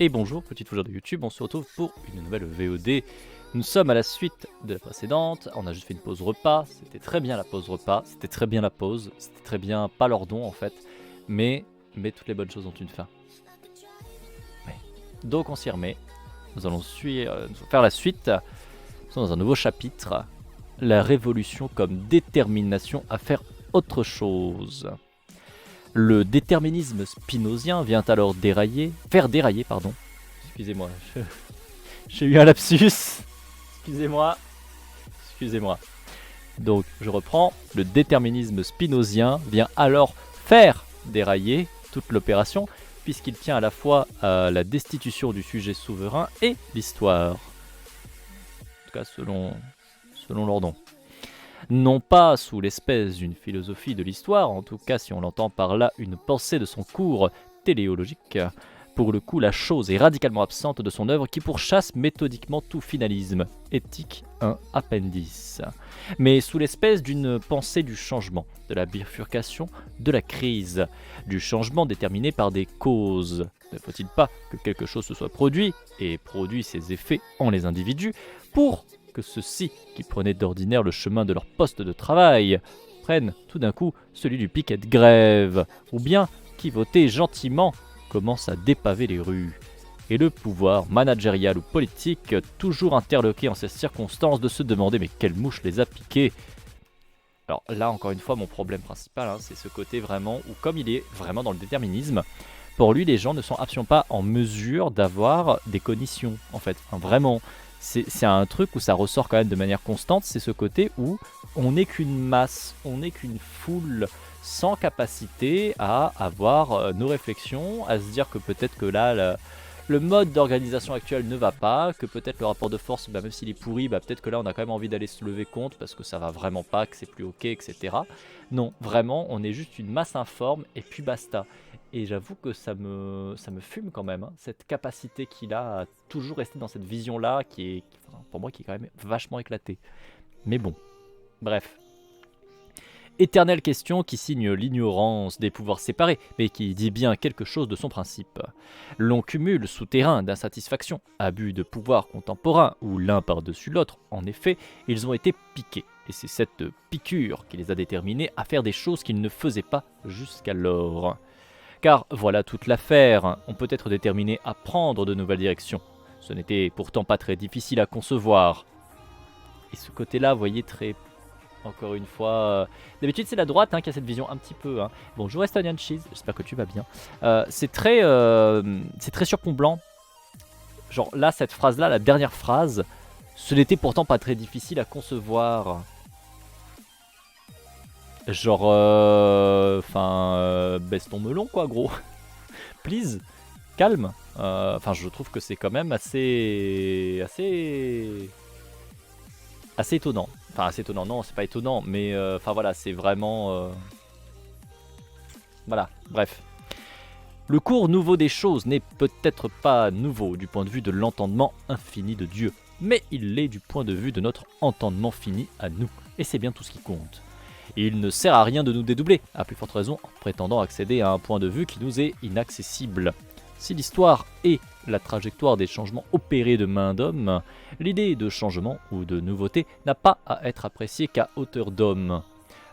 Et bonjour petite fougère de YouTube, on se retrouve pour une nouvelle VOD. Nous sommes à la suite de la précédente, on a juste fait une pause repas, c'était très bien la pause repas, c'était très bien la pause, c'était très bien pas l'ordon en fait, mais toutes les bonnes choses ont une fin. Ouais. Donc on s'y remet, nous allons faire la suite, nous sommes dans un nouveau chapitre, la révolution comme détermination à faire autre chose. Le déterminisme spinozien vient alors faire dérailler, excusez-moi, j'ai eu un lapsus, excusez-moi. Donc je reprends, le déterminisme spinozien vient alors faire dérailler toute l'opération, puisqu'il tient à la fois à la destitution du sujet souverain et l'histoire. En tout cas selon Lordon. Non pas sous l'espèce d'une philosophie de l'histoire, en tout cas si on l'entend par là une pensée de son cours téléologique. Pour le coup, la chose est radicalement absente de son œuvre qui pourchasse méthodiquement tout finalisme. Éthique 1, appendice. Mais sous l'espèce d'une pensée du changement, de la bifurcation, de la crise, du changement déterminé par des causes. Ne faut-il pas que quelque chose se soit produit, et produit ses effets en les individus, pour que ceux-ci, qui prenaient d'ordinaire le chemin de leur poste de travail, prennent tout d'un coup celui du piquet de grève, ou bien qui votaient gentiment commencent à dépaver les rues. Et le pouvoir managérial ou politique, toujours interloqué en ces circonstances, de se demander mais quelle mouche les a piqués. Alors là encore une fois mon problème principal, c'est ce côté vraiment où comme il est vraiment dans le déterminisme, pour lui les gens ne sont absolument pas en mesure d'avoir des cognitions en fait, vraiment. C'est un truc où ça ressort quand même de manière constante, c'est ce côté où on n'est qu'une masse, on n'est qu'une foule sans capacité à avoir nos réflexions, à se dire que peut-être que là, le mode d'organisation actuel ne va pas, que peut-être le rapport de force, même s'il est pourri, peut-être que là on a quand même envie d'aller se lever contre parce que ça va vraiment pas, que c'est plus ok, etc. Non, vraiment, on est juste une masse informe et puis basta. Et j'avoue que ça me fume quand même, cette capacité qu'il a à toujours rester dans cette vision-là, pour moi, qui est quand même vachement éclatée. Mais bon, bref. Éternelle question qui signe l'ignorance des pouvoirs séparés, mais qui dit bien quelque chose de son principe. L'on cumule souterrain d'insatisfaction, abus de pouvoir contemporain, où l'un par-dessus l'autre, en effet, ils ont été piqués. Et c'est cette piqûre qui les a déterminés à faire des choses qu'ils ne faisaient pas jusqu'alors. Car voilà toute l'affaire, on peut être déterminé à prendre de nouvelles directions. Ce n'était pourtant pas très difficile à concevoir. Et ce côté-là, vous voyez, très... Encore une fois, d'habitude c'est la droite qui a cette vision un petit peu. Bonjour Estonian Cheese, j'espère que tu vas bien. C'est très surplombant. Genre là, cette phrase-là, la dernière phrase, ce n'était pourtant pas très difficile à concevoir. Genre, baisse ton melon quoi, gros. Please, calme. Enfin, je trouve que c'est quand même assez étonnant. Enfin, assez étonnant, non, c'est pas étonnant, mais enfin voilà, c'est vraiment... Voilà, bref. Le cours nouveau des choses n'est peut-être pas nouveau du point de vue de l'entendement infini de Dieu, mais il l'est du point de vue de notre entendement fini à nous, et c'est bien tout ce qui compte. Et il ne sert à rien de nous dédoubler, à plus forte raison en prétendant accéder à un point de vue qui nous est inaccessible. Si l'histoire est la trajectoire des changements opérés de main d'homme, l'idée de changement ou de nouveauté n'a pas à être appréciée qu'à hauteur d'homme.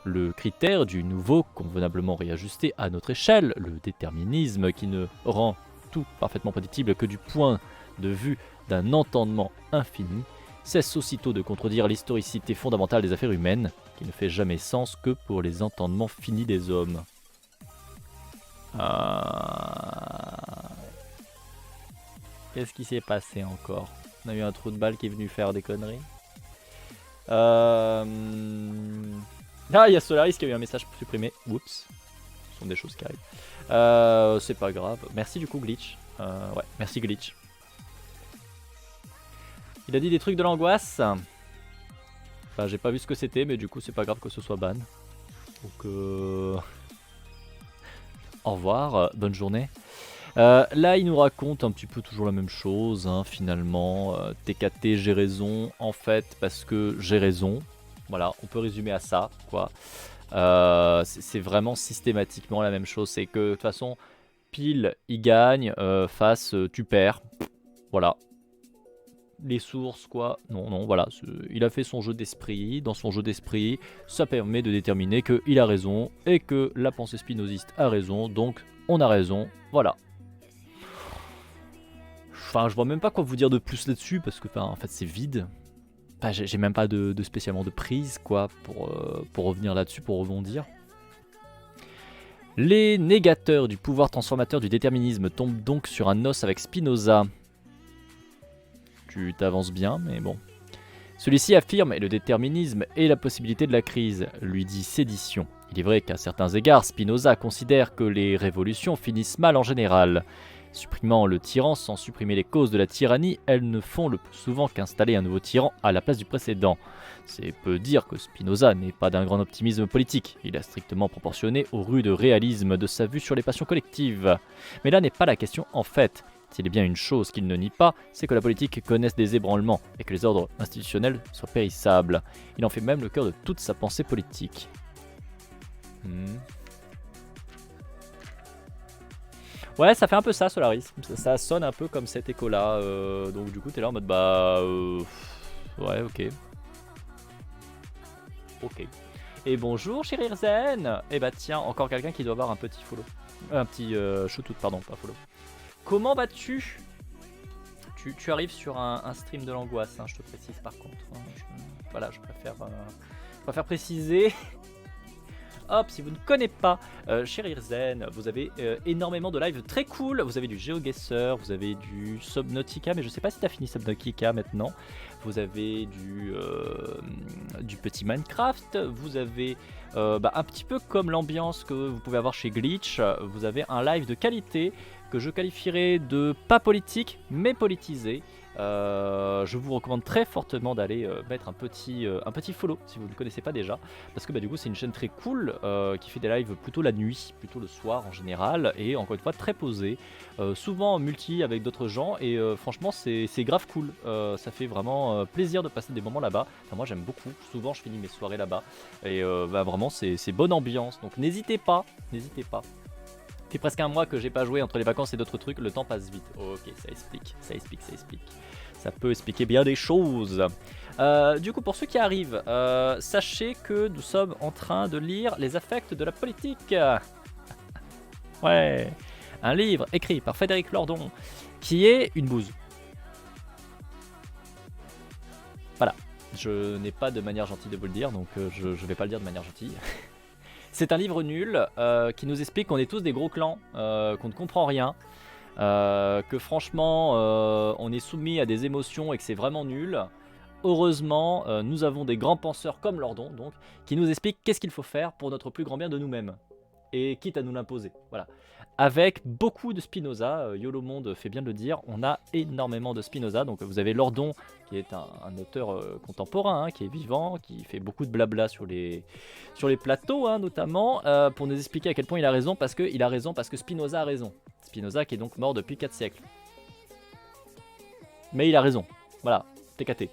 Le critère du nouveau convenablement réajusté à notre échelle, le déterminisme qui ne rend tout parfaitement prédictible que du point de vue d'un entendement infini, cesse aussitôt de contredire l'historicité fondamentale des affaires humaines, qui ne fait jamais sens que pour les entendements finis des hommes. Qu'est-ce qui s'est passé encore? On a eu un trou de balle qui est venu faire des conneries. Ah, il y a Solaris qui a eu un message supprimé. Oups. Ce sont des choses qui arrivent. C'est pas grave. Merci du coup Glitch. Ouais, merci Glitch. Il a dit des trucs de l'angoisse. Enfin, j'ai pas vu ce que c'était, mais du coup, c'est pas grave que ce soit ban. Donc, au revoir, bonne journée. Là, il nous raconte un petit peu toujours la même chose, finalement. TKT, j'ai raison, en fait, parce que j'ai raison. Voilà, on peut résumer à ça, quoi. C'est vraiment systématiquement la même chose. C'est que, de toute façon, pile, il gagne, face, tu perds. Voilà. Les sources, quoi. Non, non, voilà. Il a fait son jeu d'esprit. Dans son jeu d'esprit, ça permet de déterminer qu'il a raison et que la pensée spinoziste a raison. Donc, on a raison. Voilà. Enfin, je vois même pas quoi vous dire de plus là-dessus parce que, en fait, c'est vide. Enfin, j'ai même pas de spécialement de prise, quoi, pour revenir là-dessus, pour rebondir. Les négateurs du pouvoir transformateur du déterminisme tombent donc sur un os avec Spinoza. Tu t'avances bien, mais bon. Celui-ci affirme le déterminisme et la possibilité de la crise, lui dit sédition. Il est vrai qu'à certains égards, Spinoza considère que les révolutions finissent mal en général. Supprimant le tyran sans supprimer les causes de la tyrannie, elles ne font le plus souvent qu'installer un nouveau tyran à la place du précédent. C'est peu dire que Spinoza n'est pas d'un grand optimisme politique, il est strictement proportionné au rude réalisme de sa vue sur les passions collectives. Mais là n'est pas la question en fait. S'il est bien une chose qu'il ne nie pas, c'est que la politique connaisse des ébranlements et que les ordres institutionnels soient périssables. Il en fait même le cœur de toute sa pensée politique. Ouais, ça fait un peu ça, Solaris. Ça sonne un peu comme cet écho-là. Donc du coup, t'es là en mode ouais, ok. Ok. Et bonjour, chérie Zen. Et bah tiens, encore quelqu'un qui doit avoir un petit follow. Un petit shootout, pardon, pas follow. Comment vas-tu? Tu arrives sur un stream de l'angoisse, hein, je te précise par contre. Hein, voilà, je préfère préciser. Hop, si vous ne connaissez pas chérie Zen, vous avez énormément de lives très cool. Vous avez du GeoGuessr, vous avez du Subnautica, mais je sais pas si tu as fini Subnautica maintenant. Vous avez du petit Minecraft. Vous avez un petit peu comme l'ambiance que vous pouvez avoir chez Glitch. Vous avez un live de qualité que je qualifierais de pas politique, mais politisé. Je vous recommande très fortement d'aller mettre un petit follow si vous ne le connaissez pas déjà, parce que du coup c'est une chaîne très cool qui fait des lives plutôt la nuit, plutôt le soir en général, et encore une fois très posé, souvent multi avec d'autres gens, et franchement c'est grave cool, ça fait vraiment plaisir de passer des moments là-bas. Enfin, moi j'aime beaucoup, souvent je finis mes soirées là-bas, et vraiment c'est bonne ambiance, donc n'hésitez pas. C'est presque un mois que j'ai pas joué entre les vacances et d'autres trucs, le temps passe vite. Ok, ça explique. Ça peut expliquer bien des choses. Du coup, pour ceux qui arrivent, sachez que nous sommes en train de lire Les affects de la politique. Ouais, un livre écrit par Frédéric Lordon, qui est une bouse. Voilà, je n'ai pas de manière gentille de vous le dire, donc je vais pas le dire de manière gentille. C'est un livre nul qui nous explique qu'on est tous des gros clans, qu'on ne comprend rien, que franchement on est soumis à des émotions et que c'est vraiment nul. Heureusement, nous avons des grands penseurs comme Lordon, donc, qui nous expliquent qu'est-ce qu'il faut faire pour notre plus grand bien de nous-mêmes, et quitte à nous l'imposer. Voilà. Avec beaucoup de Spinoza, Yolo Monde fait bien de le dire, on a énormément de Spinoza. Donc vous avez Lordon, qui est un auteur contemporain, hein, qui est vivant, qui fait beaucoup de blabla sur les plateaux, hein, notamment, pour nous expliquer à quel point il a raison, parce que Spinoza a raison. Spinoza qui est donc mort depuis 4 siècles. Mais il a raison, voilà, TKT.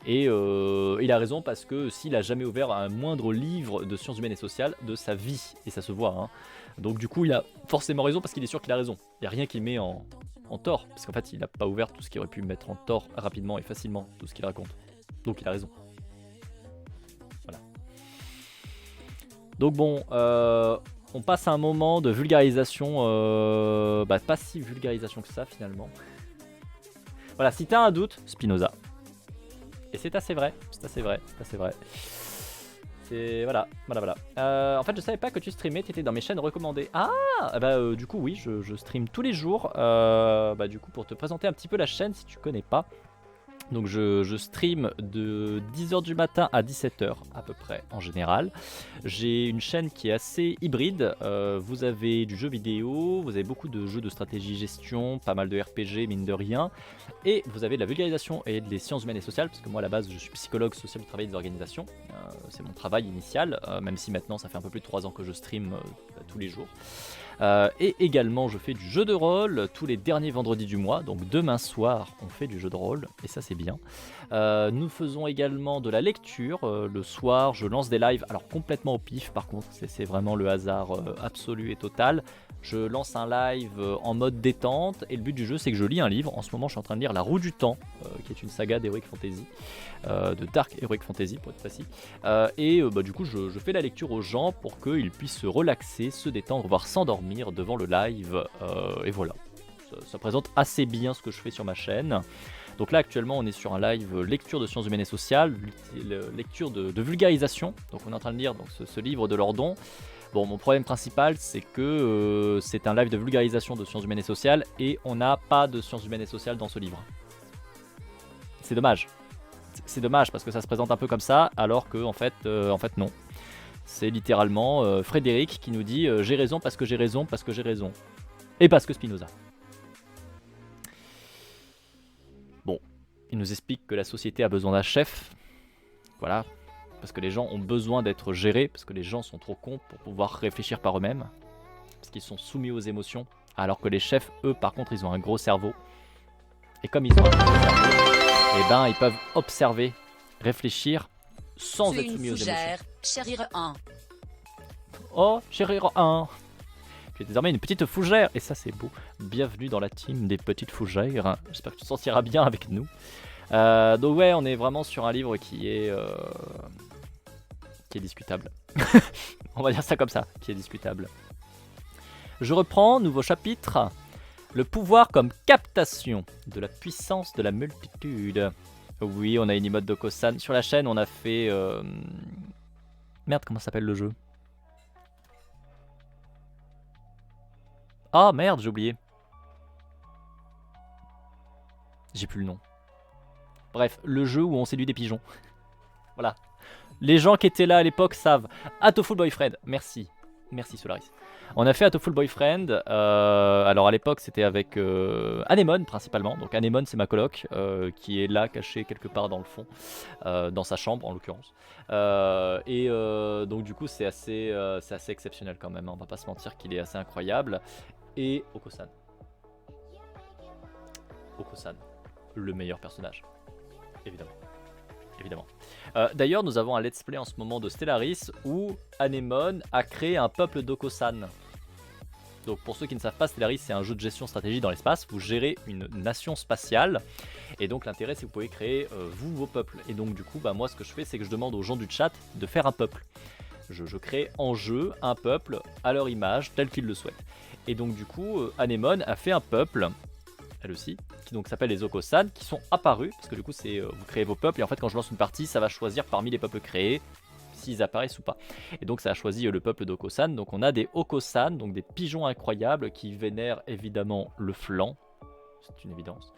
Et il a raison parce que s'il a jamais ouvert un moindre livre de sciences humaines et sociales de sa vie, et ça se voit, hein. Donc du coup il a forcément raison parce qu'il est sûr qu'il a raison. Il n'y a rien qui met en tort, parce qu'en fait il n'a pas ouvert tout ce qui aurait pu mettre en tort rapidement et facilement, tout ce qu'il raconte. Donc il a raison. Voilà. Donc bon, on passe à un moment de vulgarisation, pas si vulgarisation que ça finalement. Voilà, si t'as un doute, Spinoza. Et c'est assez vrai, Voilà. En fait, je savais pas que tu streamais, t'étais dans mes chaînes recommandées. Ah, du coup, oui, je stream tous les jours. Du coup, pour te présenter un petit peu la chaîne, si tu connais pas. Donc, je stream de 10h du matin à 17h à peu près en général. J'ai une chaîne qui est assez hybride. Vous avez du jeu vidéo, vous avez beaucoup de jeux de stratégie gestion, pas mal de RPG, mine de rien. Et vous avez de la vulgarisation et des sciences humaines et sociales, parce que moi à la base je suis psychologue social du travail et des organisations. C'est mon travail initial, même si maintenant ça fait un peu plus de 3 ans que je stream tous les jours. Et également je fais du jeu de rôle tous les derniers vendredis du mois, donc demain soir on fait du jeu de rôle et ça c'est bien. Nous faisons également de la lecture, le soir je lance des lives, alors complètement au pif par contre, c'est vraiment le hasard absolu et total. Je lance un live en mode détente et le but du jeu c'est que je lis un livre. En ce moment je suis en train de lire La Roue du Temps, qui est une saga d'Heroic Fantasy, de Dark Heroic Fantasy pour être précis. Du coup je fais la lecture aux gens pour qu'ils puissent se relaxer, se détendre, voire s'endormir devant le live. Et voilà, ça présente assez bien ce que je fais sur ma chaîne. Donc là actuellement on est sur un live lecture de sciences humaines et sociales, lecture de vulgarisation. Donc on est en train de lire donc, ce livre de Lordon. Bon, mon problème principal, c'est que c'est un live de vulgarisation de sciences humaines et sociales et on n'a pas de sciences humaines et sociales dans ce livre. C'est dommage. C'est dommage parce que ça se présente un peu comme ça, alors que en fait non. C'est littéralement Frédéric qui nous dit j'ai raison parce que j'ai raison parce que j'ai raison. Et parce que Spinoza. Bon, il nous explique que la société a besoin d'un chef. Voilà. Parce que les gens ont besoin d'être gérés, parce que les gens sont trop cons pour pouvoir réfléchir par eux-mêmes, parce qu'ils sont soumis aux émotions, alors que les chefs, eux, par contre, ils ont un gros cerveau. Et comme ils ont un gros cerveau, eh ben, ils peuvent observer, réfléchir, sans être soumis aux émotions. Chérir 1. Oh, chérir 1. Tu es désormais une petite fougère, et ça c'est beau. Bienvenue dans la team des petites fougères. J'espère que tu te sentiras bien avec nous. Donc ouais, on est vraiment sur un livre qui est discutable. On va dire ça comme ça, qui est discutable. Je reprends, nouveau chapitre. Le pouvoir comme captation de la puissance de la multitude. Oui, on a une emote d'Oko-san. Sur la chaîne, on a fait... Merde, comment s'appelle le jeu? Ah merde, j'ai oublié. J'ai plus le nom. Bref, le jeu où on séduit des pigeons. Voilà. Les gens qui étaient là à l'époque savent. Hatoful Boyfriend, merci. Merci Solaris. On a fait Hatoful Boyfriend. Alors à l'époque c'était avec Anemone principalement. Donc Anemone c'est ma coloc qui est là cachée quelque part dans le fond. Dans sa chambre en l'occurrence. Donc du coup c'est assez exceptionnel quand même. Hein. On va pas se mentir qu'il est assez incroyable. Et Oko-san. Oko-san. Le meilleur personnage. Évidemment. D'ailleurs, nous avons un let's play en ce moment de Stellaris où Anemone a créé un peuple d'Oko-san. Donc pour ceux qui ne savent pas, Stellaris c'est un jeu de gestion stratégie dans l'espace. Vous gérez une nation spatiale. Et donc l'intérêt c'est que vous pouvez créer vos peuples. Et donc du coup, moi ce que je fais c'est que je demande aux gens du chat de faire un peuple. Je crée en jeu un peuple à leur image, tel qu'ils le souhaitent. Et donc du coup, Anemone a fait un peuple... elle aussi, qui donc s'appelle les Oko-san, qui sont apparus, parce que du coup c'est vous créez vos peuples, et en fait quand je lance une partie, ça va choisir parmi les peuples créés, s'ils apparaissent ou pas. Et donc ça a choisi le peuple d'Oko-san, donc on a des Oko-san, donc des pigeons incroyables, qui vénèrent évidemment le flanc, c'est une évidence,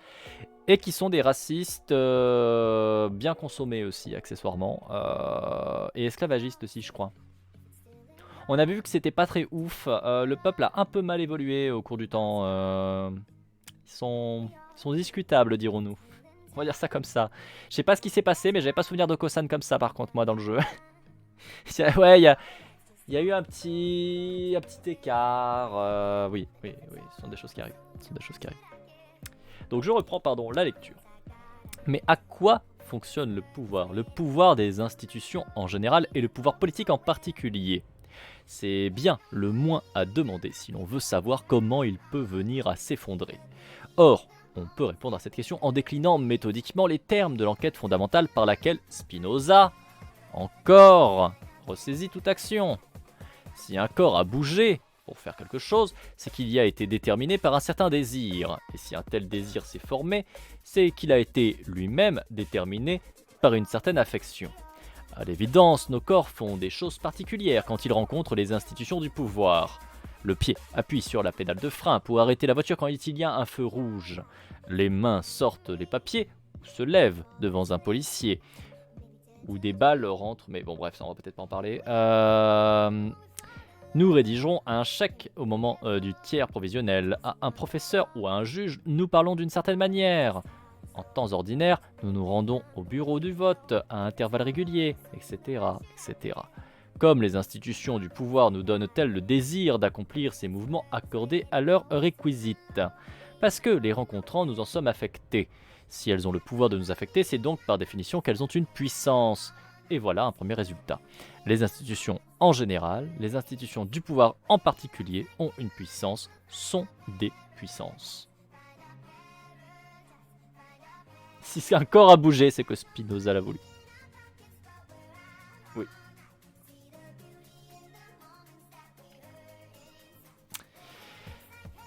et qui sont des racistes bien consommés aussi, accessoirement, et esclavagistes aussi je crois. On a vu que c'était pas très ouf, le peuple a un peu mal évolué au cours du temps, ils sont discutables, dirons-nous. On va dire ça comme ça. Je sais pas ce qui s'est passé, mais j'avais pas souvenir d'Oko-san comme ça, par contre, moi, dans le jeu. Ouais, il y a eu un petit écart. Oui, ce sont des choses qui arrivent. Donc je reprends, la lecture. Mais à quoi fonctionne le pouvoir? Le pouvoir des institutions en général et le pouvoir politique en particulier. C'est bien le moins à demander si l'on veut savoir comment il peut venir à s'effondrer. Or, on peut répondre à cette question en déclinant méthodiquement les termes de l'enquête fondamentale par laquelle Spinoza, encore, ressaisit toute action. Si un corps a bougé pour faire quelque chose, c'est qu'il y a été déterminé par un certain désir. Et si un tel désir s'est formé, c'est qu'il a été lui-même déterminé par une certaine affection. À l'évidence, nos corps font des choses particulières quand ils rencontrent les institutions du pouvoir. Le pied appuie sur la pédale de frein pour arrêter la voiture quand il y a un feu rouge. Les mains sortent les papiers ou se lèvent devant un policier. Ou des balles rentrent, mais bon bref, ça on va peut-être pas en parler. Nous rédigerons un chèque au moment du tiers provisionnel. À un professeur ou à un juge, nous parlons d'une certaine manière. En temps ordinaire, nous nous rendons au bureau du vote à intervalles réguliers, etc., etc. Comme les institutions du pouvoir nous donnent-elles le désir d'accomplir ces mouvements accordés à leurs réquisites? Parce que les rencontrant, nous en sommes affectés. Si elles ont le pouvoir de nous affecter, c'est donc par définition qu'elles ont une puissance. Et voilà un premier résultat. Les institutions en général, les institutions du pouvoir en particulier, ont une puissance, sont des puissances. Si c'est un corps à bouger, c'est que Spinoza l'a voulu. Oui.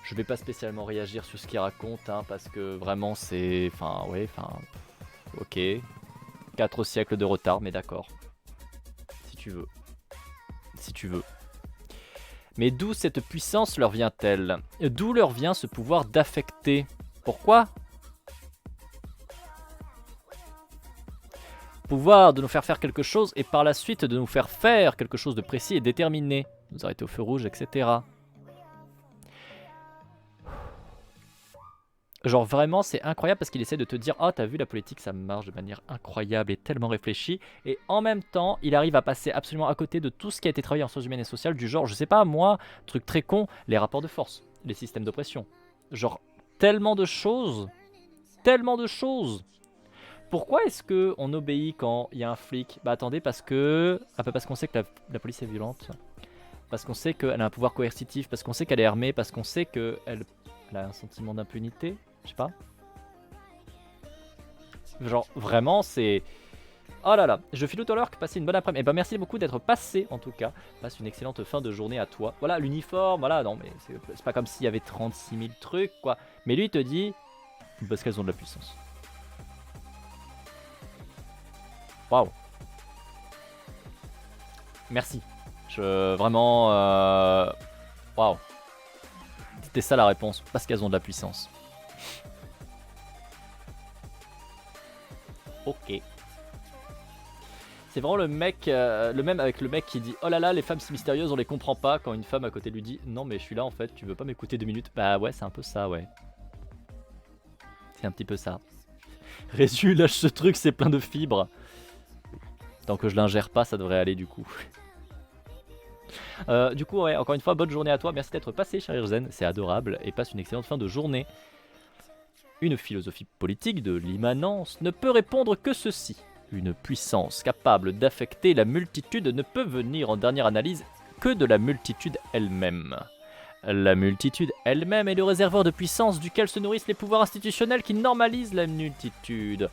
Je vais pas spécialement réagir sur ce qu'il raconte, hein, parce que vraiment c'est... Enfin, ouais, enfin... Ok. 4 siècles de retard, mais d'accord. Si tu veux. Si tu veux. Mais d'où cette puissance leur vient-elle? D'où leur vient ce pouvoir d'affecter? Pourquoi? Pouvoir de nous faire faire quelque chose et par la suite de nous faire faire quelque chose de précis et déterminé. Nous arrêter au feu rouge, etc. Genre vraiment c'est incroyable parce qu'il essaie de te dire oh t'as vu la politique ça marche de manière incroyable et tellement réfléchie et en même temps il arrive à passer absolument à côté de tout ce qui a été travaillé en sciences humaines et sociales du genre je sais pas moi, truc très con, les rapports de force, les systèmes d'oppression. Genre tellement de choses, tellement de choses. Pourquoi est-ce que on obéit quand il y a un flic? Bah attendez parce que... Ah bah parce qu'on sait que la police est violente. Parce qu'on sait qu'elle a un pouvoir coercitif, parce qu'on sait qu'elle est armée, parce qu'on sait qu'elle a un sentiment d'impunité. Je sais pas. Genre vraiment c'est... Oh là là, je file tout à l'heure, passez une bonne après-midi. Et bah merci beaucoup d'être passé en tout cas. Passe une excellente fin de journée à toi. Voilà l'uniforme, voilà, non mais c'est pas comme s'il y avait 36 000 trucs quoi. Mais lui il te dit, parce qu'elles ont de la puissance. Waouh. Merci. Vraiment... Waouh. C'était ça la réponse, parce qu'elles ont de la puissance. Ok. C'est vraiment le mec, le même avec le mec qui dit oh là là les femmes si mystérieuses on les comprend pas quand une femme à côté lui dit non mais je suis là en fait tu veux pas m'écouter 2 minutes. Bah ouais c'est un peu ça ouais. C'est un petit peu ça. Résu lâche ce truc c'est plein de fibres. Tant que je l'ingère pas ça devrait aller du coup. Du coup ouais encore une fois bonne journée à toi, merci d'être passé cher Irzen, c'est adorable et passe une excellente fin de journée. Une philosophie politique de l'immanence ne peut répondre que ceci. Une puissance capable d'affecter la multitude ne peut venir en dernière analyse que de la multitude elle-même. La multitude elle-même est le réservoir de puissance duquel se nourrissent les pouvoirs institutionnels qui normalisent la multitude.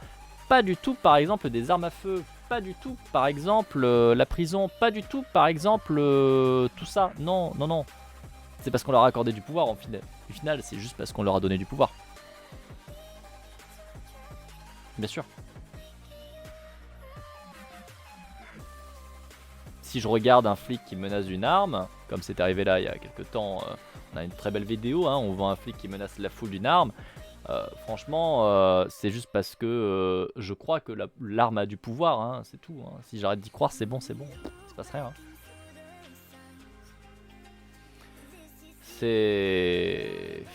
Pas du tout par exemple des armes à feu, pas du tout par exemple la prison, pas du tout par exemple tout ça. Non, non, non. C'est parce qu'on leur a accordé du pouvoir en final. Au final c'est juste parce qu'on leur a donné du pouvoir. Bien sûr. Si je regarde un flic qui menace d'une arme, comme c'est arrivé là il y a quelques temps, on a une très belle vidéo, hein, on voit un flic qui menace la foule d'une arme. Franchement, c'est juste parce que je crois que l'arme a du pouvoir, hein, c'est tout. Hein. Si j'arrête d'y croire, c'est bon, il se passe rien. Hein. C'est...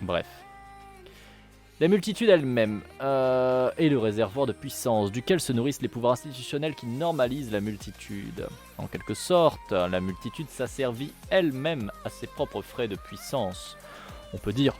Bref. La multitude elle-même est le réservoir de puissance duquel se nourrissent les pouvoirs institutionnels qui normalisent la multitude. En quelque sorte, la multitude s'asservit elle-même à ses propres frais de puissance. On peut dire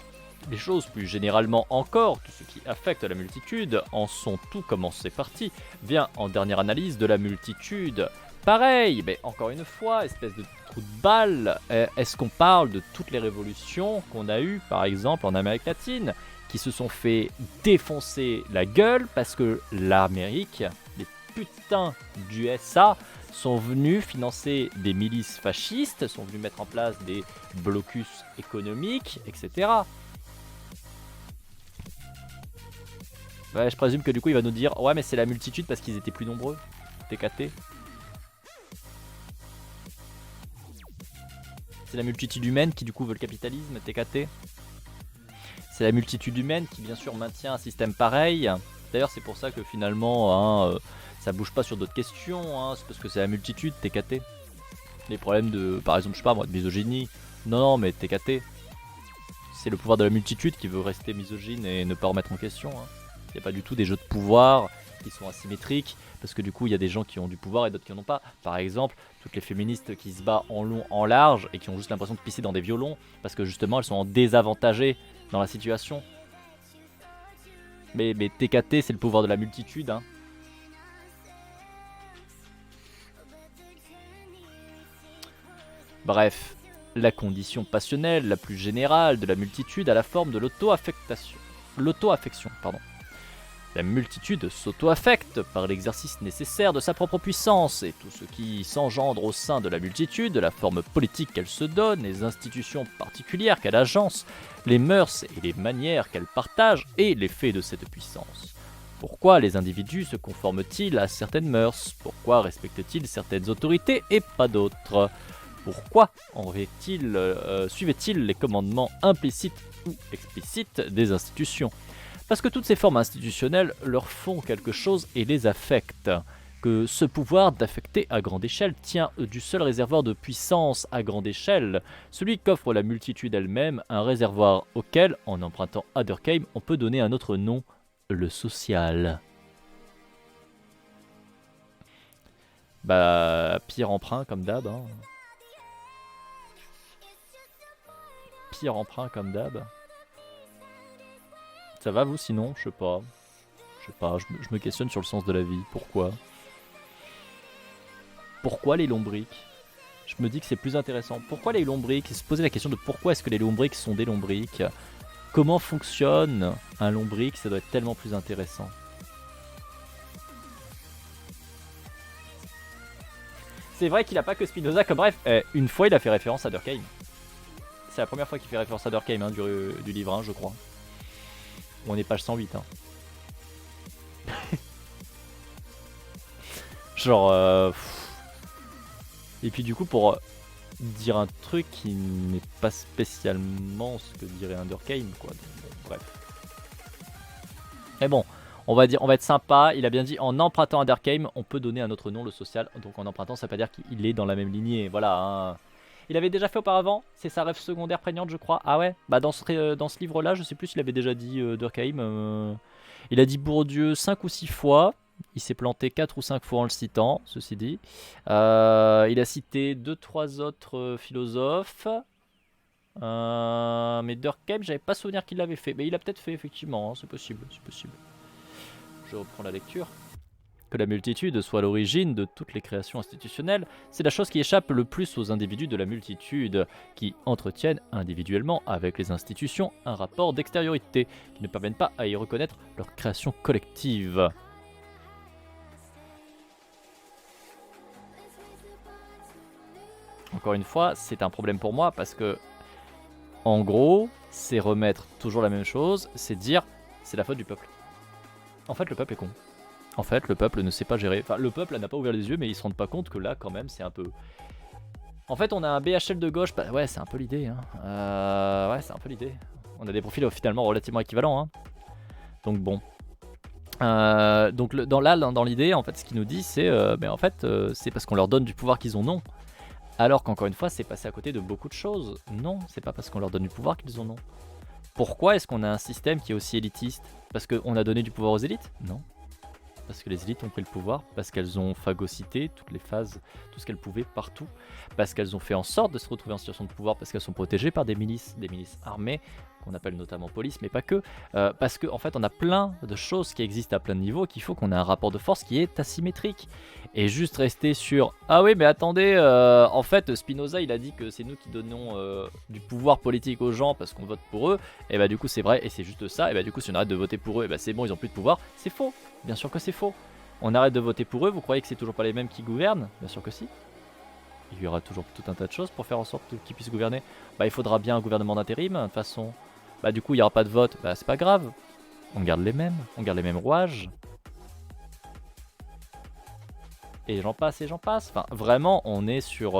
les choses plus généralement encore, tout ce qui affecte la multitude, en sont tout commencé partie, vient en dernière analyse de la multitude. Pareil, mais encore une fois, espèce de trou de balle, est-ce qu'on parle de toutes les révolutions qu'on a eues, par exemple en Amérique latine, qui se sont fait défoncer la gueule parce que l'Amérique, les putains d'USA, sont venus financer des milices fascistes, sont venus mettre en place des blocus économiques, etc. Ouais, je présume que du coup il va nous dire ouais mais c'est la multitude parce qu'ils étaient plus nombreux. TKT. C'est la multitude humaine qui du coup veut le capitalisme, TKT. C'est la multitude humaine qui bien sûr maintient un système pareil. D'ailleurs c'est pour ça que finalement hein, ça bouge pas sur d'autres questions, hein. C'est parce que c'est la multitude, TKT. Les problèmes de, par exemple je sais pas moi, de misogynie. Non mais TKT. C'est le pouvoir de la multitude qui veut rester misogyne et ne pas remettre en question. Hein. Il n'y a pas du tout des jeux de pouvoir qui sont asymétriques, parce que du coup il y a des gens qui ont du pouvoir et d'autres qui n'en ont pas. Par exemple, toutes les féministes qui se battent en long, en large, et qui ont juste l'impression de pisser dans des violons, parce que justement elles sont en désavantagées dans la situation. Mais TKT, c'est le pouvoir de la multitude, hein. Bref, la condition passionnelle la plus générale de la multitude a la forme de l'auto-affection. La multitude s'auto-affecte par l'exercice nécessaire de sa propre puissance, et tout ce qui s'engendre au sein de la multitude, la forme politique qu'elle se donne, les institutions particulières qu'elle agence, les mœurs et les manières qu'elle partage, et l'effet de cette puissance. Pourquoi les individus se conforment-ils à certaines mœurs? Pourquoi respectent-ils certaines autorités et pas d'autres? Pourquoi suivaient-ils les commandements implicites ou explicites des institutions? Parce que toutes ces formes institutionnelles leur font quelque chose et les affectent. Que ce pouvoir d'affecter à grande échelle tient du seul réservoir de puissance à grande échelle, celui qu'offre la multitude elle-même, un réservoir auquel, en empruntant à Durkheim, on peut donner un autre nom, le social. Bah, pire emprunt comme d'hab, hein. Pire emprunt comme d'hab. Ça va vous sinon? Je sais pas. Je me questionne sur le sens de la vie. Pourquoi? Pourquoi les lombriques? Je me dis que c'est plus intéressant. Pourquoi les lombriques? Se poser la question de pourquoi est-ce que les lombriques sont des lombriques? Comment fonctionne un lombrique? Ça doit être tellement plus intéressant. C'est vrai qu'il a pas que Spinoza comme bref. Une fois il a fait référence à Durkheim. C'est la première fois qu'il fait référence à Durkheim, hein, du livre, hein, je crois. On est page 108. Hein. Genre... Et puis du coup, pour dire un truc qui n'est pas spécialement ce que dirait un Durkheim, quoi. Donc, bon, bref. Mais bon, on va être sympa. Il a bien dit, en empruntant à Durkheim, on peut donner un autre nom, le social. Donc en empruntant, ça veut pas dire qu'il est dans la même lignée. Voilà, hein. Il avait déjà fait auparavant, c'est sa rêve secondaire prégnante je crois. Ah ouais, bah dans ce livre là, je sais plus s'il avait déjà dit Durkheim. Il a dit Bourdieu 5 ou 6 fois, il s'est planté 4 ou 5 fois en le citant, ceci dit. Il a cité 2-3 autres philosophes. Mais Durkheim, j'avais pas souvenir qu'il l'avait fait. Mais il a peut-être fait effectivement, hein, c'est possible, c'est possible. Je reprends la lecture. Que la multitude soit l'origine de toutes les créations institutionnelles, c'est la chose qui échappe le plus aux individus de la multitude, qui entretiennent individuellement avec les institutions un rapport d'extériorité, qui ne parviennent pas à y reconnaître leur création collective. Encore une fois, c'est un problème pour moi parce que, en gros, c'est remettre toujours la même chose, c'est dire c'est la faute du peuple. En fait, le peuple est con. En fait, le peuple ne sait pas gérer. Enfin, le peuple n'a pas ouvert les yeux, mais ils se rendent pas compte que là, quand même, c'est un peu... En fait, on a un BHL de gauche. Bah, ouais, c'est un peu l'idée. Hein. Ouais, c'est un peu l'idée. On a des profils finalement relativement équivalents. Hein. Donc bon. Donc dans l'idée, en fait, ce qu'il nous dit, c'est... en fait, c'est parce qu'on leur donne du pouvoir qu'ils ont non. Alors qu'encore une fois, c'est passé à côté de beaucoup de choses. Non, c'est pas parce qu'on leur donne du pouvoir qu'ils ont non. Pourquoi est-ce qu'on a un système qui est aussi élitiste? Parce qu'on a donné du pouvoir aux élites? Non. Parce que les élites ont pris le pouvoir, parce qu'elles ont phagocyté toutes les phases, tout ce qu'elles pouvaient partout, parce qu'elles ont fait en sorte de se retrouver en situation de pouvoir, parce qu'elles sont protégées par des milices armées, qu'on appelle notamment police, mais pas que, parce qu'en fait on a plein de choses qui existent à plein de niveaux, qu'il faut qu'on ait un rapport de force qui est asymétrique. Et juste rester sur « Ah oui mais attendez, en fait Spinoza il a dit que c'est nous qui donnons du pouvoir politique aux gens parce qu'on vote pour eux, et bah du coup c'est vrai et c'est juste ça, et bah du coup si on arrête de voter pour eux, et bah c'est bon ils ont plus de pouvoir », c'est faux, bien sûr que c'est faux. On arrête de voter pour eux, vous croyez que c'est toujours pas les mêmes qui gouvernent? Bien sûr que si. Il y aura toujours tout un tas de choses pour faire en sorte qu'ils puissent gouverner. Bah il faudra bien un gouvernement d'intérim, de toute façon. Bah du coup il n'y aura pas de vote, bah c'est pas grave. On garde les mêmes rouages. Et j'en passe et j'en passe. Enfin vraiment on est sur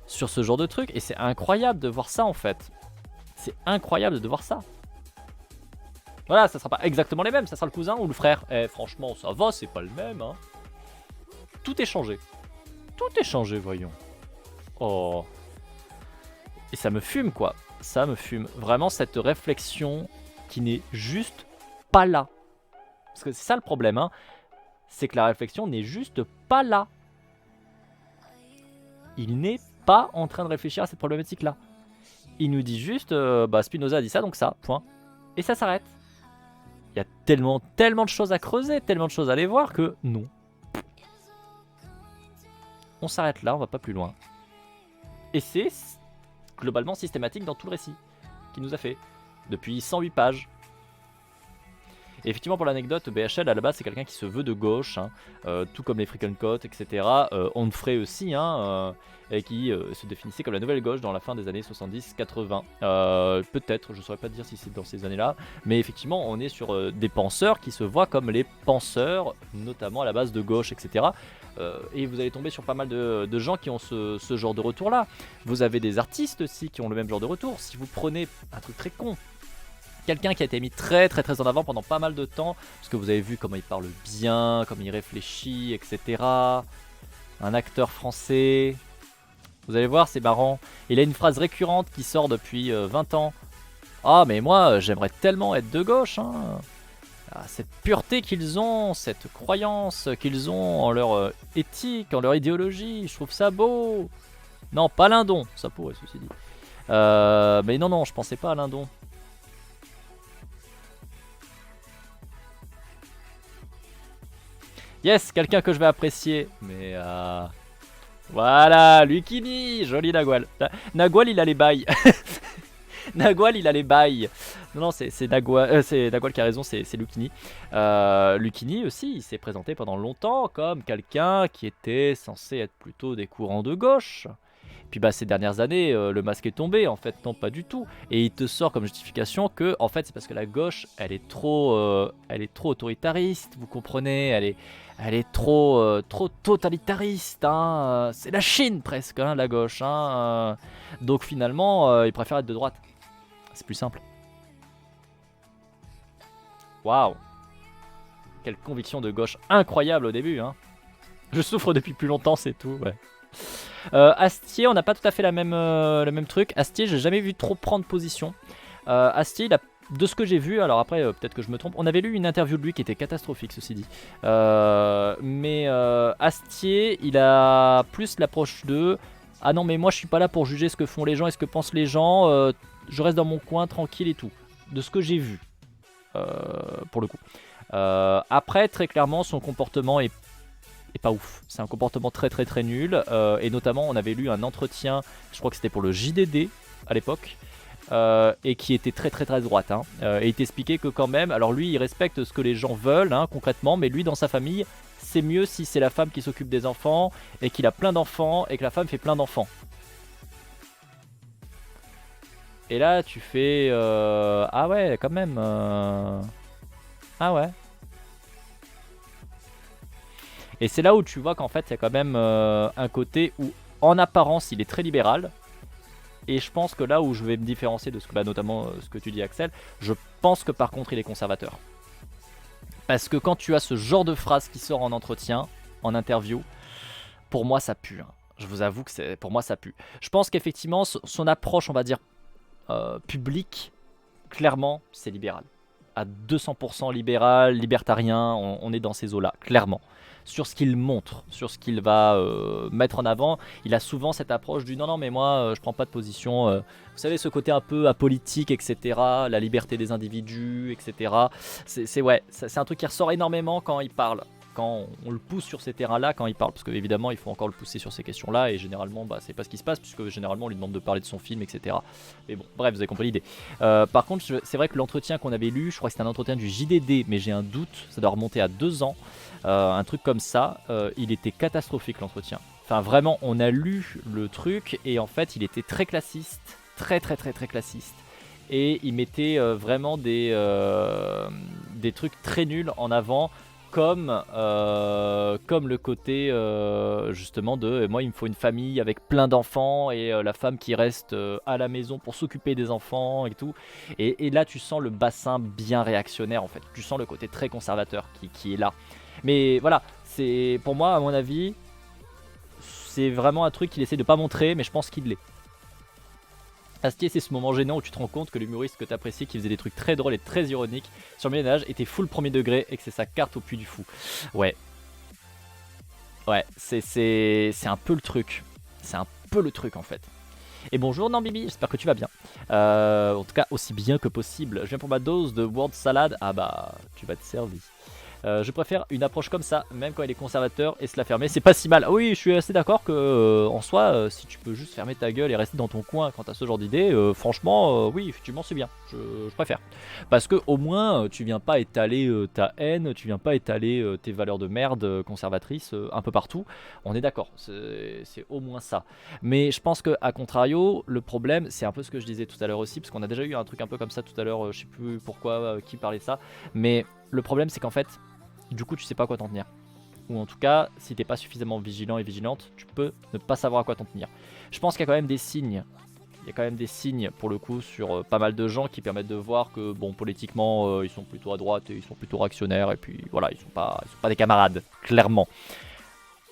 ce genre de truc. Et c'est incroyable de voir ça en fait. C'est incroyable de voir ça. Voilà, ça sera pas exactement les mêmes, ça sera le cousin ou le frère. Eh franchement ça va, c'est pas le même hein. Tout est changé. Tout est changé, voyons. Oh. Et ça me fume, quoi. Ça me fume. Vraiment, cette réflexion qui n'est juste pas là. Parce que c'est ça le problème, hein. C'est que la réflexion n'est juste pas là. Il n'est pas en train de réfléchir à cette problématique-là. Il nous dit juste, Spinoza a dit ça, donc ça, point. Et ça s'arrête. Il y a tellement de choses à creuser, tellement de choses à aller voir que non. On s'arrête là, on va pas plus loin. Et c'est globalement systématique dans tout le récit qu'il nous a fait. Depuis 108 pages. Et effectivement, pour l'anecdote, BHL à la base c'est quelqu'un qui se veut de gauche, hein, tout comme les Frickencote, etc. Onfray aussi, hein, et qui se définissait comme la nouvelle gauche dans la fin des années 70-80. Peut-être, je ne saurais pas dire si c'est dans ces années-là, mais effectivement, on est sur des penseurs qui se voient comme les penseurs, notamment à la base de gauche, etc. Et vous allez tomber sur pas mal de gens qui ont ce genre de retour-là. Vous avez des artistes aussi qui ont le même genre de retour. Si vous prenez un truc très con, quelqu'un qui a été mis très en avant pendant pas mal de temps, parce que vous avez vu comment il parle bien, comment il réfléchit, etc. Un acteur français. Vous allez voir, c'est marrant. Il a une phrase récurrente qui sort depuis 20 ans. Ah, mais moi, j'aimerais tellement être de gauche, hein. Ah, cette pureté qu'ils ont, cette croyance qu'ils ont en leur éthique, en leur idéologie, je trouve ça beau. Non, pas Lindon, ça pourrait, ceci dit. Mais non, je pensais pas à Lindon. Yes, quelqu'un que je vais apprécier. Mais voilà, Lucini, joli Nagual. Nagual, il a les bails. Nagual, il a les bails. Non, c'est Nagual qui a raison, c'est Lucini. Lucini aussi, il s'est présenté pendant longtemps comme quelqu'un qui était censé être plutôt des courants de gauche. Puis ces dernières années, le masque est tombé, en fait, non, pas du tout. Et il te sort comme justification que, en fait, c'est parce que la gauche, elle est trop autoritariste, vous comprenez, elle est trop totalitariste, hein. C'est la Chine presque, hein, la gauche, hein. Donc finalement, il préfère être de droite. C'est plus simple. Waouh! Quelle conviction de gauche incroyable au début, hein. Je souffre depuis plus longtemps, c'est tout, ouais. Astier, on n'a pas tout à fait le même truc. Astier, j'ai jamais vu trop prendre position. Astier, de ce que j'ai vu, alors après peut-être que je me trompe, on avait lu une interview de lui qui était catastrophique, ceci dit. Mais Astier, il a plus l'approche de ah non mais moi je suis pas là pour juger ce que font les gens et ce que pensent les gens, je reste dans mon coin tranquille et tout. De ce que j'ai vu, pour le coup. Après, très clairement, son comportement est pas ouf. C'est un comportement très nul. Et notamment, on avait lu un entretien, je crois que c'était pour le JDD à l'époque, et qui était très droite. Hein. Et il t'expliquait que quand même, alors lui, il respecte ce que les gens veulent, hein, concrètement, mais lui, dans sa famille, c'est mieux si c'est la femme qui s'occupe des enfants, et qu'il a plein d'enfants, et que la femme fait plein d'enfants. Et là, tu fais... ah ouais, quand même... Ah ouais. Et c'est là où tu vois qu'en fait, il y a quand même un côté où, en apparence, il est très libéral. Et je pense que là où je vais me différencier de ce que, notamment ce que tu dis, Axel, je pense que par contre, il est conservateur. Parce que quand tu as ce genre de phrase qui sort en entretien, en interview, pour moi, ça pue. Hein. Je vous avoue que pour moi, ça pue. Je pense qu'effectivement, son approche, on va dire, publique, clairement, c'est libéral. À 200% libéral, libertarien, on est dans ces eaux-là, clairement. Sur ce qu'il montre, sur ce qu'il va mettre en avant, il a souvent cette approche du non mais moi je prends pas de position, vous savez ce côté un peu apolitique, etc., la liberté des individus, etc. C'est un truc qui ressort énormément quand il parle, quand on le pousse sur ces terrains-là, quand il parle, parce qu'évidemment il faut encore le pousser sur ces questions-là, et généralement c'est pas ce qui se passe, puisque généralement on lui demande de parler de son film, etc. Mais bon, bref, vous avez compris l'idée. Par contre, c'est vrai que l'entretien qu'on avait lu, je crois que c'était un entretien du JDD, mais j'ai un doute, ça doit remonter à 2 ans, un truc comme ça, il était catastrophique l'entretien. Enfin vraiment, on a lu le truc, et en fait il était très classiste, très classiste. Et il mettait vraiment des trucs très nuls en avant, comme le côté justement de moi il me faut une famille avec plein d'enfants et la femme qui reste à la maison pour s'occuper des enfants et tout. Et là tu sens le bassin bien réactionnaire en fait, tu sens le côté très conservateur qui est là. Mais voilà, c'est pour moi à mon avis, c'est vraiment un truc qu'il essaie de pas montrer, mais je pense qu'il l'est. Astier, c'est ce moment gênant où tu te rends compte que l'humoriste que t'apprécies, qui faisait des trucs très drôles et très ironiques sur le Moyen-Âge, était full premier degré et que c'est sa carte au puits du fou. Ouais. Ouais, c'est un peu le truc. C'est un peu le truc en fait. Et bonjour Nambibi, j'espère que tu vas bien. En tout cas, aussi bien que possible. Je viens pour ma dose de Word Salad. Ah bah, tu vas te servir. Je préfère une approche comme ça, même quand il est conservateur, et se la fermer, c'est pas si mal. Oui, je suis assez d'accord que, en soi, si tu peux juste fermer ta gueule et rester dans ton coin quand t'as ce genre d'idée, franchement, oui, effectivement, c'est bien. Je préfère. Parce que au moins, tu viens pas étaler ta haine, tu viens pas étaler tes valeurs de merde conservatrices un peu partout. On est d'accord, c'est au moins ça. Mais je pense que, à contrario, le problème, c'est un peu ce que je disais tout à l'heure aussi, parce qu'on a déjà eu un truc un peu comme ça tout à l'heure, je sais plus pourquoi, qui parlait de ça, mais le problème, c'est qu'en fait, du coup tu sais pas à quoi t'en tenir. Ou en tout cas, si t'es pas suffisamment vigilant et vigilante, tu peux ne pas savoir à quoi t'en tenir. Je pense qu'il y a quand même des signes. Il y a quand même des signes pour le coup sur pas mal de gens qui permettent de voir que bon, politiquement ils sont plutôt à droite et ils sont plutôt réactionnaires et puis voilà, ils sont pas des camarades, clairement.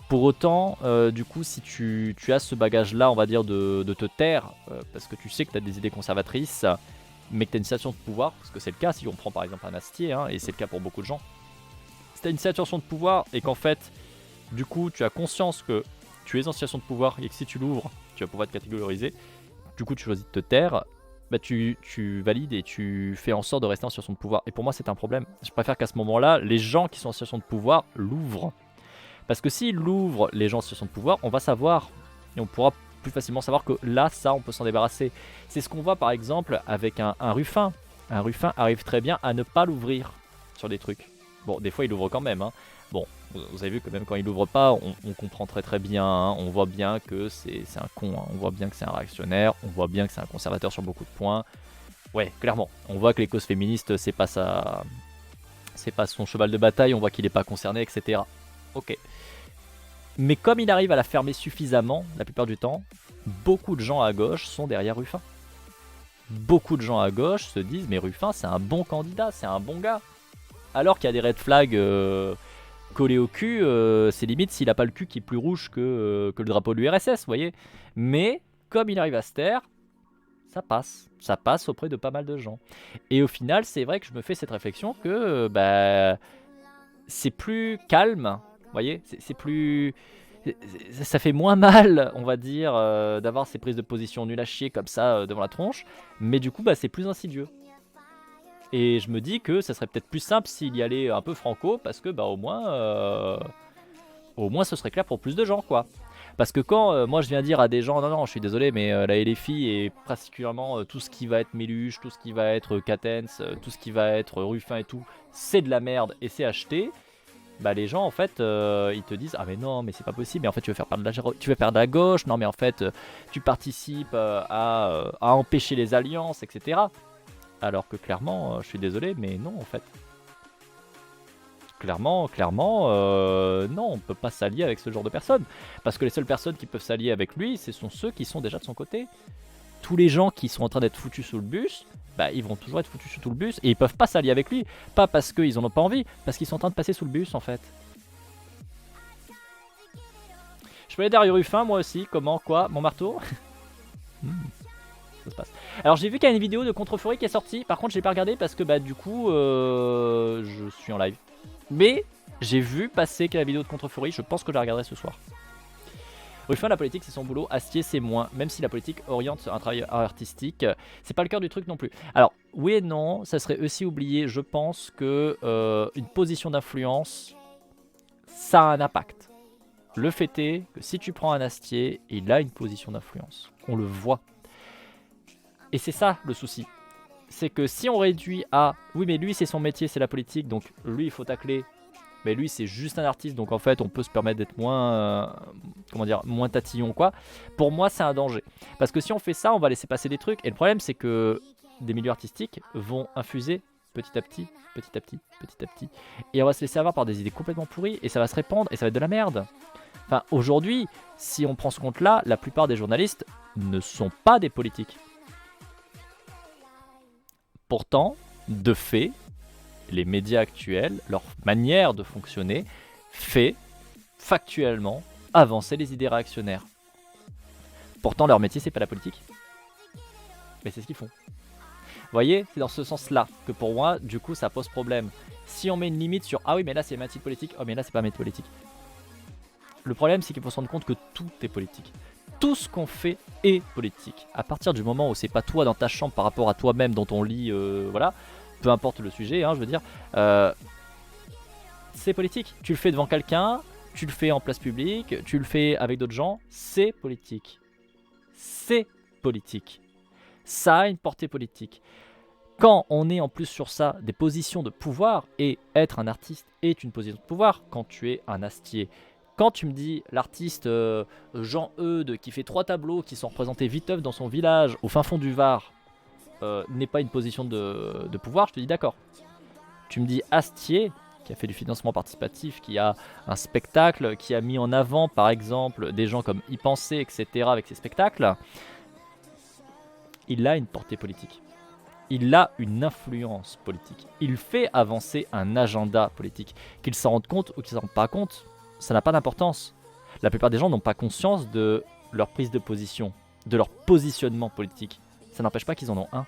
Pour autant, du coup, si tu as ce bagage-là, on va dire, de te taire, parce que tu sais que tu as des idées conservatrices, mais que tu as une situation de pouvoir, parce que c'est le cas si on prend par exemple un Astier, hein, et c'est le cas pour beaucoup de gens. Si tu as une situation de pouvoir et qu'en fait, du coup, tu as conscience que tu es en situation de pouvoir et que si tu l'ouvres, tu vas pouvoir être catégorisé, du coup, tu choisis de te taire, bah tu valides et tu fais en sorte de rester en situation de pouvoir. Et pour moi, c'est un problème. Je préfère qu'à ce moment-là, les gens qui sont en situation de pouvoir l'ouvrent. Parce que s'ils l'ouvrent, les gens en situation de pouvoir, on va savoir. Et on pourra plus facilement savoir que là, ça, on peut s'en débarrasser. C'est ce qu'on voit par exemple avec un Ruffin. Un Ruffin arrive très bien à ne pas l'ouvrir sur des trucs. Bon, des fois, il ouvre quand même. Hein. Bon, vous avez vu que même quand il ouvre pas, on comprend très bien. Hein. On voit bien que c'est un con. Hein. On voit bien que c'est un réactionnaire. On voit bien que c'est un conservateur sur beaucoup de points. Ouais, clairement. On voit que les causes féministes, c'est pas son cheval de bataille. On voit qu'il est pas concerné, etc. Ok. Mais comme il arrive à la fermer suffisamment, la plupart du temps, beaucoup de gens à gauche sont derrière Ruffin. Beaucoup de gens à gauche se disent mais Ruffin c'est un bon candidat, c'est un bon gars. Alors qu'il y a des red flags collés au cul, c'est limite s'il a pas le cul qui est plus rouge que le drapeau de l'URSS, vous voyez. Mais comme il arrive à se taire, ça passe. Ça passe auprès de pas mal de gens. Et au final, c'est vrai que je me fais cette réflexion que c'est plus calme, vous voyez, c'est plus... Ça fait moins mal, on va dire, d'avoir ces prises de position nul à chier comme ça devant la tronche, mais du coup, c'est plus insidieux. Et je me dis que ça serait peut-être plus simple s'il y allait un peu franco, parce que au moins ce serait clair pour plus de gens, quoi. Parce que quand moi je viens dire à des gens, non, je suis désolé, mais la LFI et particulièrement tout ce qui va être Méluche, tout ce qui va être Catens, tout ce qui va être Ruffin et tout, c'est de la merde et c'est acheté. Les gens en fait ils te disent ah mais non mais c'est pas possible, mais en fait tu veux faire de la gauche, non mais en fait tu participes à empêcher les alliances, etc. Alors que clairement je suis désolé mais non en fait. Clairement, non, on peut pas s'allier avec ce genre de personnes. Parce que les seules personnes qui peuvent s'allier avec lui, ce sont ceux qui sont déjà de son côté. Tous les gens qui sont en train d'être foutus sous le bus, ils vont toujours être foutus sous tout le bus et ils peuvent pas s'allier avec lui. Pas parce qu'ils en ont pas envie, parce qu'ils sont en train de passer sous le bus en fait. Je peux aller derrière Ruffin moi aussi, comment, quoi, mon marteau ça se passe. Alors j'ai vu qu'il y a une vidéo de Contreforêt qui est sortie, par contre j'ai pas regardé parce que du coup je suis en live. Mais j'ai vu passer que la vidéo de Contreforêt, je pense que je la regarderai ce soir. Ruffin, la politique c'est son boulot, Astier c'est moins, même si la politique oriente un travail artistique, c'est pas le cœur du truc non plus. Alors oui et non, ça serait aussi oublié, je pense que une position d'influence, ça a un impact. Le fait est que si tu prends un Astier, il a une position d'influence, on le voit. Et c'est ça le souci. C'est que si on réduit à oui mais lui c'est son métier, c'est la politique, donc lui il faut tacler, mais lui c'est juste un artiste, donc en fait on peut se permettre d'être moins moins tatillon quoi. Pour moi c'est un danger, parce que si on fait ça on va laisser passer des trucs, et le problème c'est que des milieux artistiques vont infuser petit à petit, et on va se laisser avoir par des idées complètement pourries, et ça va se répandre, et ça va être de la merde. Enfin aujourd'hui, si on prend ce compte là, la plupart des journalistes ne sont pas des politiques. Pourtant, de fait, les médias actuels, leur manière de fonctionner, fait factuellement avancer les idées réactionnaires. Pourtant, leur métier, c'est pas la politique. Mais c'est ce qu'ils font. Vous voyez, c'est dans ce sens-là que pour moi, du coup, ça pose problème. Si on met une limite sur « Ah oui, mais là, c'est métier politique. Oh, mais là, c'est pas métier politique. » Le problème, c'est qu'il faut se rendre compte que tout est politique. Tout ce qu'on fait est politique. À partir du moment où c'est pas toi dans ta chambre par rapport à toi-même dans ton lit, voilà, peu importe le sujet, hein, je veux dire, c'est politique. Tu le fais devant quelqu'un, tu le fais en place publique, tu le fais avec d'autres gens, c'est politique. C'est politique. Ça a une portée politique. Quand on est en plus sur ça des positions de pouvoir, et être un artiste est une position de pouvoir, quand tu es un Astier, quand tu me dis l'artiste Jean Eudes qui fait 3 tableaux qui sont représentés viteuf dans son village au fin fond du Var n'est pas une position de pouvoir, je te dis d'accord. Tu me dis Astier qui a fait du financement participatif, qui a un spectacle, qui a mis en avant par exemple des gens comme Y Penser, etc. avec ses spectacles, il a une portée politique. Il a une influence politique. Il fait avancer un agenda politique. Qu'ils s'en rendent compte ou qu'ils s'en rendent pas compte, ça n'a pas d'importance. La plupart des gens n'ont pas conscience de leur prise de position, de leur positionnement politique. Ça n'empêche pas qu'ils en ont un.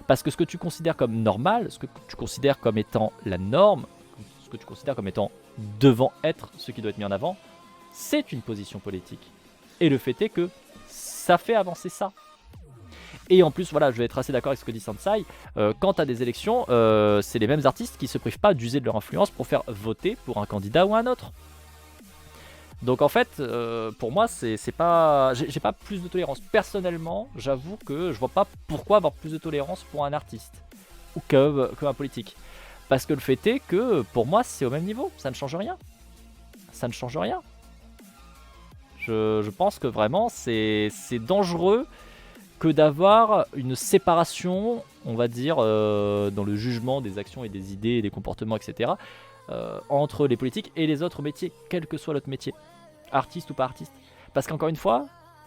Parce que ce que tu considères comme normal, ce que tu considères comme étant la norme, ce que tu considères comme étant devant être ce qui doit être mis en avant, c'est une position politique. Et le fait est que ça fait avancer ça. Et en plus, voilà, je vais être assez d'accord avec ce que dit Sansai, quand tu as des élections, c'est les mêmes artistes qui ne se privent pas d'user de leur influence pour faire voter pour un candidat ou un autre. Donc en fait, pour moi, c'est pas, j'ai pas plus de tolérance. Personnellement, j'avoue que je vois pas pourquoi avoir plus de tolérance pour un artiste ou qu'un politique. Parce que le fait est que pour moi, c'est au même niveau, ça ne change rien. Ça ne change rien. Je pense que vraiment, c'est dangereux que d'avoir une séparation, on va dire, dans le jugement des actions et des idées et des comportements, etc., entre les politiques et les autres métiers, quel que soit l'autre métier, artiste ou pas artiste. Parce qu'encore une fois,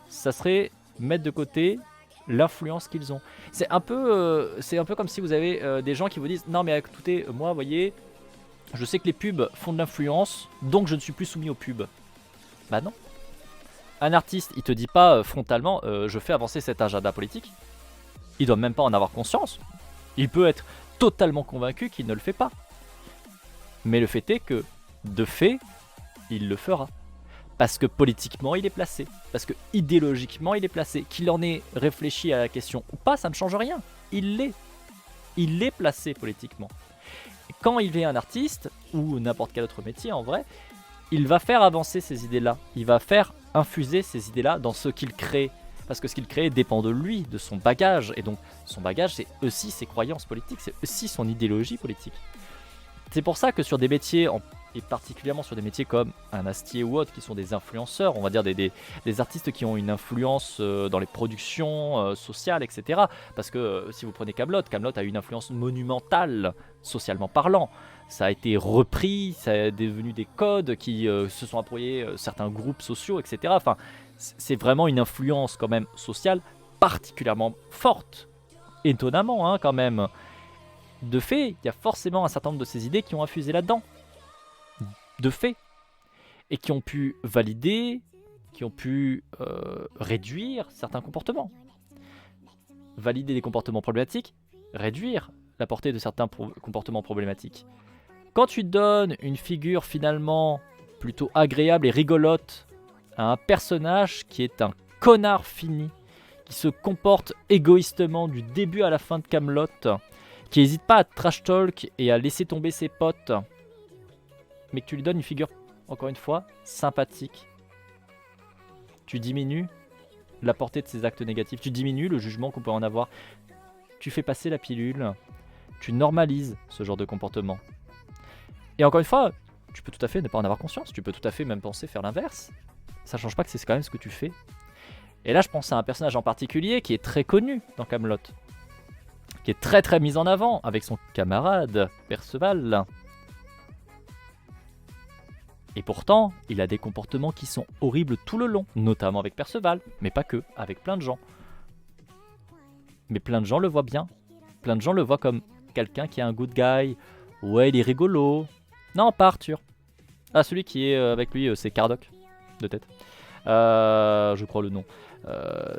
ça serait mettre de côté l'influence qu'ils ont. C'est un peu comme si vous avez des gens qui vous disent « Non mais écoutez, moi, vous voyez, je sais que les pubs font de l'influence, donc je ne suis plus soumis aux pubs. » Bah non. Un artiste, il te dit pas frontalement je fais avancer cet agenda politique. Il doit même pas en avoir conscience. Il peut être totalement convaincu qu'il ne le fait pas. Mais le fait est que, de fait, il le fera. Parce que politiquement, il est placé. Parce que idéologiquement, il est placé. Qu'il en ait réfléchi à la question ou pas, ça ne change rien. Il l'est. Il est placé politiquement. Et quand il est un artiste, ou n'importe quel autre métier en vrai, il va faire avancer ces idées-là. Il va faire infuser ces idées-là dans ce qu'il crée. Parce que ce qu'il crée dépend de lui, de son bagage. Et donc, son bagage, c'est aussi ses croyances politiques, c'est aussi son idéologie politique. C'est pour ça que sur des métiers, et particulièrement sur des métiers comme un Astier ou autre, qui sont des influenceurs, on va dire des artistes qui ont une influence dans les productions sociales, etc. Parce que si vous prenez Kaamelott, Kaamelott a une influence monumentale, socialement parlant. Ça a été repris, ça est devenu des codes qui se sont appropriés certains groupes sociaux, etc. Enfin, c'est vraiment une influence quand même sociale particulièrement forte. Étonnamment, hein, quand même. De fait, il y a forcément un certain nombre de ces idées qui ont infusé là-dedans. De fait. Et qui ont pu valider, qui ont pu réduire certains comportements. Valider des comportements problématiques, réduire la portée de certains comportements problématiques. Quand tu donnes une figure finalement plutôt agréable et rigolote à un personnage qui est un connard fini, qui se comporte égoïstement du début à la fin de Kaamelott, qui n'hésite pas à trash talk et à laisser tomber ses potes, mais que tu lui donnes une figure, encore une fois, sympathique, tu diminues la portée de ses actes négatifs, tu diminues le jugement qu'on peut en avoir, tu fais passer la pilule, tu normalises ce genre de comportement. Et encore une fois, tu peux tout à fait ne pas en avoir conscience, tu peux tout à fait même penser faire l'inverse. Ça change pas que c'est quand même ce que tu fais. Et là, je pense à un personnage en particulier qui est très connu dans Kaamelott, qui est très très mis en avant avec son camarade Perceval. Et pourtant, il a des comportements qui sont horribles tout le long, notamment avec Perceval, mais pas que, avec plein de gens. Mais plein de gens le voient bien. Plein de gens le voient comme quelqu'un qui est un good guy. Ouais, il est rigolo. Non, pas Arthur. Ah, celui qui est avec lui, c'est Cardoc, de tête. Je crois le nom.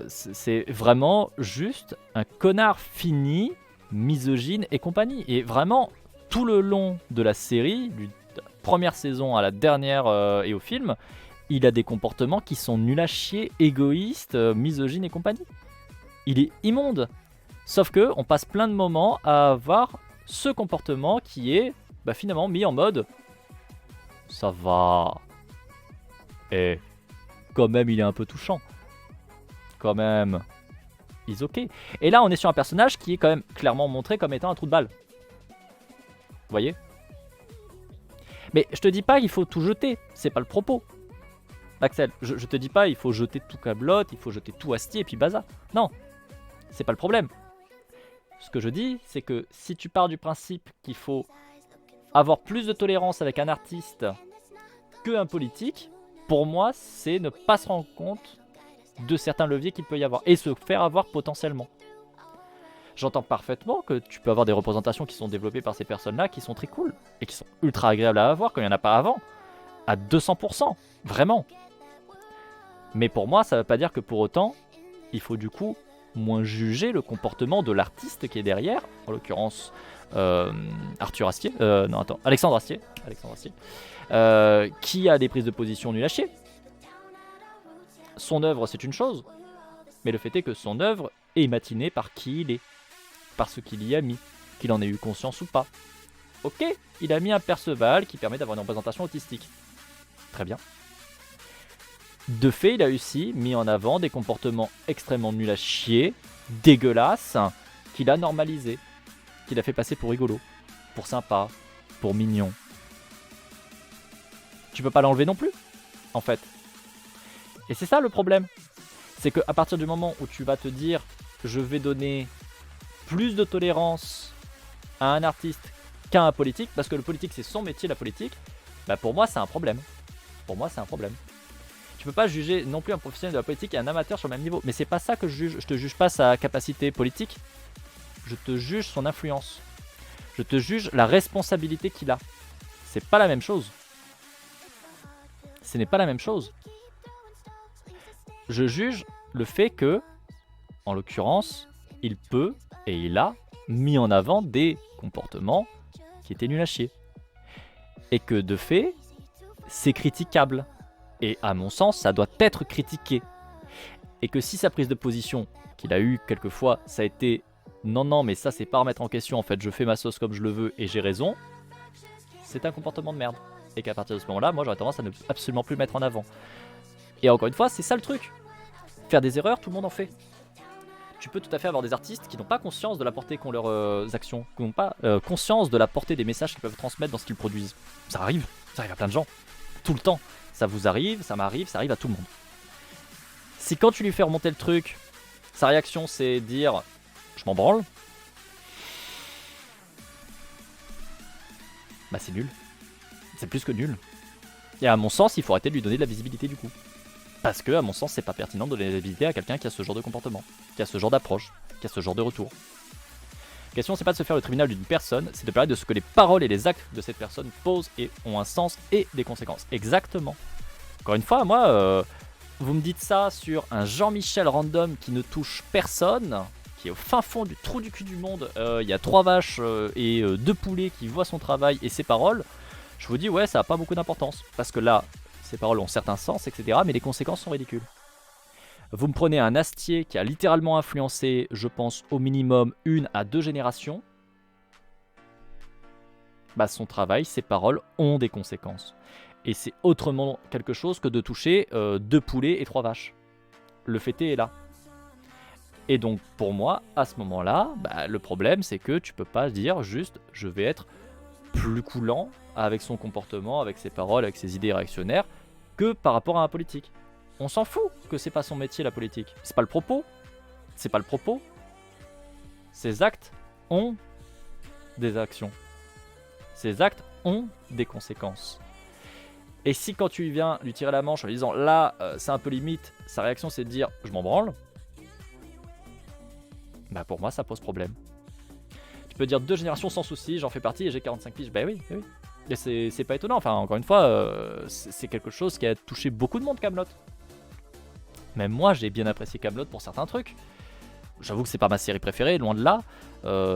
C'est vraiment juste un connard fini, misogyne et compagnie. Et vraiment, tout le long de la série, de la première saison à la dernière et au film, il a des comportements qui sont nuls à chier, égoïstes, misogynes et compagnie. Il est immonde. Sauf que on passe plein de moments à avoir ce comportement qui est finalement mis en mode ça va. Et quand même, il est un peu touchant. Quand même, he's ok. Et là, on est sur un personnage qui est quand même clairement montré comme étant un trou de balle. Vous voyez? Mais je te dis pas qu'il faut tout jeter, c'est pas le propos. Axel, je te dis pas il faut jeter tout Kaamelott, il faut jeter tout Astier et puis Basa. Non, c'est pas le problème. Ce que je dis, c'est que si tu pars du principe qu'il faut avoir plus de tolérance avec un artiste qu'un politique, pour moi, c'est ne pas se rendre compte de certains leviers qu'il peut y avoir et se faire avoir potentiellement. J'entends parfaitement que tu peux avoir des représentations qui sont développées par ces personnes-là qui sont très cool et qui sont ultra agréables à avoir quand il n'y en a pas avant, à 200%, vraiment. Mais pour moi, ça ne veut pas dire que pour autant, il faut du coup moins juger le comportement de l'artiste qui est derrière, en l'occurrence Arthur Astier, Alexandre Astier, qui a des prises de position nul à chier. Son œuvre, c'est une chose, mais le fait est que son œuvre est matinée par qui il est, par ce qu'il y a mis, qu'il en ait eu conscience ou pas. Ok, il a mis un Perceval qui permet d'avoir une représentation autistique. Très bien. De fait, il a aussi mis en avant des comportements extrêmement nuls à chier, dégueulasses, qu'il a normalisés, qu'il a fait passer pour rigolo, pour sympa, pour mignon. Tu peux pas l'enlever non plus, en fait. Et c'est ça le problème. C'est qu'à partir du moment où tu vas te dire je vais donner plus de tolérance à un artiste qu'à un politique, parce que le politique c'est son métier, la politique, pour moi c'est un problème. Pour moi c'est un problème. Tu peux pas juger non plus un professionnel de la politique et un amateur sur le même niveau. Mais c'est pas ça que je juge. Je te juge pas sa capacité politique. Je te juge son influence. Je te juge la responsabilité qu'il a. C'est pas la même chose. Ce n'est pas la même chose. Je juge le fait que, en l'occurrence, il peut et il a mis en avant des comportements qui étaient nuls à chier. Et que de fait, c'est critiquable. Et à mon sens, ça doit être critiqué. Et que si sa prise de position, qu'il a eu quelquefois, ça a été non, mais ça c'est pas à remettre en question, en fait, je fais ma sauce comme je le veux et j'ai raison, c'est un comportement de merde. Et qu'à partir de ce moment-là, moi j'aurais tendance à ne absolument plus le mettre en avant. Et encore une fois, c'est ça le truc. Faire des erreurs, tout le monde en fait. Tu peux tout à fait avoir des artistes qui n'ont pas conscience de la portée qu'ont leurs actions, qui n'ont pas conscience de la portée des messages qu'ils peuvent transmettre dans ce qu'ils produisent. Ça arrive à plein de gens, tout le temps. Ça vous arrive, ça m'arrive, ça arrive à tout le monde. Si quand tu lui fais remonter le truc, sa réaction c'est dire je m'en branle, c'est nul. C'est plus que nul. Et à mon sens, il faut arrêter de lui donner de la visibilité du coup. Parce que à mon sens, c'est pas pertinent de donner de la visibilité à quelqu'un qui a ce genre de comportement, qui a ce genre d'approche, qui a ce genre de retour. La question, c'est pas de se faire le tribunal d'une personne, c'est de parler de ce que les paroles et les actes de cette personne posent et ont un sens et des conséquences. Exactement. Encore une fois, moi, vous me dites ça sur un Jean-Michel random qui ne touche personne, qui est au fin fond du trou du cul du monde, il y a 3 vaches et 2 poulets qui voient son travail et ses paroles, je vous dis ouais, ça n'a pas beaucoup d'importance. Parce que là, ses paroles ont certains sens, etc. Mais les conséquences sont ridicules. Vous me prenez un Astier qui a littéralement influencé, je pense, au minimum 1 à 2 générations. Son travail, ses paroles ont des conséquences. Et c'est autrement quelque chose que de toucher 2 poulets et 3 vaches. Le fait est là. Et donc pour moi, à ce moment-là, le problème c'est que tu peux pas dire juste je vais être plus coulant avec son comportement, avec ses paroles, avec ses idées réactionnaires que par rapport à un politique. On s'en fout que c'est pas son métier la politique. C'est pas le propos. C'est pas le propos. Ses actes ont des actions. Ces actes ont des conséquences. Et si quand tu viens lui tirer la manche en lui disant là c'est un peu limite, sa réaction c'est de dire je m'en branle, pour moi ça pose problème. Tu peux dire 2 générations sans souci, j'en fais partie et j'ai 45 piges, oui. Et c'est pas étonnant, enfin encore une fois, c'est quelque chose qui a touché beaucoup de monde Kaamelott. Même moi, j'ai bien apprécié Kaamelott pour certains trucs. J'avoue que c'est pas ma série préférée, loin de là.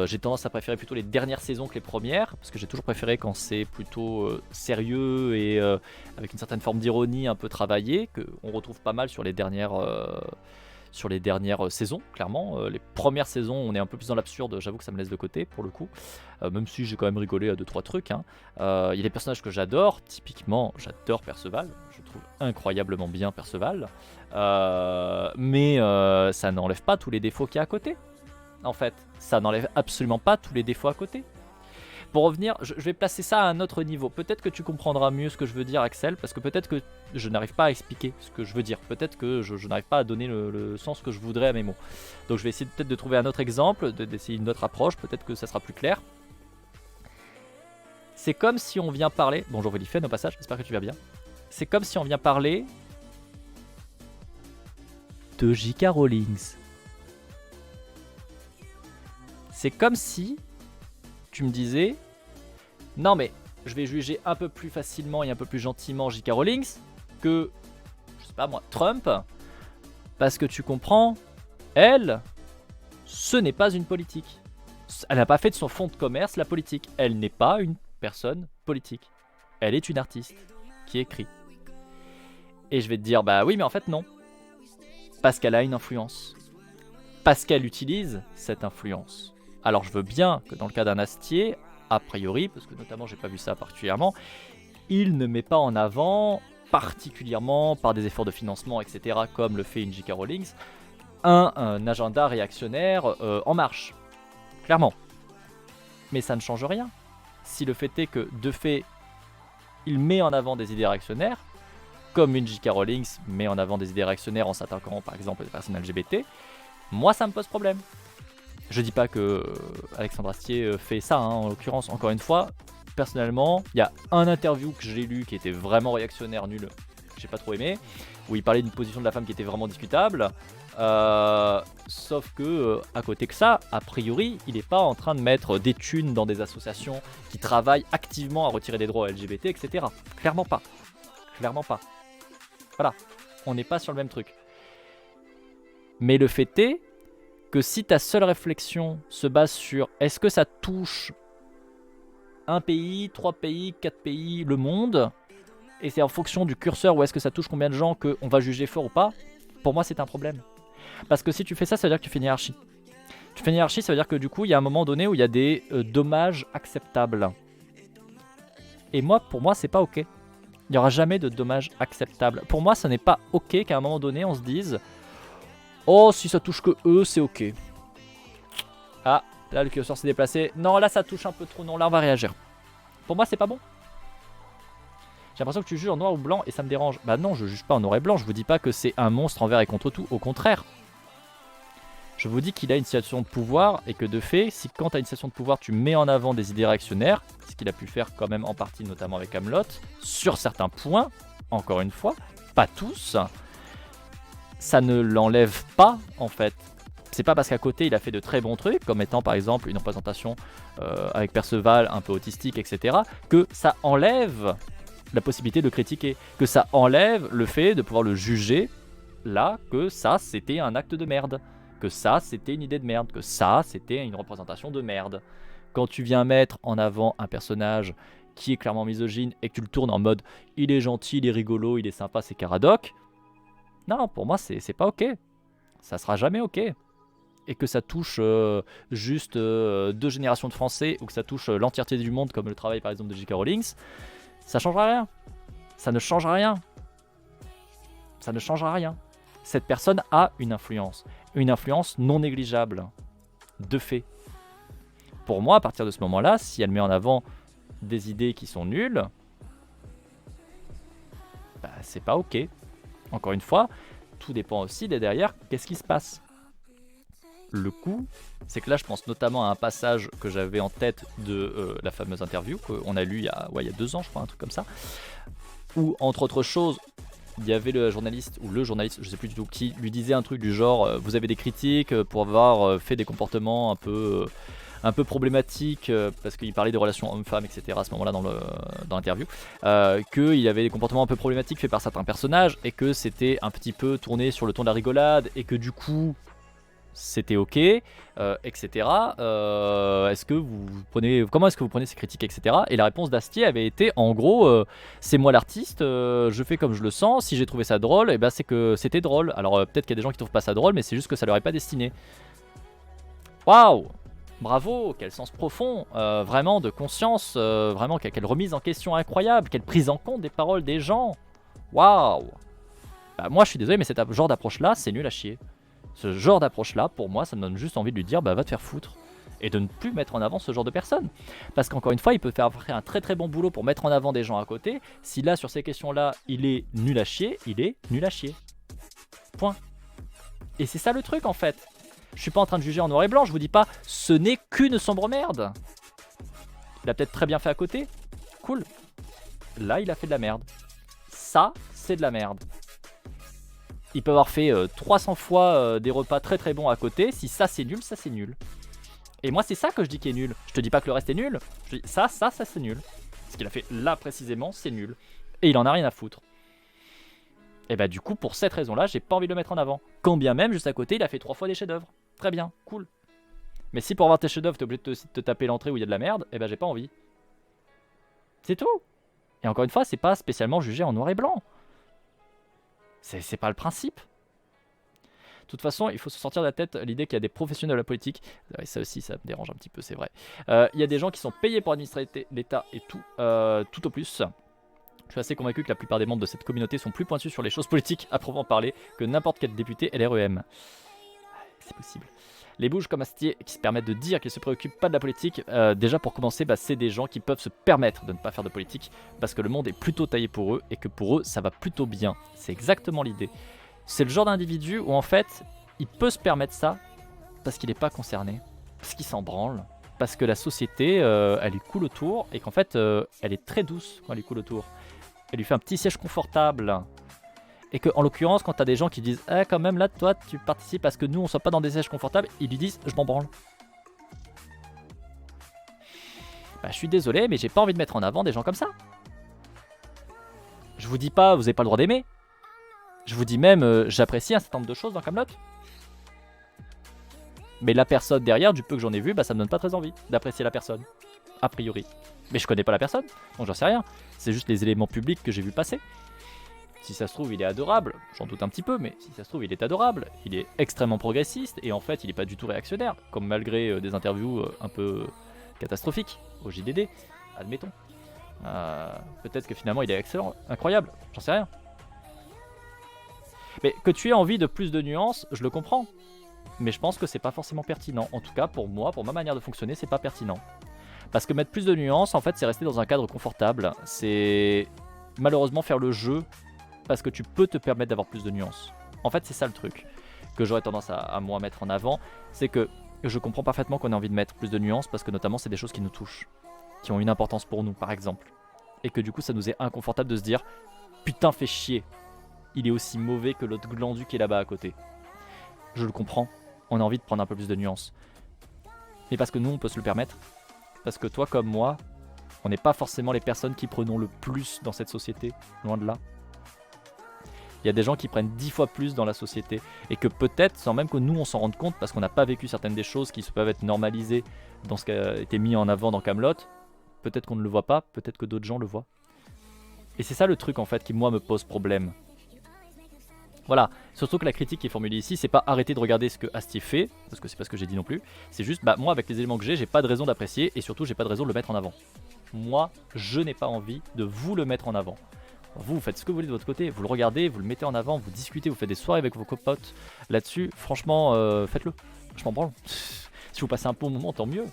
J'ai tendance à préférer plutôt les dernières saisons que les premières, parce que j'ai toujours préféré quand c'est plutôt sérieux et avec une certaine forme d'ironie un peu travaillée, qu'on retrouve pas mal sur les dernières saisons, clairement. Les premières saisons, on est un peu plus dans l'absurde, j'avoue que ça me laisse de côté pour le coup. Même si j'ai quand même rigolé à 2-3 trucs. Hein. Il y a des personnages que j'adore, typiquement, j'adore Perceval, je trouve incroyablement bien Perceval. Mais ça n'enlève pas tous les défauts qu'il y a à côté. En fait, ça n'enlève absolument pas tous les défauts à côté. Pour revenir, je vais placer ça à un autre niveau. Peut-être que tu comprendras mieux ce que je veux dire, Axel, parce que peut-être que je n'arrive pas à expliquer ce que je veux dire. Peut-être que je n'arrive pas à donner le sens que je voudrais à mes mots. Donc je vais essayer peut-être de trouver un autre exemple, d'essayer une autre approche, peut-être que ça sera plus clair. C'est comme si on vient parler... Bonjour Volifen au passage, j'espère que tu vas bien. C'est comme si on vient parler de J.K. Rowling. C'est comme si tu me disais non mais je vais juger un peu plus facilement et un peu plus gentiment J.K. Rowling que, je sais pas moi, Trump, parce que tu comprends, elle, ce n'est pas une politique. Elle n'a pas fait de son fonds de commerce la politique. Elle n'est pas une personne politique. Elle est une artiste qui écrit. Et je vais te dire, bah oui mais en fait non. Parce qu'elle a une influence. Parce qu'elle utilise cette influence. Alors je veux bien que dans le cas d'un Astier, a priori, parce que notamment j'ai pas vu ça particulièrement, il ne met pas en avant, particulièrement par des efforts de financement, etc., comme le fait une J.K. Rowling, un agenda réactionnaire en marche. Clairement. Mais ça ne change rien. Si le fait est que, de fait, il met en avant des idées réactionnaires, comme une J.K. Rowling met en avant des idées réactionnaires en s'attaquant par exemple aux personnes LGBT, moi ça me pose problème. Je dis pas que Alexandre Astier fait ça, hein, en l'occurrence, encore une fois, personnellement, il y a un interview que j'ai lu qui était vraiment réactionnaire, nul, que j'ai pas trop aimé, où il parlait d'une position de la femme qui était vraiment discutable, sauf que, à côté que ça, a priori, il n'est pas en train de mettre des thunes dans des associations qui travaillent activement à retirer des droits LGBT, etc. Clairement pas. Clairement pas. Voilà, on n'est pas sur le même truc. Mais le fait est que si ta seule réflexion se base sur est-ce que ça touche un pays, 3 pays, 4 pays, le monde, et c'est en fonction du curseur où est-ce que ça touche combien de gens qu'on va juger fort ou pas, pour moi c'est un problème. Parce que si tu fais ça, ça veut dire que tu fais une hiérarchie. Tu fais une hiérarchie, ça veut dire que du coup, il y a un moment donné où il y a des dommages acceptables. Et moi, pour moi, c'est pas ok. Il n'y aura jamais de dommages acceptables. Pour moi, ce n'est pas ok qu'à un moment donné, on se dise oh, si ça touche que eux, c'est ok. Ah, là, le curseur s'est déplacé. Non, là, ça touche un peu trop. Non, là, on va réagir. Pour moi, c'est pas bon. J'ai l'impression que tu juges en noir ou blanc et ça me dérange. Bah non, je juge pas en noir et blanc. Je vous dis pas que c'est un monstre envers et contre tout. Au contraire. Je vous dis qu'il a une situation de pouvoir et que de fait, si quand tu as une situation de pouvoir, tu mets en avant des idées réactionnaires, ce qu'il a pu faire quand même en partie, notamment avec Kaamelott, sur certains points, encore une fois, pas tous, ça ne l'enlève pas en fait. C'est pas parce qu'à côté il a fait de très bons trucs, comme étant par exemple une représentation avec Perceval un peu autistique, etc., que ça enlève la possibilité de critiquer, que ça enlève le fait de pouvoir le juger là, que ça c'était un acte de merde, que ça c'était une idée de merde, que ça c'était une représentation de merde. Quand tu viens mettre en avant un personnage qui est clairement misogyne et que tu le tournes en mode il est gentil, il est rigolo, il est sympa, c'est Caradoc, non, pour moi, c'est pas ok. Ça sera jamais ok. Et que ça touche juste 2 générations de Français ou que ça touche l'entièreté du monde, comme le travail par exemple de J.K. Rowling, ça changera rien. Ça ne changera rien. Ça ne changera rien. Cette personne a une influence non négligeable, de fait. Pour moi, à partir de ce moment-là, si elle met en avant des idées qui sont nulles, bah, c'est pas ok. Encore une fois, tout dépend aussi de derrière, qu'est-ce qui se passe. Le coup, c'est que là, je pense notamment à un passage que j'avais en tête de la fameuse interview qu'on a lu il y a 2 ans, je crois, un truc comme ça, où, entre autres choses, il y avait le journaliste, je sais plus du tout qui, lui disait un truc du genre vous avez des critiques pour avoir fait des comportements un peu un peu problématique, parce qu'il parlait des relations hommes-femmes, etc. à ce moment-là dans l'interview, qu'il y avait des comportements un peu problématiques faits par certains personnages, et que c'était un petit peu tourné sur le ton de la rigolade, et que du coup c'était ok, etc. Comment est-ce que vous prenez ces critiques, etc. Et la réponse d'Astier avait été en gros, c'est moi l'artiste, je fais comme je le sens, si j'ai trouvé ça drôle, et ben c'est que c'était drôle. Alors peut-être qu'il y a des gens qui trouvent pas ça drôle, mais c'est juste que ça leur est pas destiné. Waouh, bravo, quel sens profond, vraiment de conscience, vraiment quelle remise en question incroyable, quelle prise en compte des paroles des gens. Waouh. Bah, moi je suis désolé, mais cet genre d'approche là, c'est nul à chier. Ce genre d'approche là, pour moi, ça me donne juste envie de lui dire bah va te faire foutre. Et de ne plus mettre en avant ce genre de personnes. Parce qu'encore une fois, il peut faire un très très bon boulot pour mettre en avant des gens à côté. Si là, sur ces questions-là, il est nul à chier, il est nul à chier. Point. Et c'est ça le truc en fait. Je suis pas en train de juger en noir et blanc, je vous dis pas ce n'est qu'une sombre merde. Il a peut-être très bien fait à côté. Cool. Là, il a fait de la merde. Ça, c'est de la merde. Il peut avoir fait 300 fois des repas très très bons à côté. Si ça c'est nul, ça c'est nul. Et moi c'est ça que je dis qui est nul. Je te dis pas que le reste est nul. Je dis ça c'est nul. Ce qu'il a fait là précisément, c'est nul. Et il en a rien à foutre. Et bah du coup pour cette raison là, j'ai pas envie de le mettre en avant. Quand bien même juste à côté, il a fait 3 fois des chefs-d'œuvre. Très bien, cool. Mais si pour avoir tes chefs-d'œuvre, t'es obligé de te taper l'entrée où il y a de la merde, et bah j'ai pas envie. C'est tout. Et encore une fois, c'est pas spécialement jugé en noir et blanc. C'est pas le principe. De toute façon, il faut se sortir de la tête l'idée qu'il y a des professionnels de la politique. Ouais, ça aussi, ça me dérange un petit peu, c'est vrai. Il y a des gens qui sont payés pour administrer l'État et tout, tout au plus. Je suis assez convaincu que la plupart des membres de cette communauté sont plus pointus sur les choses politiques à proprement parler que n'importe quel député LREM. C'est possible. Les bouges comme Astier qui se permettent de dire qu'ils ne se préoccupent pas de la politique, déjà pour commencer, bah, c'est des gens qui peuvent se permettre de ne pas faire de politique parce que le monde est plutôt taillé pour eux et que pour eux ça va plutôt bien. C'est exactement l'idée. C'est le genre d'individu où en fait il peut se permettre ça parce qu'il n'est pas concerné, parce qu'il s'en branle, parce que la société elle lui coule autour et qu'en fait elle est très douce quand elle lui coule autour. Elle lui fait un petit siège confortable. Et que en l'occurrence, quand t'as des gens qui disent ah, quand même là, toi tu participes parce que nous on soit pas dans des sièges confortables, ils lui disent je m'en branle. Bah, je suis désolé, mais j'ai pas envie de mettre en avant des gens comme ça. Je vous dis pas, vous avez pas le droit d'aimer. Je vous dis même, j'apprécie un certain nombre de choses dans Kaamelott. Mais la personne derrière, du peu que j'en ai vu, bah ça me donne pas très envie d'apprécier la personne. A priori. Mais je connais pas la personne, donc j'en sais rien. C'est juste les éléments publics que j'ai vu passer. Si ça se trouve, il est adorable, j'en doute un petit peu, mais si ça se trouve, il est adorable. Il est extrêmement progressiste et en fait, il est pas du tout réactionnaire, comme malgré des interviews un peu catastrophiques au JDD, admettons. Peut-être que finalement, il est excellent, incroyable, j'en sais rien. Mais que tu aies envie de plus de nuances, je le comprends. Mais je pense que c'est pas forcément pertinent. En tout cas, pour moi, pour ma manière de fonctionner, c'est pas pertinent. Parce que mettre plus de nuances, en fait, c'est rester dans un cadre confortable. C'est malheureusement faire le jeu parce que tu peux te permettre d'avoir plus de nuances. En fait, c'est ça le truc que j'aurais tendance à moi mettre en avant. C'est que je comprends parfaitement qu'on ait envie de mettre plus de nuances parce que notamment, c'est des choses qui nous touchent, qui ont une importance pour nous, par exemple. Et que du coup, ça nous est inconfortable de se dire putain, fais chier. Il est aussi mauvais que l'autre glandu qui est là-bas à côté. Je le comprends. On a envie de prendre un peu plus de nuances. Mais parce que nous, on peut se le permettre. Parce que toi comme moi, on n'est pas forcément les personnes qui prenons le plus dans cette société. Loin de là. Il y a des gens qui prennent 10 fois plus dans la société. Et que peut-être, sans même que nous on s'en rende compte, parce qu'on n'a pas vécu certaines des choses qui peuvent être normalisées dans ce qui a été mis en avant dans Kaamelott, peut-être qu'on ne le voit pas, peut-être que d'autres gens le voient. Et c'est ça le truc en fait qui moi me pose problème. Voilà, surtout que la critique qui est formulée ici, c'est pas arrêter de regarder ce que Astier fait, parce que c'est pas ce que j'ai dit non plus, c'est juste, bah moi avec les éléments que j'ai pas de raison d'apprécier, et surtout j'ai pas de raison de le mettre en avant. Moi, je n'ai pas envie de vous le mettre en avant. Vous faites ce que vous voulez de votre côté, vous le regardez, vous le mettez en avant, vous discutez, vous faites des soirées avec vos copotes là-dessus, franchement, faites-le, je m'en branle. Si vous passez un bon moment, tant mieux.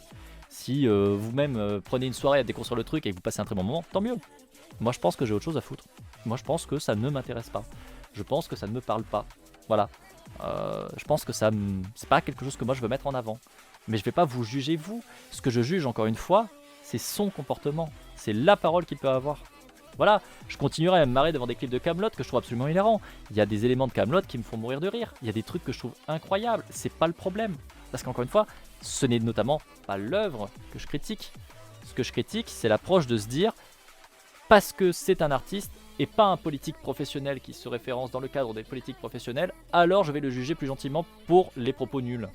Si vous-même prenez une soirée à déconstruire le truc et que vous passez un très bon moment, tant mieux. Moi je pense que j'ai autre chose à foutre. Moi je pense que ça ne m'intéresse pas. Je pense que ça ne me parle pas. Voilà. Je pense que ça c'est pas quelque chose que moi je veux mettre en avant. Mais je vais pas vous juger vous. Ce que je juge encore une fois, c'est son comportement. C'est la parole qu'il peut avoir. Voilà, je continuerai à me marrer devant des clips de Kaamelott que je trouve absolument hilarants. Il y a des éléments de Kaamelott qui me font mourir de rire. Il y a des trucs que je trouve incroyables. C'est pas le problème. Parce qu'encore une fois, ce n'est notamment pas l'œuvre que je critique. Ce que je critique, c'est l'approche de se dire, parce que c'est un artiste et pas un politique professionnel qui se référence dans le cadre des politiques professionnelles, alors je vais le juger plus gentiment pour les propos nuls.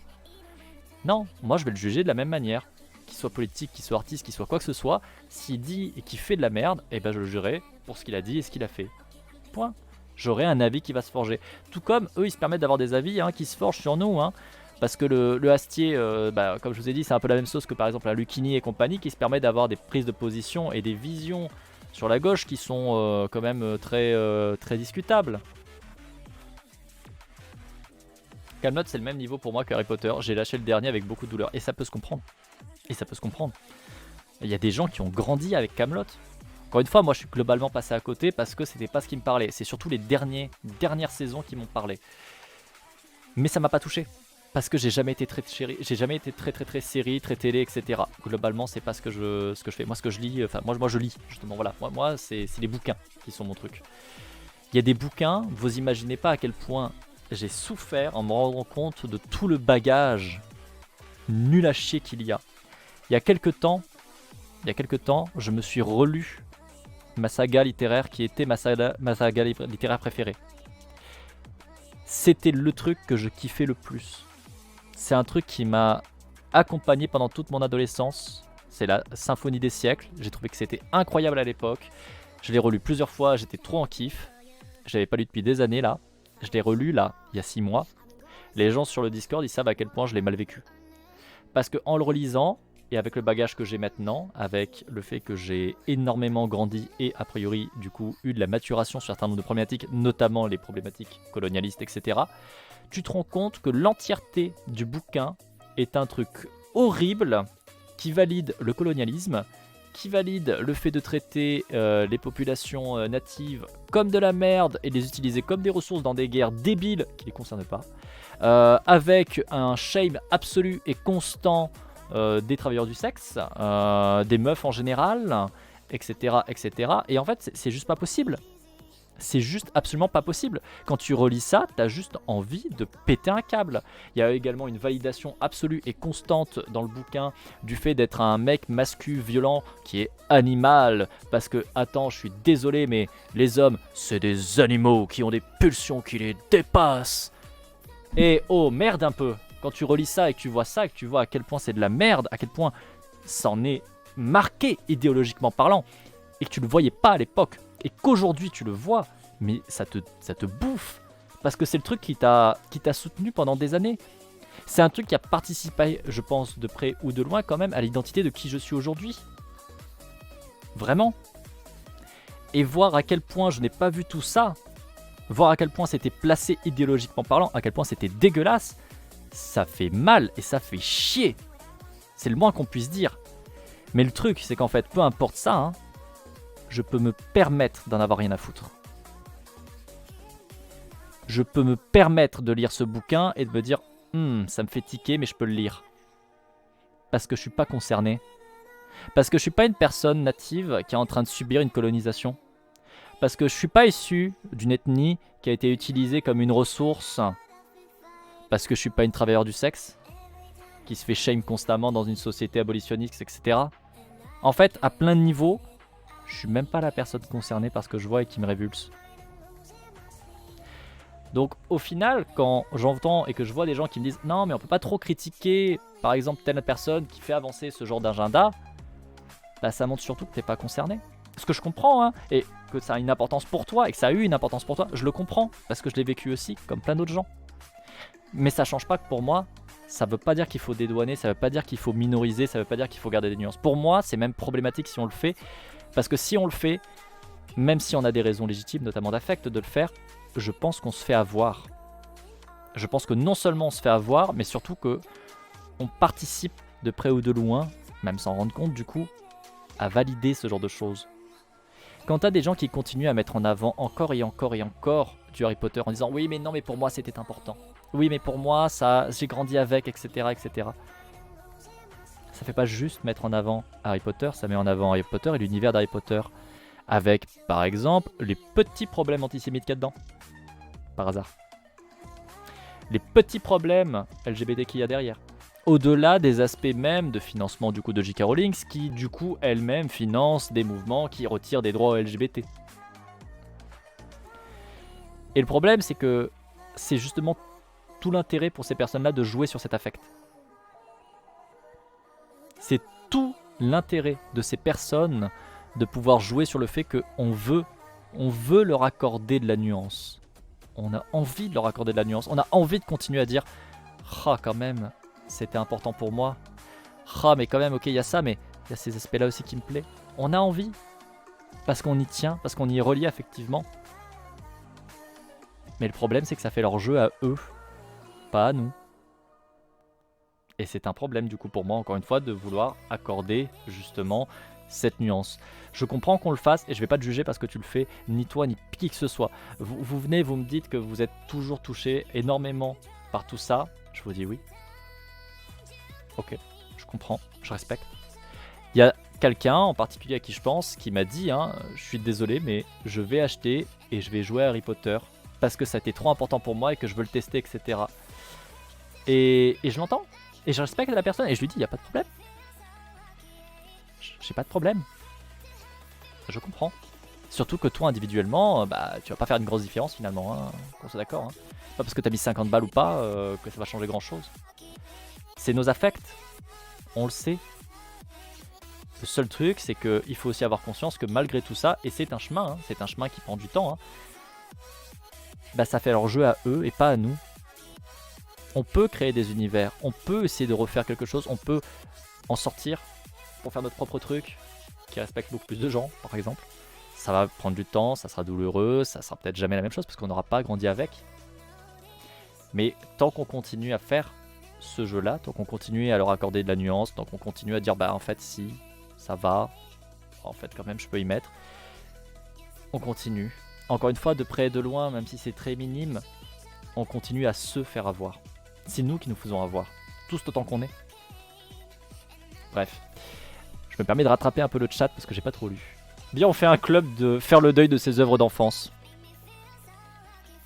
Non, moi je vais le juger de la même manière. Qu'il soit politique, qu'il soit artiste, qu'il soit quoi que ce soit, s'il dit et qu'il fait de la merde, eh ben je le jugerai pour ce qu'il a dit et ce qu'il a fait. Point. J'aurai un avis qui va se forger. Tout comme eux, ils se permettent d'avoir des avis qui se forgent sur nous. Parce que le Astier, comme je vous ai dit, c'est un peu la même chose que par exemple la Lucchini et compagnie, qui se permet d'avoir des prises de position et des visions sur la gauche qui sont quand même très discutables. Kaamelott, c'est le même niveau pour moi que Harry Potter. J'ai lâché le dernier avec beaucoup de douleur. Et ça peut se comprendre. Il y a des gens qui ont grandi avec Kaamelott. Encore une fois, moi je suis globalement passé à côté parce que c'était pas ce qui me parlait. C'est surtout les dernières saisons qui m'ont parlé. Mais ça m'a pas touché. Parce que j'ai jamais été très série, très télé, etc. Globalement, c'est pas ce que je fais. Moi, ce que je lis, moi je lis, justement, voilà. Moi c'est les bouquins qui sont mon truc. Il y a des bouquins, vous imaginez pas à quel point j'ai souffert en me rendant compte de tout le bagage nul à chier qu'il y a. Il y a quelques temps, je me suis relu ma saga littéraire qui était ma saga littéraire préférée. C'était le truc que je kiffais le plus. C'est un truc qui m'a accompagné pendant toute mon adolescence. C'est la Symphonie des siècles. J'ai trouvé que c'était incroyable à l'époque. Je l'ai relu plusieurs fois, j'étais trop en kiff. Je l'avais pas lu depuis des années là. Je l'ai relu là, il y a 6 mois. Les gens sur le Discord, ils savent à quel point je l'ai mal vécu. Parce qu'en le relisant, et avec le bagage que j'ai maintenant, avec le fait que j'ai énormément grandi et a priori du coup eu de la maturation sur un certain nombre de problématiques, notamment les problématiques colonialistes, etc., tu te rends compte que l'entièreté du bouquin est un truc horrible qui valide le colonialisme, qui valide le fait de traiter les populations natives comme de la merde et de les utiliser comme des ressources dans des guerres débiles qui ne les concernent pas, avec un shame absolu et constant des travailleurs du sexe, des meufs en général, etc. etc. Et en fait, c'est juste pas possible. C'est juste absolument pas possible. Quand tu relis ça, t'as juste envie de péter un câble. Il y a également une validation absolue et constante dans le bouquin du fait d'être un mec masculin violent qui est animal. Parce que, attends, je suis désolé, mais les hommes, c'est des animaux qui ont des pulsions qui les dépassent. Et oh, merde un peu. Quand tu relis ça et que tu vois ça et que tu vois à quel point c'est de la merde, à quel point ça en est marqué idéologiquement parlant, et que tu le voyais pas à l'époque, et qu'aujourd'hui tu le vois, mais ça te bouffe. Parce que c'est le truc qui t'a soutenu pendant des années. C'est un truc qui a participé, je pense, de près ou de loin quand même, à l'identité de qui je suis aujourd'hui. Vraiment. Et voir à quel point je n'ai pas vu tout ça, voir à quel point c'était placé idéologiquement parlant, à quel point c'était dégueulasse, ça fait mal et ça fait chier. C'est le moins qu'on puisse dire. Mais le truc, c'est qu'en fait, peu importe ça, je peux me permettre d'en avoir rien à foutre. Je peux me permettre de lire ce bouquin et de me dire ça me fait tiquer, mais je peux le lire. Parce que je suis pas concerné. Parce que je suis pas une personne native qui est en train de subir une colonisation. Parce que je suis pas issu d'une ethnie qui a été utilisée comme une ressource. Parce que je suis pas une travailleur du sexe qui se fait shame constamment dans une société abolitionniste, etc. En fait, à plein de niveaux, je suis même pas la personne concernée par ce que je vois et qui me révulse. Donc au final, quand j'entends et que je vois des gens qui me disent non mais on peut pas trop critiquer par exemple telle personne qui fait avancer ce genre d'agenda, bah ça montre surtout que t'es pas concerné. Ce que je comprends, et que ça a une importance pour toi et que ça a eu une importance pour toi, je le comprends parce que je l'ai vécu aussi comme plein d'autres gens. Mais ça change pas que pour moi, ça veut pas dire qu'il faut dédouaner, ça veut pas dire qu'il faut minoriser, ça veut pas dire qu'il faut garder des nuances. Pour moi, c'est même problématique si on le fait, parce que si on le fait, même si on a des raisons légitimes, notamment d'affect, de le faire, je pense qu'on se fait avoir. Je pense que non seulement on se fait avoir, mais surtout que on participe de près ou de loin, même sans rendre compte du coup, à valider ce genre de choses. Quand t'as des gens qui continuent à mettre en avant encore et encore et encore du Harry Potter en disant oui mais non mais pour moi c'était important. Oui mais pour moi ça j'ai grandi avec, etc. etc. Ça fait pas juste mettre en avant Harry Potter, ça met en avant Harry Potter et l'univers d'Harry Potter. Avec, par exemple, les petits problèmes antisémites qu'il y a dedans. Par hasard. Les petits problèmes LGBT qu'il y a derrière. Au-delà des aspects même de financement du coup de J.K. Rowling, qui du coup elle-même finance des mouvements qui retirent des droits aux LGBT. Et le problème, c'est que c'est justement tout l'intérêt pour ces personnes-là de jouer sur cet affect. C'est tout l'intérêt de ces personnes de pouvoir jouer sur le fait qu'on veut leur accorder de la nuance. On a envie de leur accorder de la nuance. On a envie de continuer à dire « Ah, quand même, c'était important pour moi. Ah, mais quand même, ok, il y a ça, mais il y a ces aspects-là aussi qui me plaisent. » On a envie, parce qu'on y tient, parce qu'on y est relié affectivement. Mais le problème, c'est que ça fait leur jeu à eux, pas à nous. Et c'est un problème du coup pour moi, encore une fois, de vouloir accorder justement cette nuance. Je comprends qu'on le fasse et je vais pas te juger parce que tu le fais, ni toi ni qui que ce soit. Vous venez, vous me dites que vous êtes toujours touché énormément par tout ça. Je vous dis oui. Ok, je comprends, je respecte. Il y a quelqu'un en particulier à qui je pense qui m'a dit, hein, je suis désolé mais je vais acheter et je vais jouer à Harry Potter parce que ça a été trop important pour moi et que je veux le tester, etc. Et je l'entends. Et je respecte la personne et je lui dis, il n'y a pas de problème. J'ai pas de problème. Je comprends. Surtout que toi, individuellement, bah, tu vas pas faire une grosse différence finalement, hein, qu'on soit d'accord. Hein. Pas parce que tu as mis 50 balles ou pas que ça va changer grand chose. C'est nos affects. On le sait. Le seul truc, c'est qu'il faut aussi avoir conscience que malgré tout ça, et c'est un chemin, hein, c'est un chemin qui prend du temps, hein, bah, ça fait leur jeu à eux et pas à nous. On peut créer des univers, on peut essayer de refaire quelque chose, on peut en sortir pour faire notre propre truc qui respecte beaucoup plus de gens, par exemple. Ça va prendre du temps, ça sera douloureux, ça sera peut-être jamais la même chose parce qu'on n'aura pas grandi avec. Mais tant qu'on continue à faire ce jeu-là, tant qu'on continue à leur accorder de la nuance, tant qu'on continue à dire bah en fait si, ça va, en fait quand même je peux y mettre, on continue. Encore une fois, de près et de loin, même si c'est très minime, on continue à se faire avoir. C'est nous qui nous faisons avoir, tous autant qu'on est. Bref, je me permets de rattraper un peu le chat parce que j'ai pas trop lu. Bien, on fait un club de faire le deuil de ses œuvres d'enfance.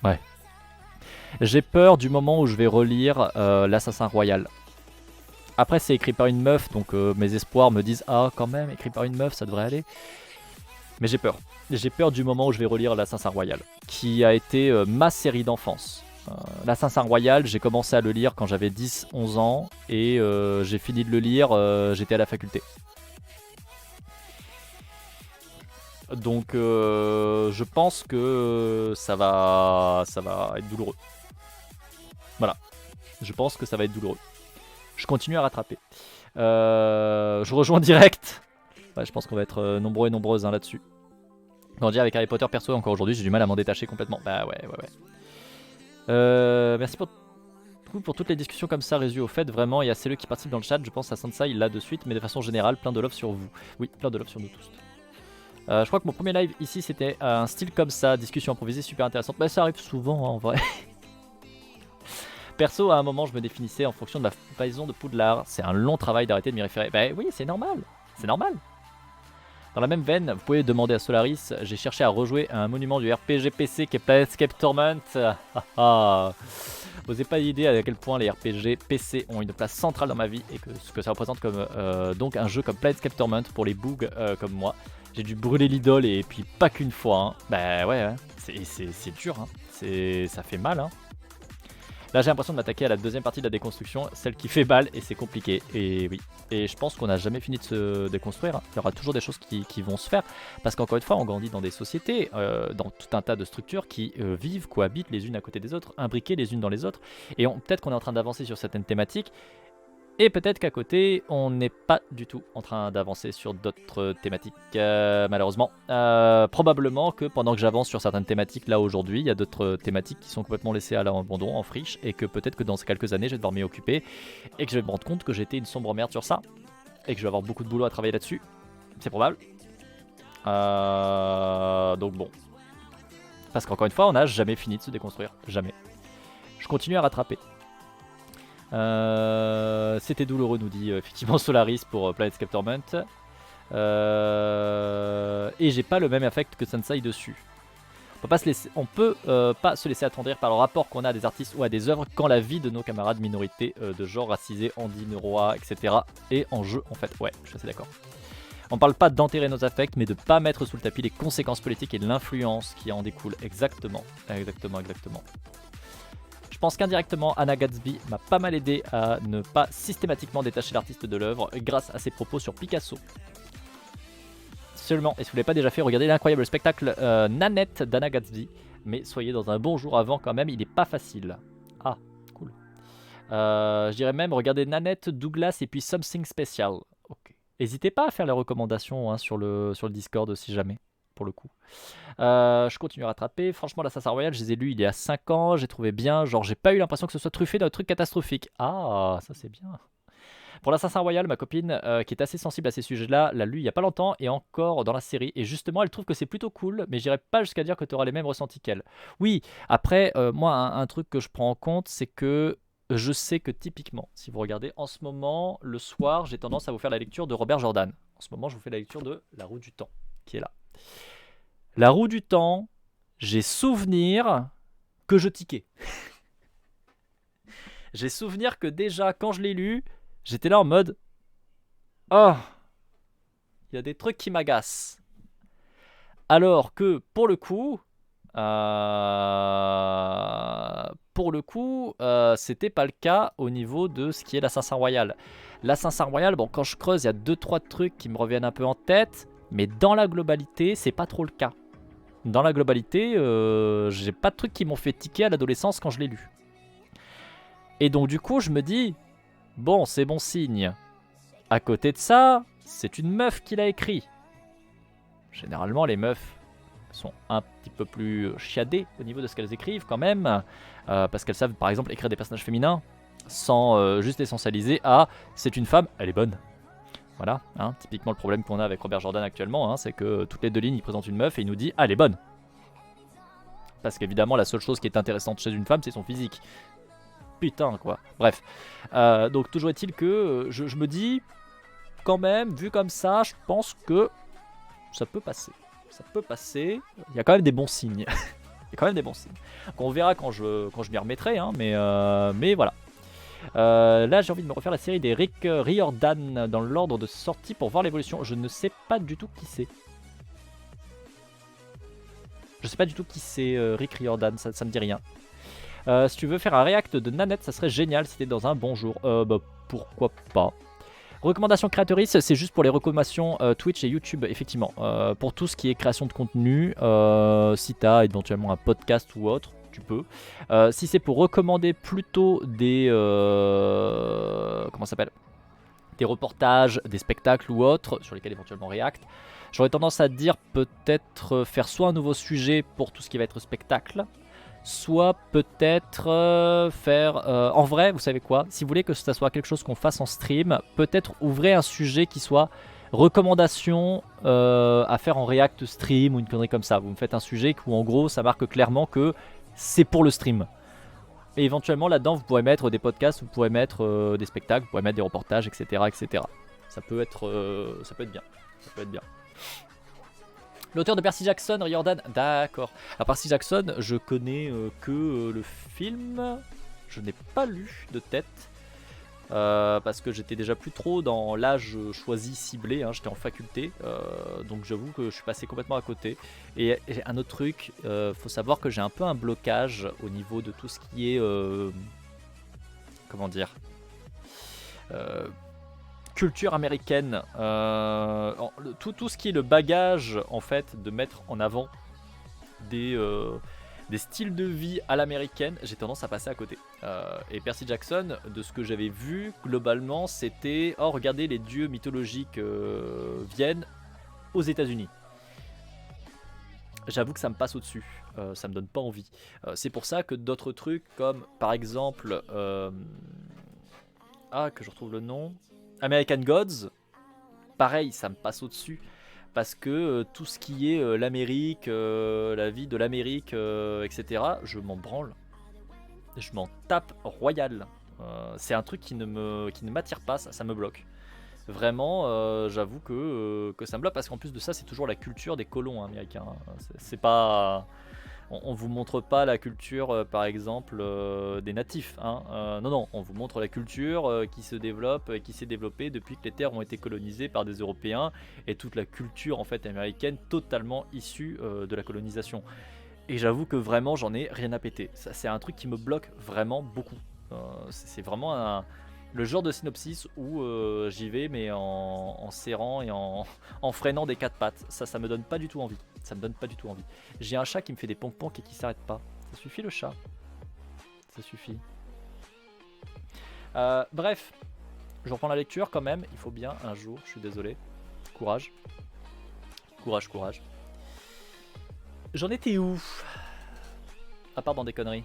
Ouais. J'ai peur du moment où je vais relire l'Assassin Royal. Après, c'est écrit par une meuf, donc mes espoirs me disent ah quand même, écrit par une meuf, ça devrait aller. Mais j'ai peur. J'ai peur du moment où je vais relire l'Assassin Royal, qui a été ma série d'enfance. L'Assassin Royal, j'ai commencé à le lire quand j'avais 10-11 ans et j'ai fini de le lire, j'étais à la faculté. Donc je pense que ça va être douloureux. Voilà, je pense que ça va être douloureux. Je continue à rattraper. Je rejoins direct. Ouais, je pense qu'on va être nombreux et nombreuses hein, là-dessus. On dit avec Harry Potter perso, encore aujourd'hui, j'ai du mal à m'en détacher complètement. Bah ouais. Merci pour toutes les discussions comme ça, Résu. Au fait, vraiment, il y a ceux qui participent dans le chat. Je pense à Sansai là de suite, mais de façon générale, plein de love sur vous. Oui, plein de love sur nous tous. Je crois que mon premier live ici, c'était un style comme ça, discussion improvisée super intéressante. Bah, ça arrive souvent hein, en vrai. Perso, à un moment, je me définissais en fonction de ma maison de Poudlard. C'est un long travail d'arrêter de m'y référer. Bah oui, c'est normal. C'est normal. Dans la même veine, vous pouvez demander à Solaris, j'ai cherché à rejouer un monument du RPG PC qui est Planescape Torment. Vous n'avez pas idée à quel point les RPG PC ont une place centrale dans ma vie et que ce que ça représente comme donc un jeu comme Planescape Torment pour les boogs comme moi. J'ai dû brûler l'idole et puis pas qu'une fois. Hein. Bah ouais, hein. C'est dur, hein. Ça fait mal. Hein. Là j'ai l'impression de m'attaquer à la deuxième partie de la déconstruction, celle qui fait balle et c'est compliqué. Et oui, et je pense qu'on n'a jamais fini de se déconstruire. Il y aura toujours des choses qui vont se faire. Parce qu'encore une fois, on grandit dans des sociétés, dans tout un tas de structures qui vivent, cohabitent les unes à côté des autres, imbriquées les unes dans les autres. Et peut-être qu'on est en train d'avancer sur certaines thématiques. Et peut-être qu'à côté, on n'est pas du tout en train d'avancer sur d'autres thématiques, malheureusement. Probablement que pendant que j'avance sur certaines thématiques, là aujourd'hui, il y a d'autres thématiques qui sont complètement laissées à l'abandon, en friche, et que peut-être que dans quelques années, je vais devoir m'y occuper, et que je vais me rendre compte que j'étais une sombre merde sur ça, et que je vais avoir beaucoup de boulot à travailler là-dessus. C'est probable. Donc bon. Parce qu'encore une fois, on n'a jamais fini de se déconstruire. Jamais. Je continue à rattraper. C'était douloureux, nous dit effectivement Solaris pour Planescape Torment. Et j'ai pas le même affect que Sansai dessus. On peut pas se laisser attendrir par le rapport qu'on a à des artistes ou à des œuvres quand la vie de nos camarades minorités de genre racisés, andinois, etc. est en jeu en fait. Ouais, je suis assez d'accord. On parle pas d'enterrer nos affects, mais de pas mettre sous le tapis les conséquences politiques et l'influence qui en découle. Exactement. Je pense qu'indirectement, Anna Gatsby m'a pas mal aidé à ne pas systématiquement détacher l'artiste de l'œuvre grâce à ses propos sur Picasso. Seulement, et si vous ne l'avez pas déjà fait, regardez l'incroyable spectacle Nanette d'Anna Gatsby. Mais soyez dans un bon jour avant quand même, il n'est pas facile. Ah, cool. Je dirais même, regardez Nanette, Douglas et puis Something Special. Ok. N'hésitez pas à faire les recommandations hein, sur le Discord si jamais, pour le coup. Je continue à rattraper. Franchement, l'Assassin Royal, je les ai lus il y a 5 ans. J'ai trouvé bien. Genre, j'ai pas eu l'impression que ce soit truffé d'un truc catastrophique. Ah, ça c'est bien. Pour l'Assassin Royal, ma copine, qui est assez sensible à ces sujets-là, l'a lu il y a pas longtemps et encore dans la série. Et justement, elle trouve que c'est plutôt cool, mais j'irai pas jusqu'à dire que tu auras les mêmes ressentis qu'elle. Oui, après, moi, un truc que je prends en compte, c'est que je sais que typiquement, si vous regardez en ce moment, le soir, j'ai tendance à vous faire la lecture de Robert Jordan. En ce moment, je vous fais la lecture de La Roue du Temps, qui est là. La Roue du Temps, j'ai souvenir que je tiquais. J'ai souvenir que déjà, quand je l'ai lu, j'étais là en mode « Oh, il y a des trucs qui m'agacent. » Alors que, pour le coup, c'était pas le cas au niveau de ce qui est l'Assassin Royal. L'Assassin Royal, bon, quand je creuse, il y a 2-3 trucs qui me reviennent un peu en tête, mais dans la globalité, c'est pas trop le cas. Dans la globalité, j'ai pas de trucs qui m'ont fait tiquer à l'adolescence quand je l'ai lu. Et donc du coup, je me dis, bon, c'est bon signe. À côté de ça, c'est une meuf qui l'a écrit. Généralement, les meufs sont un petit peu plus chiadées au niveau de ce qu'elles écrivent quand même, parce qu'elles savent par exemple écrire des personnages féminins sans juste essentialiser à c'est une femme, elle est bonne. Voilà, hein, typiquement le problème qu'on a avec Robert Jordan actuellement, hein, c'est que toutes les 2 lignes il présente une meuf et il nous dit ah, elle est bonne. Parce qu'évidemment la seule chose qui est intéressante chez une femme c'est son physique. Putain quoi. Bref, donc toujours est-il que je me dis quand même, vu comme ça, je pense que ça peut passer. Ça peut passer. Il y a quand même des bons signes. Il y a quand même des bons signes. Qu'on verra quand je m'y remettrai, hein, mais voilà. Là, j'ai envie de me refaire la série des Rick Riordan dans l'ordre de sortie pour voir l'évolution. Je ne sais pas du tout qui c'est. Je sais pas du tout qui c'est Rick Riordan, ça me dit rien. Si tu veux faire un react de Nanette, ça serait génial si t'es dans un bon jour. Bah, pourquoi pas. Recommandations créatrices, c'est juste pour les recommandations Twitch et YouTube, effectivement. Pour tout ce qui est création de contenu, si tu as éventuellement un podcast ou autre, tu peux. Si c'est pour recommander plutôt des... comment ça s'appelle ? Des reportages, des spectacles ou autres, sur lesquels éventuellement React, j'aurais tendance à dire peut-être faire soit un nouveau sujet pour tout ce qui va être spectacle, soit peut-être faire... en vrai, vous savez quoi ? Si vous voulez que ça soit quelque chose qu'on fasse en stream, peut-être ouvrez un sujet qui soit recommandation à faire en React stream ou une connerie comme ça. Vous me faites un sujet où en gros ça marque clairement que c'est pour le stream. Et éventuellement là-dedans vous pourrez mettre des podcasts, vous pourrez mettre des spectacles, vous pourrez mettre des reportages, etc. etc. Ça peut être bien. Ça peut être bien. L'auteur de Percy Jackson, Riordan, d'accord. Alors Percy Jackson, je connais que le film. Je n'ai pas lu de tête. Parce que j'étais déjà plus trop dans l'âge choisi, ciblé, hein, j'étais en faculté. Donc j'avoue que je suis passé complètement à côté. Et un autre truc, faut savoir que j'ai un peu un blocage au niveau de tout ce qui est... comment dire culture américaine, tout ce qui est le bagage en fait de mettre en avant des styles de vie à l'américaine, j'ai tendance à passer à côté. Et Percy Jackson, de ce que j'avais vu globalement, c'était oh regardez les dieux mythologiques viennent aux États-Unis. J'avoue que ça me passe au-dessus, ça me donne pas envie. C'est pour ça que d'autres trucs comme par exemple que je retrouve le nom, American Gods, pareil, ça me passe au-dessus. Parce que tout ce qui est l'Amérique, la vie de l'Amérique, etc., je m'en branle. Je m'en tape royal. C'est un truc qui ne m'attire pas, ça me bloque. Vraiment, j'avoue que ça me bloque parce qu'en plus de ça, c'est toujours la culture des colons américains. C'est pas... On vous montre pas la culture, par exemple, des natifs. Hein. Non, non, on vous montre la culture qui se développe, qui s'est développée depuis que les terres ont été colonisées par des Européens et toute la culture en fait américaine totalement issue de la colonisation. Et j'avoue que vraiment, j'en ai rien à péter. Ça, c'est un truc qui me bloque vraiment beaucoup. C'est vraiment le genre de synopsis où j'y vais, mais en serrant et en freinant des quatre pattes. Ça me donne pas du tout envie. Ça me donne pas du tout envie. J'ai un chat qui me fait des ponk-ponk et qui s'arrête pas. Ça suffit le chat. Ça suffit. Bref, je reprends la lecture quand même. Il faut bien un jour, je suis désolé. Courage. Courage, courage. J'en étais où? À part dans des conneries.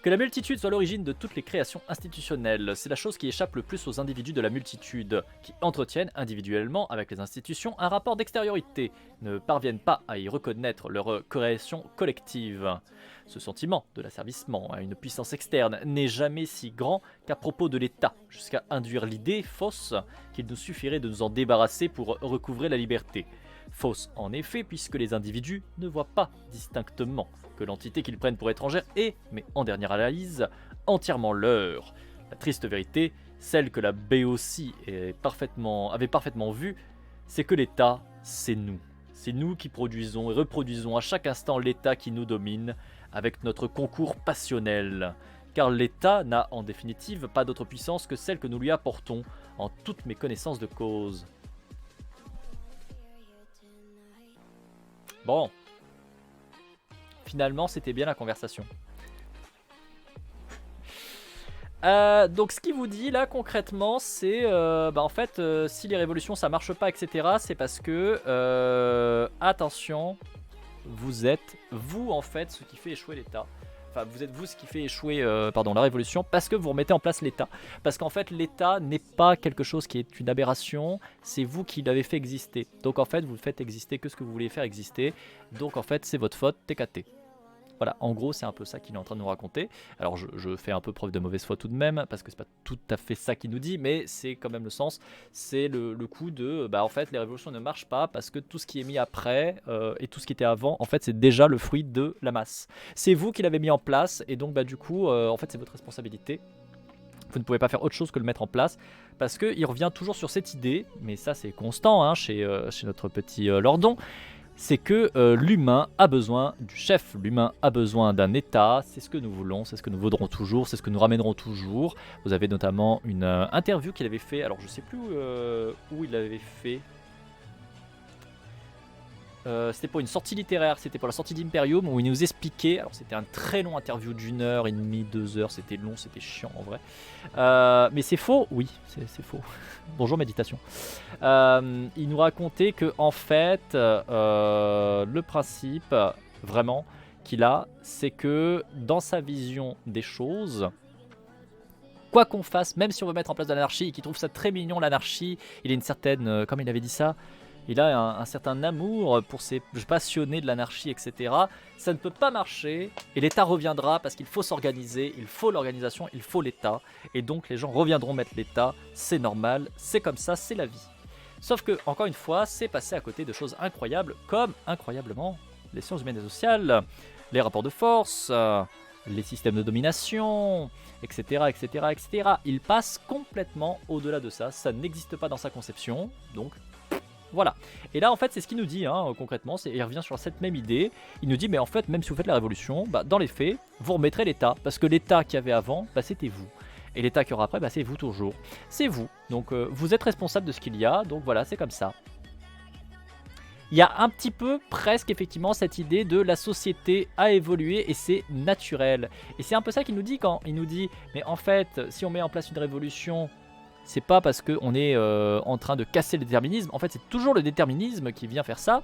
Que la multitude soit l'origine de toutes les créations institutionnelles, c'est la chose qui échappe le plus aux individus de la multitude, qui entretiennent individuellement avec les institutions un rapport d'extériorité, ne parviennent pas à y reconnaître leur création collective. Ce sentiment de l'asservissement à une puissance externe n'est jamais si grand qu'à propos de l'État, jusqu'à induire l'idée fausse qu'il nous suffirait de nous en débarrasser pour recouvrer la liberté. Fausse en effet, puisque les individus ne voient pas distinctement que l'entité qu'ils prennent pour étrangère est, mais en dernière analyse, entièrement leur. La triste vérité, celle que la BOC avait parfaitement vue, c'est que l'État, c'est nous. C'est nous qui produisons et reproduisons à chaque instant l'État qui nous domine, avec notre concours passionnel. Car l'État n'a en définitive pas d'autre puissance que celle que nous lui apportons en toute méconnaissance de cause. Bon. Finalement, c'était bien la conversation. Donc ce qu'il vous dit là concrètement, c'est en fait si les révolutions ça marche pas, etc., c'est parce que attention, vous êtes vous en fait ce qui fait échouer l'État. Enfin, vous êtes vous ce qui fait échouer la révolution parce que vous remettez en place l'État. Parce qu'en fait, l'État n'est pas quelque chose qui est une aberration, c'est vous qui l'avez fait exister. Donc en fait, vous faites exister que ce que vous voulez faire exister. Donc en fait, c'est votre faute, TKT. Voilà, en gros, c'est un peu ça qu'il est en train de nous raconter. Alors, je fais un peu preuve de mauvaise foi tout de même, parce que c'est pas tout à fait ça qu'il nous dit, mais c'est quand même le sens. C'est le coup de, en fait, les révolutions ne marchent pas parce que tout ce qui est mis après et tout ce qui était avant, en fait, c'est déjà le fruit de la masse. C'est vous qui l'avez mis en place, et donc, du coup, en fait, c'est votre responsabilité. Vous ne pouvez pas faire autre chose que le mettre en place, parce qu'il revient toujours sur cette idée, mais ça, c'est constant hein, chez notre petit Lordon. C'est que l'humain a besoin du chef, l'humain a besoin d'un État, c'est ce que nous voulons, c'est ce que nous voudrons toujours, c'est ce que nous ramènerons toujours. Vous avez notamment une interview qu'il avait fait, alors je sais plus où il l'avait fait. C'était pour une sortie littéraire, c'était pour la sortie d'Imperium où il nous expliquait, alors c'était un très long interview d'1h30, 2 heures, c'était long, c'était chiant en vrai. Mais c'est faux, oui, c'est faux. Bonjour méditation. Il nous racontait que en fait, le principe vraiment qu'il a, c'est que dans sa vision des choses, quoi qu'on fasse, même si on veut mettre en place de l'anarchie et qu'il trouve ça très mignon l'anarchie, il a une certaine, comme il avait dit ça, il a un certain amour pour ces passionnés de l'anarchie, etc. Ça ne peut pas marcher et l'État reviendra parce qu'il faut s'organiser, il faut l'organisation, il faut l'État. Et donc les gens reviendront mettre l'État, c'est normal, c'est comme ça, c'est la vie. Sauf que, encore une fois, c'est passé à côté de choses incroyables comme, incroyablement, les sciences humaines et sociales, les rapports de force, les systèmes de domination, etc., etc., etc. Il passe complètement au-delà de ça, ça n'existe pas dans sa conception, donc... Voilà, et là en fait c'est ce qu'il nous dit hein, concrètement, il revient sur cette même idée, il nous dit mais en fait même si vous faites la révolution, dans les faits, vous remettrez l'État, parce que l'État qu'il y avait avant, c'était vous, et l'État qu'il y aura après, c'est vous toujours, c'est vous, donc vous êtes responsable de ce qu'il y a, donc voilà c'est comme ça. Il y a un petit peu presque effectivement cette idée de la société a évolué et c'est naturel, et c'est un peu ça qu'il nous dit quand il nous dit mais en fait si on met en place une révolution, c'est pas parce qu'on est en train de casser le déterminisme, en fait c'est toujours le déterminisme qui vient faire ça.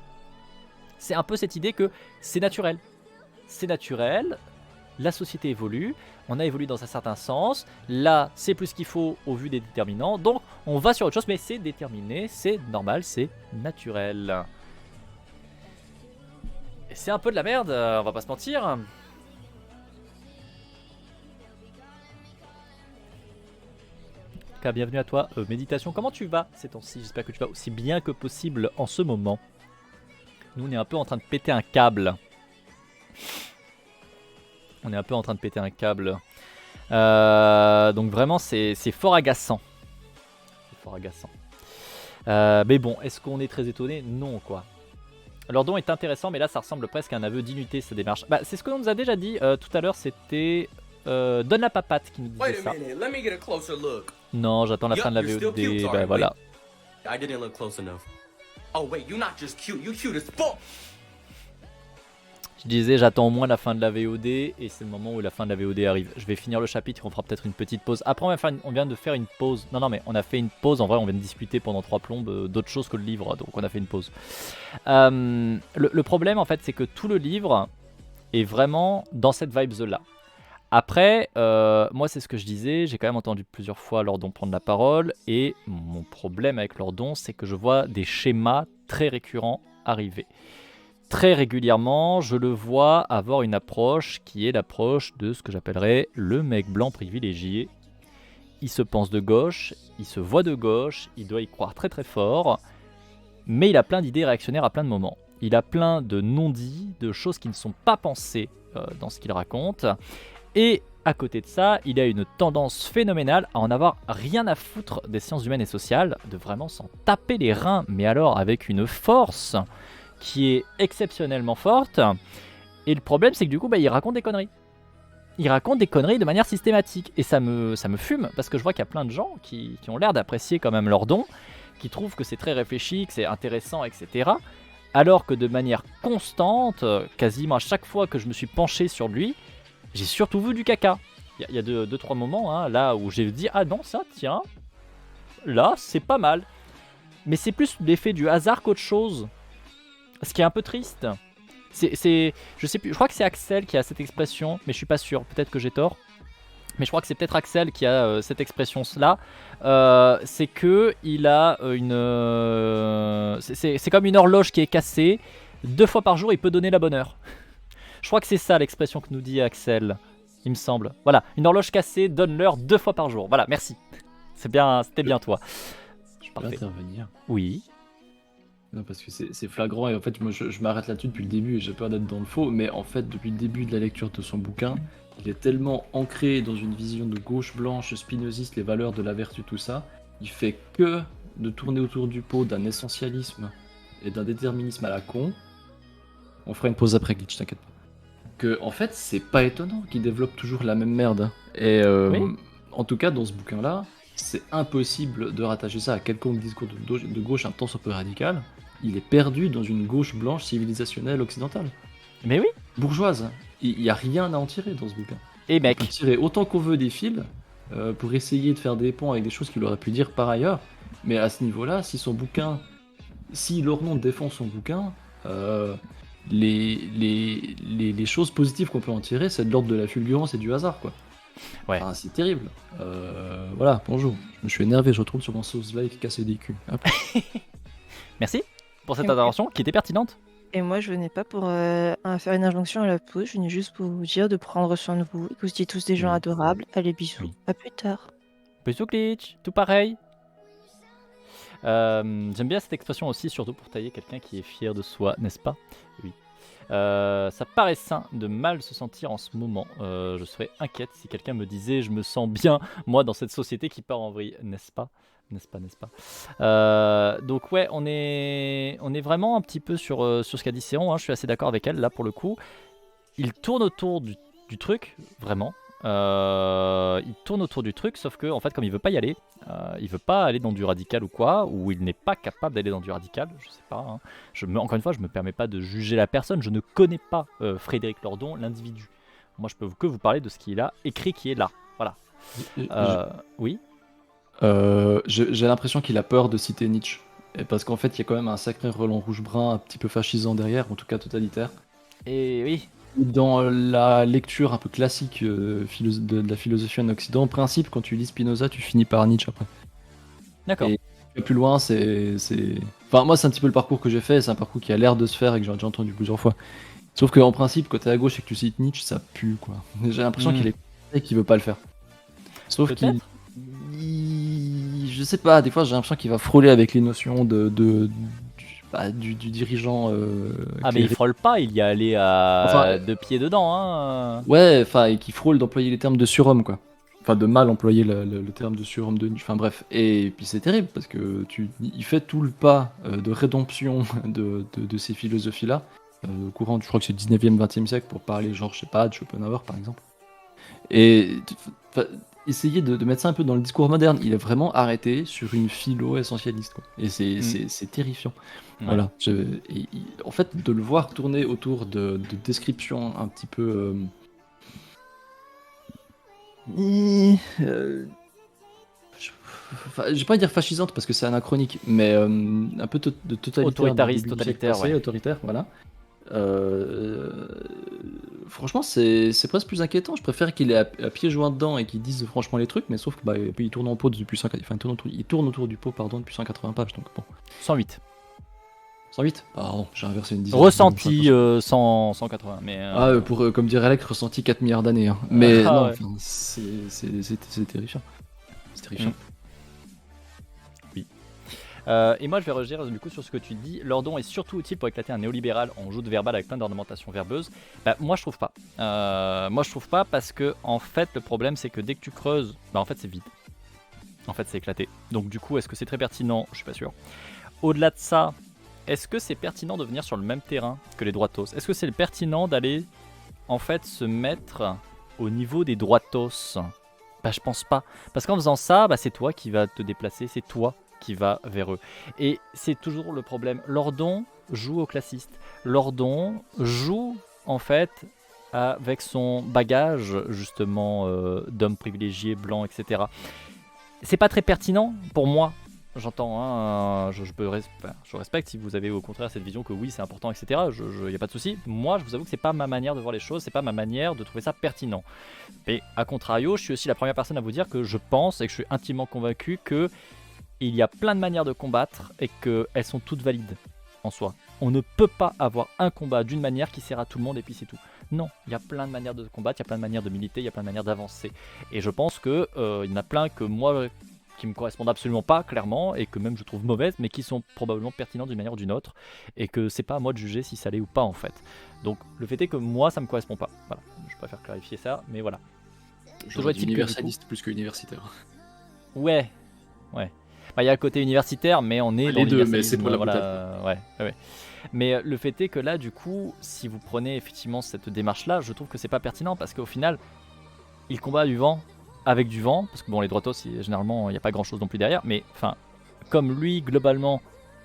C'est un peu cette idée que c'est naturel. C'est naturel, la société évolue, on a évolué dans un certain sens, là c'est plus ce qu'il faut au vu des déterminants, donc on va sur autre chose, mais c'est déterminé, c'est normal, c'est naturel. Et c'est un peu de la merde, on va pas se mentir. Bienvenue à toi, méditation, comment tu vas ces temps-ci? J'espère que tu vas aussi bien que possible en ce moment. Nous on est un peu en train de péter un câble. On est un peu en train de péter un câble. Donc vraiment, c'est fort agaçant. C'est fort agaçant. Mais bon, est-ce qu'on est très étonné? Non, quoi. Leur don est intéressant, mais là, ça ressemble presque à un aveu d'inutilité, sa démarche. Bah, c'est ce que l'on nous a déjà dit tout à l'heure, c'était Donne la papate qui nous disait ça. Non, j'attends la fin de la VOD. Bah voilà. I didn't look close enough. Oh wait, you're not just cute, you're cute as fuck. Je disais, j'attends au moins la fin de la VOD et c'est le moment où la fin de la VOD arrive. Je vais finir le chapitre, on fera peut-être une petite pause. Après, on vient de faire une pause. Non, mais on a fait une pause. En vrai, on vient de discuter pendant 3 plombes d'autres choses que le livre, donc on a fait une pause. Le problème, en fait, c'est que tout le livre est vraiment dans cette vibe-là. Après, moi, c'est ce que je disais. J'ai quand même entendu plusieurs fois Lordon prendre la parole et mon problème avec Lordon, c'est que je vois des schémas très récurrents arriver. Très régulièrement, je le vois avoir une approche qui est l'approche de ce que j'appellerais le mec blanc privilégié. Il se pense de gauche, il se voit de gauche, il doit y croire très très fort, mais il a plein d'idées réactionnaires à plein de moments. Il a plein de non-dits, de choses qui ne sont pas pensées dans ce qu'il raconte. Et à côté de ça, il a une tendance phénoménale à en avoir rien à foutre des sciences humaines et sociales, de vraiment s'en taper les reins, mais alors avec une force qui est exceptionnellement forte. Et le problème, c'est que du coup, il raconte des conneries. Il raconte des conneries de manière systématique. Et ça me fume, parce que je vois qu'il y a plein de gens qui ont l'air d'apprécier quand même leur don, qui trouvent que c'est très réfléchi, que c'est intéressant, etc. Alors que de manière constante, quasiment à chaque fois que je me suis penché sur lui, j'ai surtout vu du caca. Il y a 2-3 moments là où j'ai dit « Ah non, ça, tiens, là, c'est pas mal. » Mais c'est plus l'effet du hasard qu'autre chose. Ce qui est un peu triste. Je sais plus, je crois que c'est Axel qui a cette expression, mais je suis pas sûr, peut-être que j'ai tort. Mais je crois que c'est peut-être Axel qui a cette expression-là. C'est que il a une... c'est comme une horloge qui est cassée. 2 fois par jour, il peut donner la bonne heure. Je crois que c'est ça l'expression que nous dit Axel, il me semble. Voilà, une horloge cassée donne l'heure 2 fois par jour. Voilà, merci. C'était bien toi. Je peux intervenir. Oui. Non, parce que c'est flagrant et en fait moi je m'arrête là-dessus depuis le début et j'ai peur d'être dans le faux, mais en fait depuis le début de la lecture de son bouquin, il est tellement ancré dans une vision de gauche blanche, spinoziste, les valeurs de la vertu, tout ça, il fait que de tourner autour du pot d'un essentialisme et d'un déterminisme à la con. On fera une pause après Glitch, t'inquiète pas. Que en fait c'est pas étonnant qu'il développe toujours la même merde. Et Oui. en tout cas dans ce bouquin-là, c'est impossible de rattacher ça à quelconque discours de gauche un tant soit peu radical. Il est perdu dans une gauche blanche civilisationnelle occidentale. Mais oui. Bourgeoise. Il n'y a rien à en tirer dans ce bouquin. Et mec. On peut tirer autant qu'on veut des fils pour essayer de faire des ponts avec des choses qu'il aurait pu dire par ailleurs. Mais à ce niveau-là, si Lordon défend son bouquin, les choses positives qu'on peut en tirer, c'est de l'ordre de la fulgurance et du hasard, quoi. Ouais. Enfin, c'est terrible. Voilà, bonjour. Je me suis énervé, je retourne sur mon sauce live casser des culs. Hop. Merci pour cette intervention qui était pertinente. Et moi, je venais pas pour faire une injonction à la pause, je venais juste pour vous dire de prendre soin de vous et que vous étiez tous des gens adorables. Allez, bisous. Oui. À plus tard. Bisous Glitch, tout pareil. J'aime bien cette expression aussi, surtout pour tailler quelqu'un qui est fier de soi, n'est-ce pas? Oui. Ça paraît sain de mal se sentir en ce moment. Je serais inquiète si quelqu'un me disait je me sens bien, moi, dans cette société qui part en vrille, n'est-ce pas? N'est-ce pas? Donc ouais, on est vraiment un petit peu sur ce qu'a dit Céron, je suis assez d'accord avec elle, là, pour le coup. Il tourne autour du truc, vraiment. Il tourne autour du truc, sauf que, en fait, comme il veut pas y aller, il veut pas aller dans du radical ou quoi, ou il n'est pas capable d'aller dans du radical, je sais pas. Encore une fois, je me permets pas de juger la personne, je ne connais pas Frédéric Lordon, l'individu. Moi, je peux que vous parler de ce qu'il a écrit qui est là. Voilà. Oui. J'ai l'impression qu'il a peur de citer Nietzsche. Et parce qu'en fait, il y a quand même un sacré Roland Rougebrun un petit peu fascisant derrière, en tout cas totalitaire. Et oui. Dans la lecture un peu classique de la philosophie en Occident, en principe, quand tu lis Spinoza, tu finis par Nietzsche après. D'accord. Et plus loin, c'est... Enfin, moi, c'est un petit peu le parcours que j'ai fait, c'est un parcours qui a l'air de se faire et que j'ai déjà entendu plusieurs fois. Sauf qu'en principe, quand t'es à gauche et que tu cites Nietzsche, ça pue, quoi. J'ai l'impression qu'il est et qu'il veut pas le faire. Sauf qu'il... Je sais pas, des fois j'ai l'impression qu'il va frôler avec les notions du dirigeant. Ah, mais il frôle pas, il y a allé à Enfin, 2 pieds dedans. Hein. Ouais, enfin, et qui frôle d'employer les termes de surhomme, quoi. Enfin, de mal employer le terme de surhomme de nu. Enfin, bref. Et puis c'est terrible parce que il fait tout le pas de rédemption de ces philosophies-là, au courant, je crois que c'est 19e, 20e siècle, pour parler, genre, je sais pas, de Schopenhauer, par exemple. Et enfin, essayer de mettre ça un peu dans le discours moderne. Il est vraiment arrêté sur une philo essentialiste, quoi. Et c'est terrifiant. Ouais. Voilà. En fait, de le voir tourner autour de descriptions un petit peu. Je vais pas dire fascisante parce que c'est anachronique, mais un peu de totalitaire. Autoritariste, du début du siècle totalitaire, passé, ouais. autoritaire, voilà. Franchement, c'est presque plus inquiétant. Je préfère qu'il ait à pieds joints dedans et qu'il dise franchement les trucs, mais sauf que il tourne en pot depuis 100, enfin, il tourne autour du pot, pardon, depuis 180 pages, donc bon. 108. 108. Pardon, j'ai inversé une dizaine. Ressenti 180. Mais, pour, comme dirait Alec, ressenti 4 milliards d'années. Hein. Mais non, ouais. enfin, c'est terrifiant. C'est terrifiant. Oui. Et moi je vais réagir du coup sur ce que tu dis. Lordon est surtout utile pour éclater un néolibéral en joute verbale avec plein d'ornementations verbeuses. Moi je trouve pas. Moi je trouve pas parce que en fait le problème c'est que dès que tu creuses, en fait c'est vide. En fait c'est éclaté. Donc du coup est-ce que c'est très pertinent? Je suis pas sûr. Au-delà de ça, est-ce que c'est pertinent de venir sur le même terrain que les droitos? Est-ce que c'est pertinent d'aller en fait se mettre au niveau des droitos? Je pense pas. Parce qu'en faisant ça, c'est toi qui vas te déplacer, c'est toi qui vas vers eux. Et c'est toujours le problème. Lordon joue au classiste. Lordon joue en fait avec son bagage justement d'homme privilégié, blanc, etc. C'est pas très pertinent pour moi. J'entends, hein, je respecte si vous avez au contraire cette vision que oui c'est important, etc. Il n'y a pas de souci. Moi je vous avoue que c'est pas ma manière de voir les choses, c'est pas ma manière de trouver ça pertinent. Mais à contrario, je suis aussi la première personne à vous dire que je pense et que je suis intimement convaincu que il y a plein de manières de combattre et qu'elles sont toutes valides en soi. On ne peut pas avoir un combat d'une manière qui sert à tout le monde et puis c'est tout. Non, il y a plein de manières de combattre, il y a plein de manières de militer, il y a plein de manières d'avancer. Et je pense que il y en a plein que moi qui me correspondent absolument pas clairement et que même je trouve mauvaises mais qui sont probablement pertinentes d'une manière ou d'une autre et que c'est pas à moi de juger si ça l'est ou pas en fait. Donc le fait est que moi ça me correspond pas. Voilà, je préfère clarifier ça, mais voilà. Toujours être universaliste plus que universitaire. Ouais. Il y a le côté universitaire, mais on est dans les deux, mais c'est pour la ouais. Mais le fait est que là, du coup, si vous prenez effectivement cette démarche-là, je trouve que c'est pas pertinent parce qu'au final, il combat du vent avec du vent, parce que bon, les droitos, généralement, il n'y a pas grand-chose non plus derrière, mais enfin, comme lui, globalement,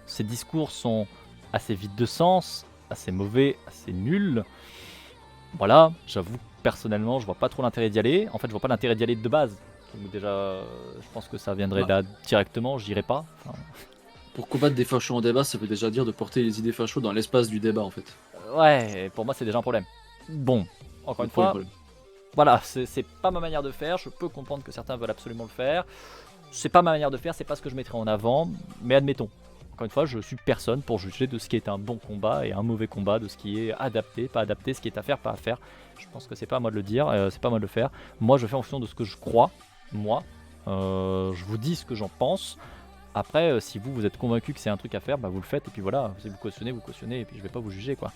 ses discours sont assez vides de sens, assez mauvais, assez nuls. Voilà, j'avoue, personnellement, je vois pas trop l'intérêt d'y aller. En fait, je vois pas l'intérêt d'y aller de base. Donc déjà, je pense que ça viendrait là directement, j'irai pas. Enfin... Pour combattre des fachos en débat, ça veut déjà dire de porter les idées fachos dans l'espace du débat en fait. Ouais, pour moi c'est déjà un problème. Bon, encore une fois, voilà, c'est pas ma manière de faire, je peux comprendre que certains veulent absolument le faire. C'est pas ma manière de faire, c'est pas ce que je mettrais en avant, mais admettons. Encore une fois, je suis personne pour juger de ce qui est un bon combat et un mauvais combat, de ce qui est adapté, pas adapté, ce qui est à faire, pas à faire. Je pense que c'est pas à moi de le dire, c'est pas à moi de le faire. Moi je fais en fonction de ce que je crois. Moi, je vous dis ce que j'en pense. Après, si vous êtes convaincu que c'est un truc à faire, vous le faites et puis voilà. Si vous cautionnez et puis je vais pas vous juger quoi.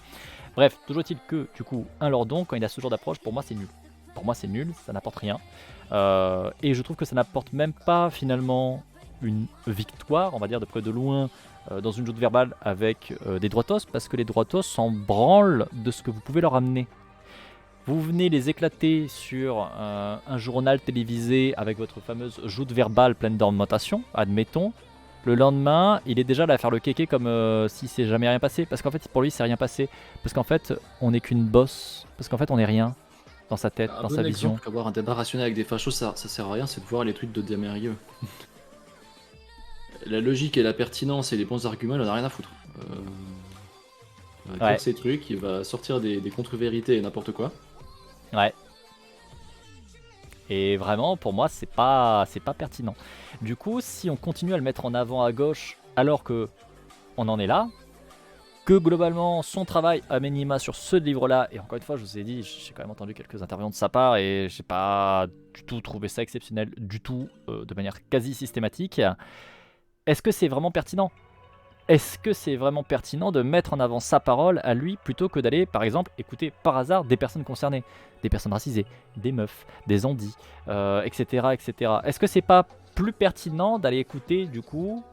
Bref, toujours est-il que du coup, un Lordon, quand il a ce genre d'approche, pour moi c'est nul. Pour moi c'est nul, ça n'apporte rien. Et je trouve que ça n'apporte même pas finalement une victoire, on va dire de près de loin, dans une joute verbale avec des droitos, parce que les droitos s'en branlent de ce que vous pouvez leur amener. Vous venez les éclater sur un journal télévisé avec votre fameuse joute verbale pleine d'ornementation, admettons. Le lendemain, il est déjà là à faire le kéké comme si c'est jamais rien passé. Parce qu'en fait, pour lui, c'est rien passé. Parce qu'en fait, on n'est qu'une bosse. Parce qu'en fait, on n'est rien dans sa tête, dans sa vision. Avoir un débat rationnel avec des fachos, ça sert à rien, c'est de voir les tweets de Diamérieux. La logique et la pertinence et les bons arguments, on a rien à foutre. Il va dire ces trucs, il va sortir des contre-vérités et n'importe quoi. Ouais. Et vraiment, pour moi, c'est pas pertinent. Du coup, si on continue à le mettre en avant à gauche, alors que on en est là, que globalement, son travail à minima sur ce livre-là, et encore une fois, je vous ai dit, j'ai quand même entendu quelques interventions de sa part, et j'ai pas du tout trouvé ça exceptionnel, du tout, de manière quasi systématique. Est-ce que c'est vraiment pertinent ? est-ce que c'est vraiment pertinent de mettre en avant sa parole à lui plutôt que d'aller, par exemple, écouter par hasard des personnes concernées, des personnes racisées, des meufs, des andis, etc., etc. Est-ce que c'est pas plus pertinent d'aller écouter, du coup,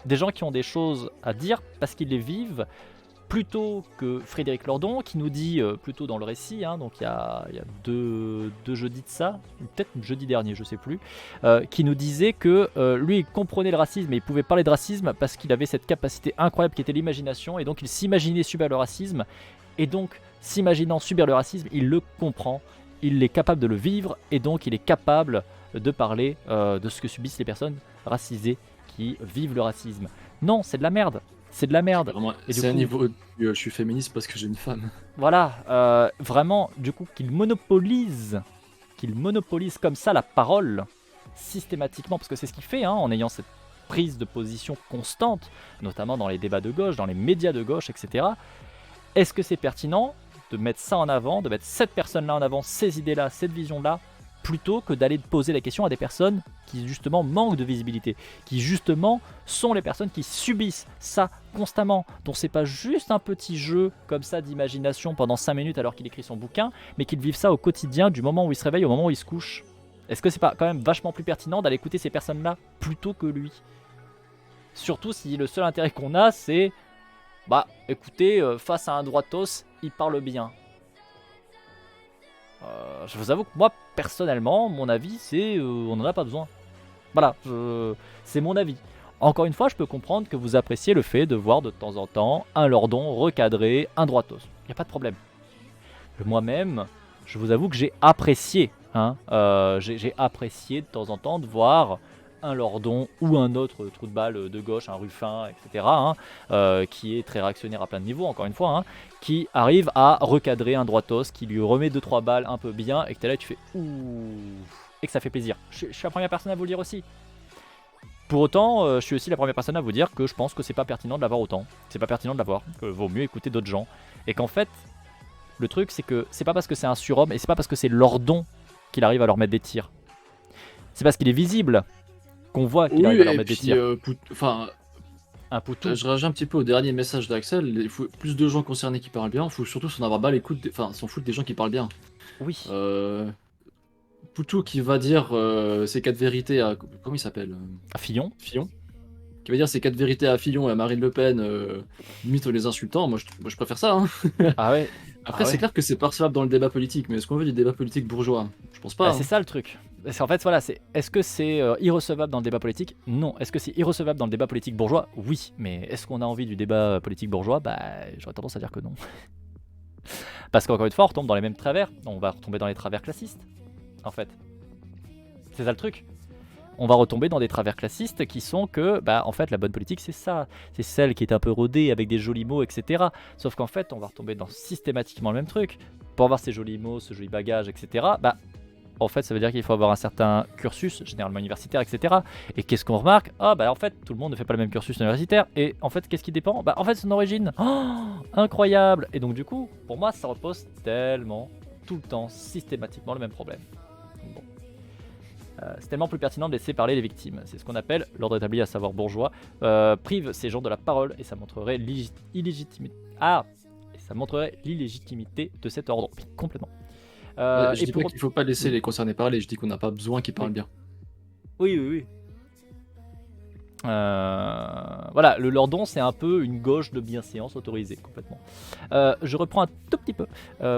des gens qui ont des choses à dire parce qu'ils les vivent, plutôt que Frédéric Lordon qui nous dit, plutôt dans le récit, hein, donc il y a deux jeudis de ça, peut-être jeudi dernier, je sais plus, qui nous disait que lui il comprenait le racisme et il pouvait parler de racisme parce qu'il avait cette capacité incroyable qui était l'imagination, et donc il s'imaginait subir le racisme, et donc s'imaginant subir le racisme, il le comprend, il est capable de le vivre, et donc il est capable de parler de ce que subissent les personnes racisées qui vivent le racisme. Non, c'est de la merde. C'est de la merde. Vraiment, Et du c'est un coup- niveau. Je suis féministe parce que j'ai une femme. Voilà, vraiment, du coup, qu'il monopolise comme ça la parole systématiquement, parce que c'est ce qu'il fait, hein, en ayant cette prise de position constante, notamment dans les débats de gauche, dans les médias de gauche, etc. Est-ce que c'est pertinent de mettre ça en avant, de mettre cette personne-là en avant, ces idées-là, cette vision-là, plutôt que d'aller poser la question à des personnes qui justement manquent de visibilité, qui justement sont les personnes qui subissent ça constamment, dont c'est pas juste un petit jeu comme ça d'imagination pendant 5 minutes alors qu'il écrit son bouquin, mais qu'ils vivent ça au quotidien, du moment où il se réveille au moment où il se couche. Est-ce que c'est pas quand même vachement plus pertinent d'aller écouter ces personnes-là plutôt que lui? Surtout si le seul intérêt qu'on a, c'est bah écoutez, face à un droitos, il parle bien. Je vous avoue que moi, personnellement, mon avis, c'est on n'en a pas besoin. Voilà, c'est mon avis. Encore une fois, je peux comprendre que vous appréciez le fait de voir de temps en temps un Lordon recadré, un droitos. Il n'y a pas de problème. Moi-même, je vous avoue que j'ai apprécié. Hein, j'ai apprécié de temps en temps de voir un Lordon ou un autre trou de balle de gauche, un Ruffin, etc., hein, qui est très réactionnaire à plein de niveaux, encore une fois, hein, qui arrive à recadrer un droitos, qui lui remet 2-3 balles un peu bien, et que t'es là et tu fais ouh, et que ça fait plaisir. Je suis la première personne à vous le dire aussi. Pour autant, je suis aussi la première personne à vous dire que je pense que c'est pas pertinent de l'avoir autant. C'est pas pertinent de l'avoir, que vaut mieux écouter d'autres gens. Et qu'en fait, le truc c'est que c'est pas parce que c'est un surhomme, et c'est pas parce que c'est Lordon qu'il arrive à leur mettre des tirs. C'est parce qu'il est visible qu'on voit qu'il arrive à leur mettre des tirs. Un poutou. Je réagis un petit peu au dernier message d'Axel. Il faut plus de gens concernés qui parlent bien. Il faut surtout s'en avoir bas l'écoute, s'en foutre des gens qui parlent bien. Oui. Poutou qui va dire ses 4 vérités à. Comment il s'appelle À Fillon. Fillon. Qui va dire ses 4 vérités à Fillon et à Marine Le Pen, limite en les insultant. Moi je préfère ça. Hein. Ah ouais. Après, Ah c'est ouais. clair que c'est percevable dans le débat politique, mais est-ce qu'on veut du débat politique bourgeois? Je pense pas. Bah, Hein. c'est ça le truc. Parce qu'en fait, voilà, est-ce que c'est irrecevable dans le débat politique? Non. Est-ce que c'est irrecevable dans le débat politique bourgeois? Oui. Mais est-ce qu'on a envie du débat politique bourgeois? Bah, j'aurais tendance à dire que non. Parce qu'encore une fois, on retombe dans les mêmes travers. On va retomber dans les travers classistes, en fait. C'est ça le truc. On va retomber dans des travers classistes qui sont que, bah, en fait, la bonne politique, c'est ça. C'est celle qui est un peu rodée avec des jolis mots, etc. Sauf qu'en fait, on va retomber dans systématiquement le même truc. Pour avoir ces jolis mots, ce joli bagage, etc., bah, en fait, ça veut dire qu'il faut avoir un certain cursus, généralement universitaire, etc. Et qu'est-ce qu'on remarque? Ah, bah, en fait, tout le monde ne fait pas le même cursus universitaire. Et en fait, qu'est-ce qui dépend? Bah, en fait, son origine. Oh, incroyable! Et donc, du coup, pour moi, ça repose tellement, tout le temps, systématiquement le même problème. Bon. C'est tellement plus pertinent de laisser parler les victimes. C'est ce qu'on appelle l'ordre établi, à savoir bourgeois, prive ces gens de la parole et ça montrerait l'illégitimité. Ah, et ça montrerait l'illégitimité de cet ordre. Oui, complètement. Je et dis pour... pas qu'il faut pas laisser les concernés parler, je dis qu'on n'a pas besoin qu'ils parlent bien. Oui, oui, oui. Voilà, le Lordon, c'est un peu une gauche de bienséance autorisée, complètement. Je reprends un tout petit peu.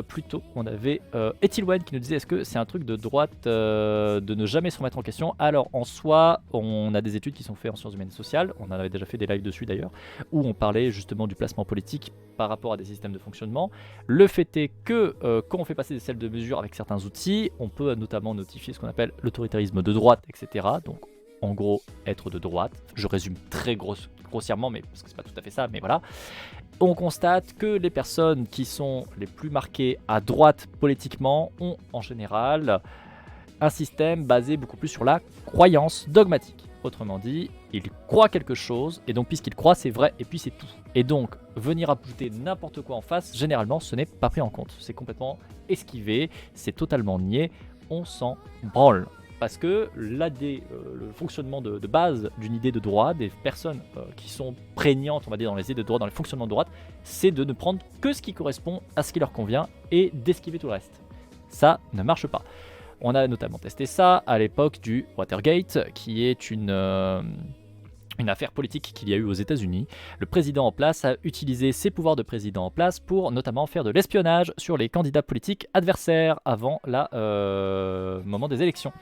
Plus tôt, on avait Etilwen qui nous disait est-ce que c'est un truc de droite de ne jamais se remettre en question? Alors, en soi, on a des études qui sont faites en sciences humaines et sociales, on en avait déjà fait des lives dessus d'ailleurs, où on parlait justement du placement politique par rapport à des systèmes de fonctionnement. Le fait est que quand on fait passer des selles de mesure avec certains outils, on peut notamment notifier ce qu'on appelle l'autoritarisme de droite, etc. Donc, en gros, être de droite. Je résume très grossièrement, mais parce que c'est pas tout à fait ça, mais voilà. On constate que les personnes qui sont les plus marquées à droite politiquement ont en général un système basé beaucoup plus sur la croyance dogmatique. Autrement dit, ils croient quelque chose, et donc puisqu'ils croient, c'est vrai, et puis c'est tout. Et donc, venir ajouter n'importe quoi en face, généralement, ce n'est pas pris en compte. C'est complètement esquivé, c'est totalement nié, on s'en branle. Parce que le fonctionnement de base d'une idée de droit, des personnes qui sont prégnantes, on va dire, dans les idées de droit, dans les fonctionnements de droite, c'est de ne prendre que ce qui correspond à ce qui leur convient et d'esquiver tout le reste. Ça ne marche pas. On a notamment testé ça à l'époque du Watergate, qui est une affaire politique qu'il y a eu aux États-Unis. Le président en place a utilisé ses pouvoirs de président en place pour notamment faire de l'espionnage sur les candidats politiques adversaires avant le moment des élections.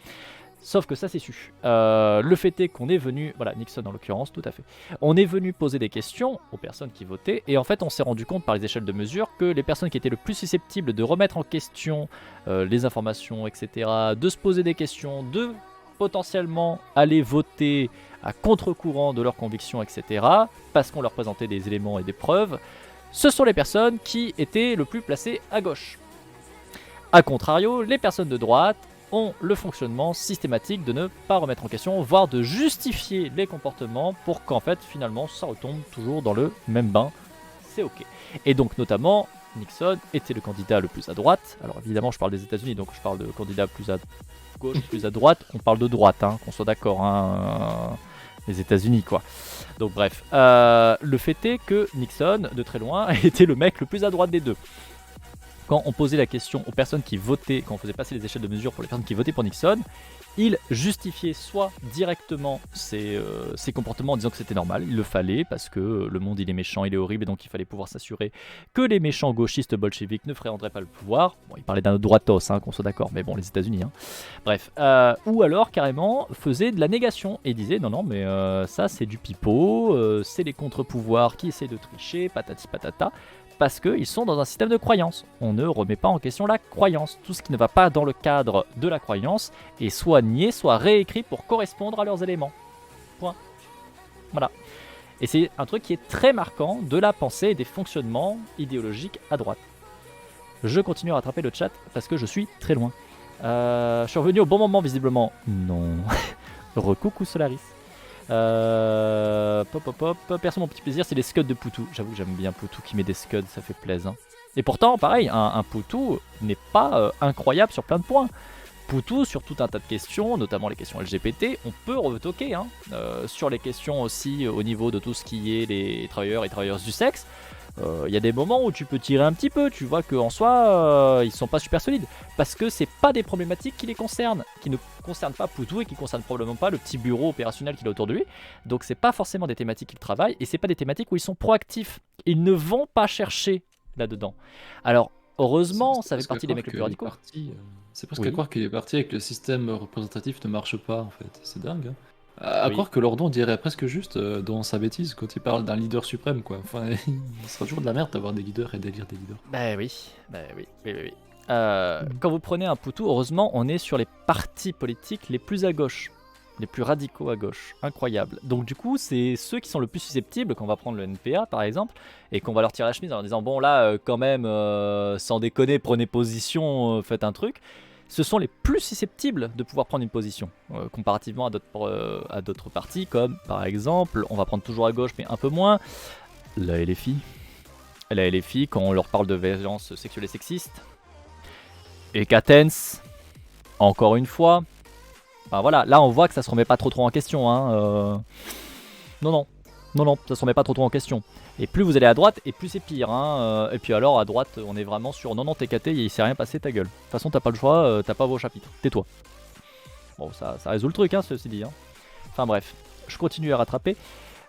Sauf que ça c'est su. Le fait est qu'on est venu, voilà Nixon en l'occurrence, tout à fait, on est venu poser des questions aux personnes qui votaient et en fait on s'est rendu compte par les échelles de mesure que les personnes qui étaient le plus susceptibles de remettre en question les informations, etc., de se poser des questions, de potentiellement aller voter à contre-courant de leurs convictions, etc., parce qu'on leur présentait des éléments et des preuves, ce sont les personnes qui étaient le plus placées à gauche. A contrario, les personnes de droite ont le fonctionnement systématique de ne pas remettre en question, voire de justifier les comportements pour qu'en fait, finalement, ça retombe toujours dans le même bain. C'est ok. Et donc, notamment, Nixon était le candidat le plus à droite. Alors, évidemment, je parle des États-Unis, donc je parle de candidat plus à gauche, plus à droite. On parle de droite, hein, qu'on soit d'accord, hein, les États-Unis, quoi. Donc, bref. Le fait est que Nixon, de très loin, était le mec le plus à droite des deux. Quand on posait la question aux personnes qui votaient, quand on faisait passer les échelles de mesure pour les personnes qui votaient pour Nixon, il justifiait soit directement ses comportements en disant que c'était normal, il le fallait parce que le monde il est méchant, il est horrible et donc il fallait pouvoir s'assurer que les méchants gauchistes bolcheviques ne fréquenteraient pas le pouvoir. Bon, il parlait d'un droitos, hein, qu'on soit d'accord, mais bon, les États-Unis. Hein. Bref. Ou alors carrément faisait de la négation et disait non, mais ça c'est du pipeau, c'est les contre-pouvoirs qui essaient de tricher, patati patata. Parce qu'ils sont dans un système de croyance. On ne remet pas en question la croyance. Tout ce qui ne va pas dans le cadre de la croyance est soit nié, soit réécrit pour correspondre à leurs éléments. Point. Voilà. Et c'est un truc qui est très marquant de la pensée et des fonctionnements idéologiques à droite. Je continue à rattraper le chat parce que je suis très loin. Je suis revenu au bon moment visiblement. Non. Recoucou Solaris. Perso, mon petit plaisir, c'est les scuds de Poutou. J'avoue que j'aime bien Poutou qui met des scuds, ça fait plaisir. Et pourtant, pareil, un Poutou n'est pas incroyable sur plein de points. Poutou, sur tout un tas de questions, notamment les questions LGBT, on peut retoquer. Hein. Sur les questions aussi au niveau de tout ce qui est les travailleurs et travailleuses du sexe. Il y a des moments où tu peux tirer un petit peu, tu vois qu'en soi, ils sont pas super solides. Parce que c'est pas des problématiques qui les concernent, qui ne concernent pas Poutou et qui concernent probablement pas le petit bureau opérationnel qu'il a autour de lui. Donc c'est pas forcément des thématiques qu'ils travaillent et c'est pas des thématiques où ils sont proactifs. Ils ne vont pas chercher là-dedans. Alors, heureusement, ça fait partie des mecs les plus radicaux. C'est presque à croire qu'il est parti avec le système représentatif ne marche pas en fait. C'est dingue. Hein. À croire que Lordon dirait presque juste dans sa bêtise quand il parle d'un leader suprême quoi. Enfin, il sera toujours de la merde d'avoir des leaders et d'élire des leaders. Bah oui. Quand vous prenez un Poutou, heureusement, on est sur les partis politiques les plus à gauche, les plus radicaux à gauche. Incroyable. Donc du coup, c'est ceux qui sont le plus susceptibles quand on va prendre le NPA par exemple et qu'on va leur tirer la chemise en leur disant bon là, quand même, sans déconner, prenez position, faites un truc. Ce sont les plus susceptibles de pouvoir prendre une position, comparativement à d'autres partis, comme par exemple, on va prendre toujours à gauche mais un peu moins, la LFI. La LFI, quand on leur parle de violence sexuelle et sexiste, et Katens, encore une fois, enfin voilà, là on voit que ça se remet pas trop en question, hein. Non, ça se remet pas trop en question. Et plus vous allez à droite, et plus c'est pire. Hein. Et puis alors, à droite, on est vraiment sur non, t'es caté, il s'est rien passé, ta gueule. De toute façon, t'as pas le choix, t'as pas vos chapitres. Tais-toi. Bon, ça résout le truc, hein, ceci dit. Hein. Enfin bref, je continue à rattraper.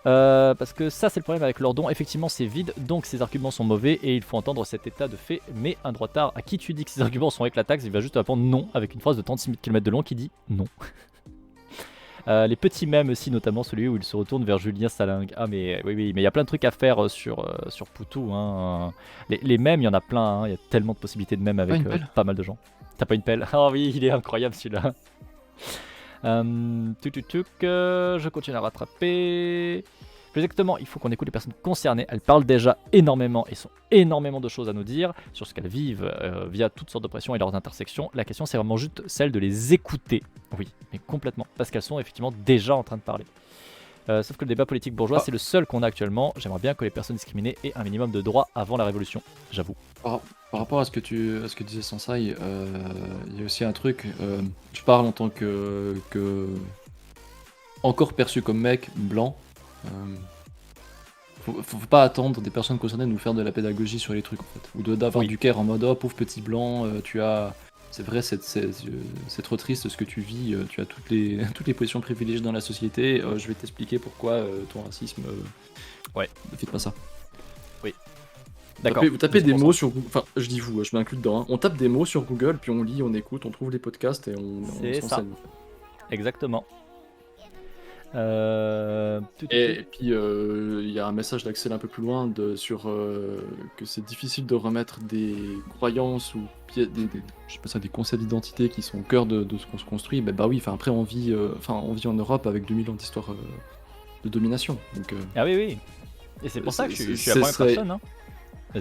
Parce que ça, c'est le problème avec Lordon. Effectivement, c'est vide, donc ses arguments sont mauvais, et il faut entendre cet état de fait. Mais un droitard, à qui tu dis que ses arguments sont éclataxes, il va juste répondre non, avec une phrase de 36 km de long qui dit non. Les petits mèmes aussi, notamment celui où il se retourne vers Julien Salingue. Ah mais oui, mais il y a plein de trucs à faire sur Poutou. Hein. Les mèmes, il y en a plein. Hein. Il y a tellement de possibilités de mèmes avec pas mal de gens. T'as pas une pelle? Oh oui, il est incroyable celui-là. Je continue à rattraper. Plus exactement, il faut qu'on écoute les personnes concernées. Elles parlent déjà énormément et ont énormément de choses à nous dire sur ce qu'elles vivent via toutes sortes de pressions et leurs intersections. La question, c'est vraiment juste celle de les écouter. Oui, mais complètement. Parce qu'elles sont effectivement déjà en train de parler. Sauf que le débat politique bourgeois, c'est le seul qu'on a actuellement. J'aimerais bien que les personnes discriminées aient un minimum de droits avant la révolution, j'avoue. Par rapport à ce que disait Sansai, il y a aussi un truc. Je parle en tant que encore perçu comme mec blanc. Faut pas attendre des personnes concernées de nous faire de la pédagogie sur les trucs en fait, ou d'avoir du care en mode oh pauvre petit blanc, tu as. C'est vrai, c'est trop triste ce que tu vis. Tu as toutes les positions privilégiées dans la société. Je vais t'expliquer pourquoi ton racisme. Ouais. Ne faites pas ça. Oui. D'accord. Vous tapez des mots sur Google. Enfin, je dis vous, je m'inclus dedans. Hein. On tape des mots sur Google, puis on lit, on écoute, on trouve les podcasts et on s'enseigne. Exactement. Et puis il y a un message d'Axel un peu plus loin sur que c'est difficile de remettre des croyances ou je sais pas ça, des concepts d'identité qui sont au cœur de ce qu'on se construit. Bah oui, après on vit en Europe avec 2000 ans d'histoire de domination. Donc, ah oui. Et c'est pour ça que je suis la première personne. Hein.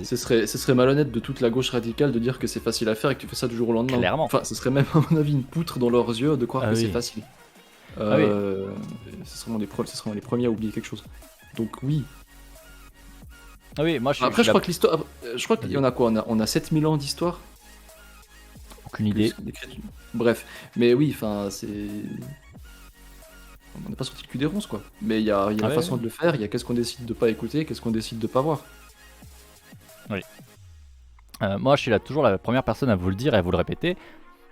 Ce serait malhonnête de toute la gauche radicale de dire que c'est facile à faire et que tu fais ça du jour au lendemain. Clairement. Enfin, ce serait même à mon avis une poutre dans leurs yeux de croire que c'est facile. Ce seront les premiers à oublier quelque chose. Donc oui. Ah oui, moi je suis. Après, je crois que l'histoire. Je crois qu'il y en a quoi on a 7000 ans d'histoire. Aucune idée. Bref, mais oui, enfin, c'est. On n'est pas sorti le cul des ronces, quoi. Mais il y a la façon de le faire, il y a qu'est-ce qu'on décide de pas écouter, qu'est-ce qu'on décide de pas voir. Oui. Moi, je suis toujours la première personne à vous le dire et à vous le répéter.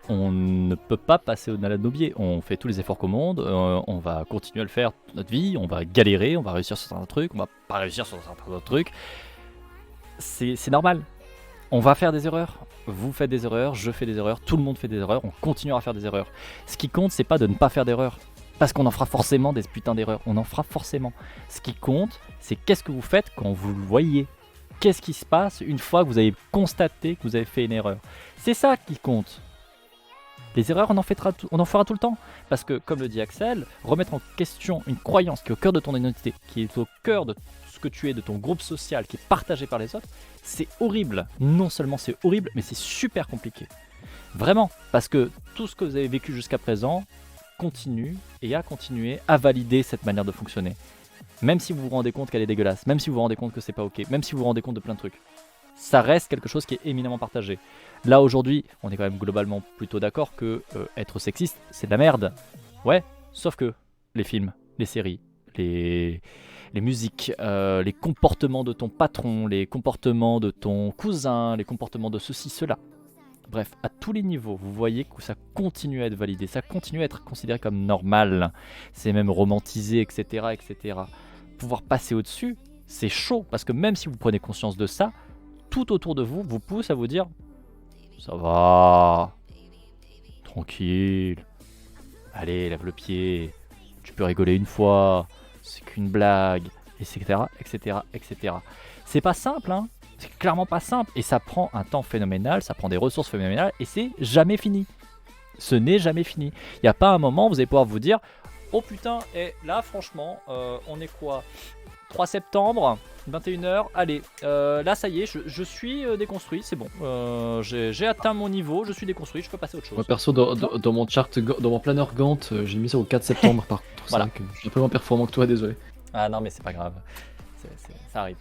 On ne peut pas passer au-delà de nos biais. On fait tous les efforts qu'au monde, on va continuer à le faire toute notre vie, on va galérer, on va réussir sur certains trucs, on va pas réussir sur certains autres trucs. C'est normal. On va faire des erreurs. Vous faites des erreurs, je fais des erreurs, tout le monde fait des erreurs, on continuera à faire des erreurs. Ce qui compte, c'est pas de ne pas faire d'erreurs. Parce qu'on en fera forcément des putains d'erreurs. On en fera forcément. Ce qui compte, c'est qu'est-ce que vous faites quand vous le voyez. Qu'est-ce qui se passe une fois que vous avez constaté que vous avez fait une erreur. C'est ça qui compte. Les erreurs, on en fera tout le temps. Parce que, comme le dit Axel, remettre en question une croyance qui est au cœur de ton identité, qui est au cœur de ce que tu es, de ton groupe social, qui est partagé par les autres, c'est horrible. Non seulement c'est horrible, mais c'est super compliqué. Vraiment. Parce que tout ce que vous avez vécu jusqu'à présent continue et a continué à valider cette manière de fonctionner. Même si vous vous rendez compte qu'elle est dégueulasse, même si vous vous rendez compte que c'est pas ok, même si vous vous rendez compte de plein de trucs. Ça reste quelque chose qui est éminemment partagé. Là aujourd'hui, on est quand même globalement plutôt d'accord que être sexiste, c'est de la merde. Ouais, sauf que les films, les séries, les musiques, les comportements de ton patron, les comportements de ton cousin, les comportements de ceci, cela. Bref, à tous les niveaux, vous voyez que ça continue à être validé, ça continue à être considéré comme normal. C'est même romantisé, etc., etc. Pouvoir passer au-dessus, c'est chaud, parce que même si vous prenez conscience de ça, tout autour de vous vous pousse à vous dire « Ça va, tranquille, allez, lève le pied, tu peux rigoler une fois, c'est qu'une blague, etc., etc., etc. » C'est pas simple, hein. C'est clairement pas simple, et ça prend un temps phénoménal, ça prend des ressources phénoménales, et c'est jamais fini. Ce n'est jamais fini. Il n'y a pas un moment où vous allez pouvoir vous dire « Oh putain, et là franchement, on est quoi ? 3 septembre, 21h, allez, là ça y est, je suis déconstruit, c'est bon. J'ai atteint mon niveau, je suis déconstruit, je peux passer à autre chose. » Moi perso, dans mon chart, dans mon planeur Gantt, j'ai mis ça au 4 septembre par contre. Voilà. Je suis un peu moins performant que toi, désolé. Ah non mais c'est pas grave, ça arrive.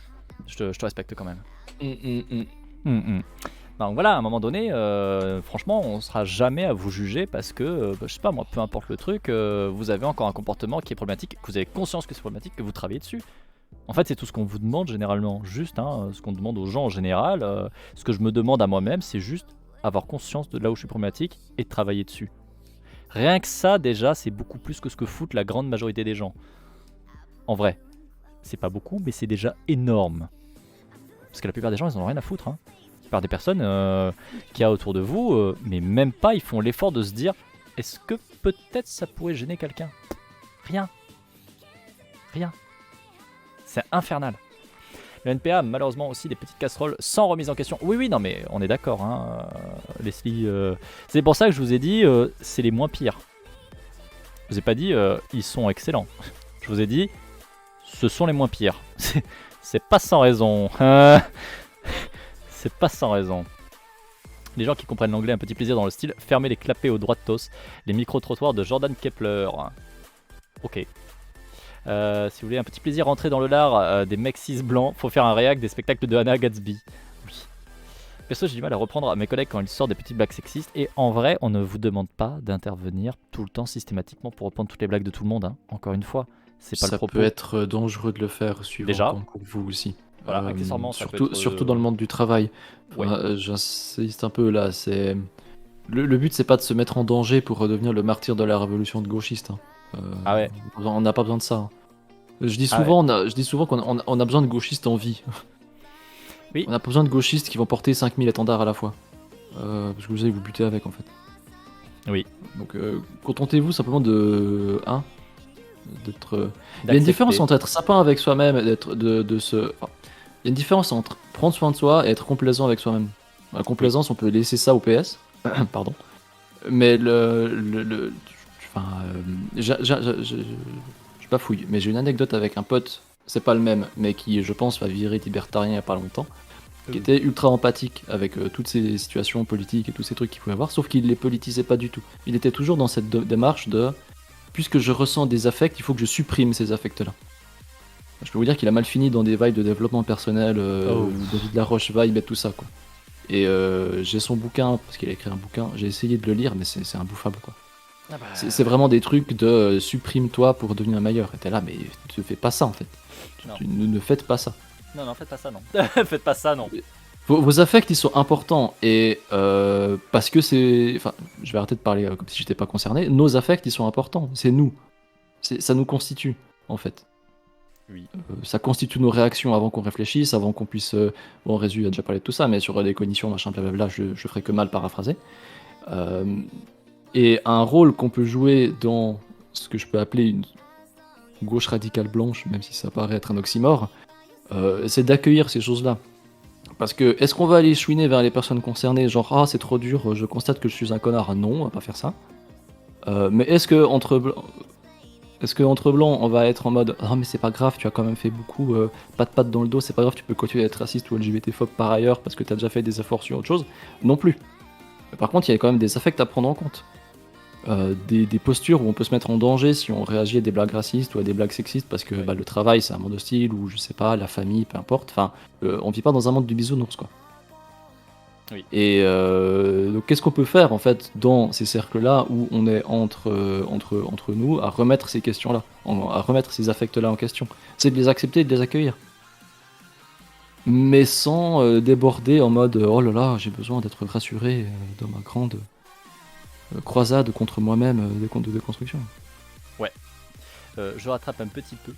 Je te respecte quand même. Donc voilà, à un moment donné, franchement, on sera jamais à vous juger parce que, je sais pas moi, peu importe le truc, vous avez encore un comportement qui est problématique, que vous avez conscience que c'est problématique, que vous travaillez dessus. En fait, c'est tout ce qu'on vous demande généralement, juste, ce qu'on demande aux gens en général. Ce que je me demande à moi-même, c'est juste avoir conscience de là où je suis problématique et de travailler dessus. Rien que ça, déjà, c'est beaucoup plus que ce que foutent la grande majorité des gens. En vrai, c'est pas beaucoup, mais c'est déjà énorme. Parce que la plupart des gens, ils en ont rien à foutre. La plupart des personnes qu'il y a autour de vous, mais même pas, ils font l'effort de se dire est-ce que peut-être ça pourrait gêner quelqu'un ? Rien. C'est infernal. Le NPA a malheureusement aussi des petites casseroles sans remise en question. Oui, non, mais on est d'accord, Leslie. C'est pour ça que je vous ai dit c'est les moins pires. Je vous ai pas dit ils sont excellents. Je vous ai dit ce sont les moins pires. C'est pas sans raison. C'est pas sans raison. Les gens qui comprennent l'anglais, un petit plaisir dans le style. Fermez les clapets au droit de tos. Les micro-trottoirs de Jordan Kepler. Ok. Si vous voulez un petit plaisir rentrer dans le lard des mecs cis blancs, faut faire un réact des spectacles de Hannah Gatsby. Oui. Perso, j'ai du mal à reprendre à mes collègues quand ils sortent des petites blagues sexistes. Et en vrai, on ne vous demande pas d'intervenir tout le temps systématiquement pour reprendre toutes les blagues de tout le monde. Hein. Encore une fois, c'est pas le Ça propos. peut être dangereux de le faire, suivant Déjà. pour vous aussi. Voilà, accessoirement, ça peut surtout, être, surtout dans le monde du travail. Ouais. Enfin, j'insiste un peu là. C'est le but, c'est pas de se mettre en danger pour devenir le martyr de la révolution de gauchiste. Hein. Ah ouais. On n'a pas besoin de ça. Hein. Je dis Ah souvent, je dis souvent qu'on a besoin de gauchistes en vie. Oui. On n'a pas besoin de gauchistes qui vont porter 5000 étendards à la fois. Parce que vous allez vous buter avec en fait. Oui. Donc contentez-vous simplement de. D'être. Il y a une D'accepter. différence entre être sapin avec soi-même et d'être. Enfin, il y a une différence entre prendre soin de soi et être complaisant avec soi-même. La complaisance, on peut laisser ça au PS. Pardon. Mais enfin, je bafouille, mais j'ai une anecdote avec un pote, c'est pas le même, mais qui, je pense, va virer libertarien il y a pas longtemps, qui était ultra empathique avec toutes ces situations politiques et tous ces trucs qu'il pouvait avoir, sauf qu'il les politisait pas du tout. Il était toujours dans cette démarche de, puisque je ressens des affects, il faut que je supprime ces affects-là. Je peux vous dire qu'il a mal fini dans des vibes de développement personnel, David Laroche vibe et tout ça, quoi. Et j'ai son bouquin, parce qu'il a écrit un bouquin, j'ai essayé de le lire, mais c'est imbouffable, quoi. Ah bah, C'est vraiment des trucs de supprime-toi pour devenir meilleur. Et t'es là, mais tu ne fais pas ça en fait. Non. Ne faites pas ça. Non, faites pas ça, non. Faites pas ça, non. Vos affects, ils sont importants. Et parce que c'est. Enfin, je vais arrêter de parler comme si j'étais pas concerné. Nos affects, ils sont importants. C'est nous. Ça nous constitue, en fait. Oui. Ça constitue nos réactions avant qu'on réfléchisse, avant qu'on puisse. Bon, Résu a déjà parlé de tout ça, mais sur les cognitions, machin, blablabla, je ferai que mal paraphraser. Et un rôle qu'on peut jouer dans ce que je peux appeler une gauche radicale blanche, même si ça paraît être un oxymore, c'est d'accueillir ces choses-là. Parce que, est-ce qu'on va aller chouiner vers les personnes concernées, genre, ah, c'est trop dur, je constate que je suis un connard? Non, on va pas faire ça. Mais est-ce que entre blancs, on va être en mode, ah, mais c'est pas grave, tu as quand même fait beaucoup, pas de patte dans le dos, c'est pas grave, tu peux continuer à être raciste ou LGBT-phobe par ailleurs parce que t'as déjà fait des efforts sur autre chose? Non plus. Mais par contre, il y a quand même des affects à prendre en compte. Des postures où on peut se mettre en danger si on réagit à des blagues racistes ou à des blagues sexistes parce que le travail c'est un monde hostile ou je sais pas, la famille, peu importe. Enfin, on vit pas dans un monde du bisounours quoi. Oui. Et donc qu'est-ce qu'on peut faire en fait dans ces cercles-là où on est entre nous à remettre ces questions-là, à remettre ces affects-là en question? C'est de les accepter et de les accueillir. Mais sans déborder en mode oh là là, j'ai besoin d'être rassuré dans ma grande croisade contre moi-même de déconstruction. Ouais. Je rattrape un petit peu.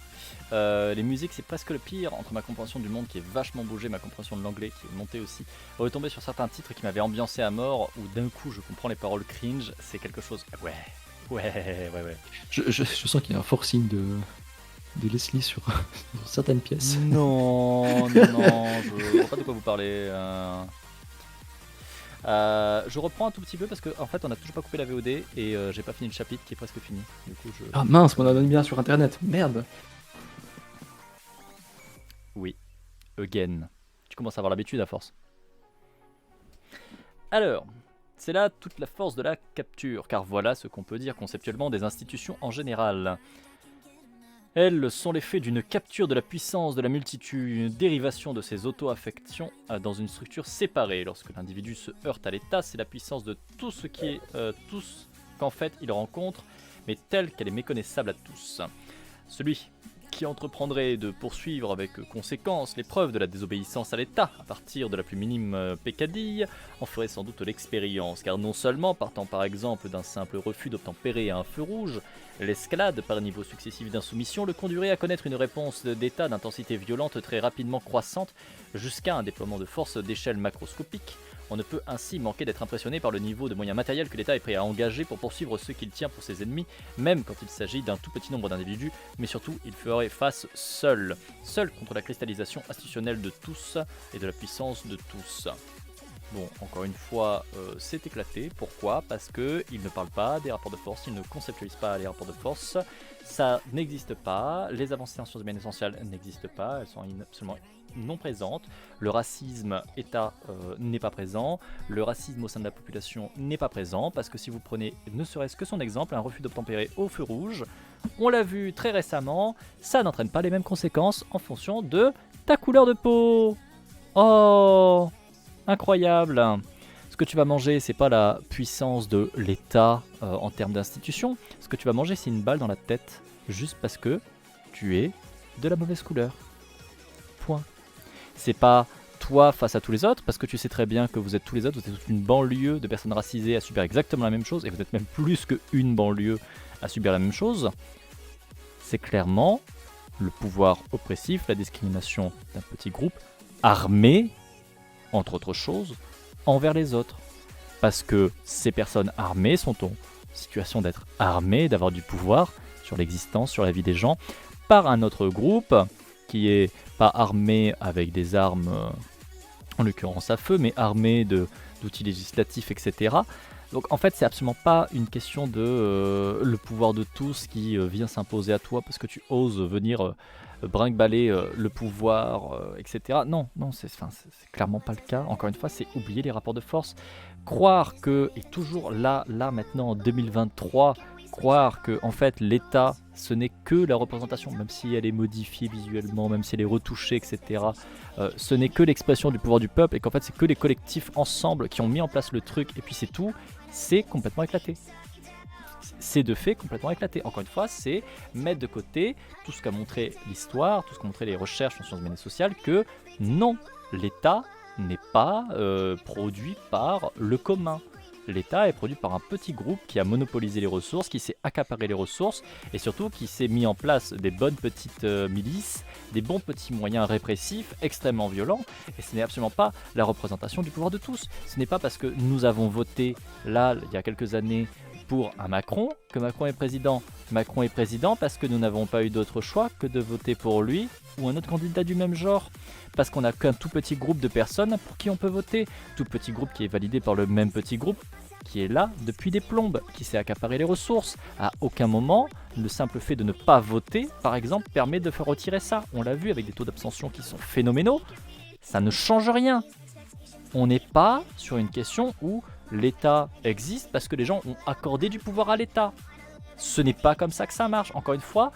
Les musiques, c'est presque le pire entre ma compréhension du monde qui est vachement bougée, ma compréhension de l'anglais qui est montée aussi. Retomber sur certains titres qui m'avaient ambiancé à mort, où d'un coup je comprends les paroles cringe, c'est quelque chose. Ouais. Je sens qu'il y a un forcing de Leslie sur certaines pièces. Non, je vois pas de quoi vous parlez. Je reprends un tout petit peu parce qu'en fait on a toujours pas coupé la VOD et j'ai pas fini le chapitre qui est presque fini. Du coup je... Ah mince, on a donné bien sur internet, merde. Oui, again. Tu commences à avoir l'habitude à force. Alors, c'est là toute la force de la capture, car voilà ce qu'on peut dire conceptuellement des institutions en général. Elles sont l'effet d'une capture de la puissance de la multitude, une dérivation de ses auto-affections dans une structure séparée. Lorsque l'individu se heurte à l'État, c'est la puissance de tout ce qui est tous qu'en fait il rencontre, mais telle qu'elle est méconnaissable à tous. Celui qui entreprendrait de poursuivre avec conséquence l'épreuve de la désobéissance à l'État à partir de la plus minime peccadille en ferait sans doute l'expérience, car non seulement partant par exemple d'un simple refus d'obtempérer à un feu rouge, l'escalade par niveaux successifs d'insoumission le conduirait à connaître une réponse d'État d'intensité violente très rapidement croissante jusqu'à un déploiement de force d'échelle macroscopique. On ne peut ainsi manquer d'être impressionné par le niveau de moyens matériels que l'État est prêt à engager pour poursuivre ceux qu'il tient pour ses ennemis, même quand il s'agit d'un tout petit nombre d'individus, mais surtout il ferait face seul contre la cristallisation institutionnelle de tous et de la puissance de tous. Bon, encore une fois, c'est éclaté. Pourquoi? Parce qu'il ne parle pas des rapports de force, il ne conceptualise pas les rapports de force. ça n'existe pas. Les avancées en sciences humaines essentielles n'existent pas. Elles sont absolument non présentes. Le racisme État n'est pas présent. Le racisme au sein de la population n'est pas présent. Parce que si vous prenez ne serait-ce que son exemple, un refus d'obtempérer au feu rouge, on l'a vu très récemment, ça n'entraîne pas les mêmes conséquences en fonction de ta couleur de peau. Oh, incroyable. Ce que tu vas manger, c'est pas la puissance de l'État en termes d'institution. Ce que tu vas manger, c'est une balle dans la tête, juste parce que tu es de la mauvaise couleur. Point. C'est pas toi face à tous les autres, parce que tu sais très bien que vous êtes tous les autres, vous êtes toute une banlieue de personnes racisées à subir exactement la même chose, et vous êtes même plus qu'une banlieue à subir la même chose. C'est clairement le pouvoir oppressif, la discrimination d'un petit groupe armé, entre autres choses, envers les autres. Parce que ces personnes armées sont en situation d'être armées, d'avoir du pouvoir sur l'existence, sur la vie des gens, par un autre groupe qui est pas armé avec des armes, en l'occurrence à feu, mais armé d'outils législatifs, etc. Donc en fait, c'est absolument pas une question de le pouvoir de tous qui vient s'imposer à toi parce que tu oses venir brinque-baller le pouvoir, etc. Non, c'est clairement pas le cas. Encore une fois, c'est oublier les rapports de force. Croire que, et toujours là maintenant en 2023, croire que en fait l'État ce n'est que la représentation, même si elle est modifiée visuellement, même si elle est retouchée, etc. Ce n'est que l'expression du pouvoir du peuple et qu'en fait c'est que les collectifs ensemble qui ont mis en place le truc et puis c'est tout, c'est complètement éclaté. C'est de fait complètement éclaté. Encore une fois, c'est mettre de côté tout ce qu'a montré l'histoire, tout ce qu'ont montré les recherches en sciences humaines et sociales, que non, l'État n'est pas produit par le commun. L'État est produit par un petit groupe qui a monopolisé les ressources, qui s'est accaparé les ressources et surtout qui s'est mis en place des bonnes petites milices, des bons petits moyens répressifs extrêmement violents. Et ce n'est absolument pas la représentation du pouvoir de tous. Ce n'est pas parce que nous avons voté là, il y a quelques années, pour un Macron que Macron est président. Macron est président parce que nous n'avons pas eu d'autre choix que de voter pour lui ou un autre candidat du même genre. Parce qu'on n'a qu'un tout petit groupe de personnes pour qui on peut voter. Tout petit groupe qui est validé par le même petit groupe qui est là depuis des plombes, qui s'est accaparé les ressources. À aucun moment, le simple fait de ne pas voter, par exemple, permet de faire retirer ça. On l'a vu avec des taux d'abstention qui sont phénoménaux. Ça ne change rien. On n'est pas sur une question où l'État existe parce que les gens ont accordé du pouvoir à l'État. Ce n'est pas comme ça que ça marche. Encore une fois,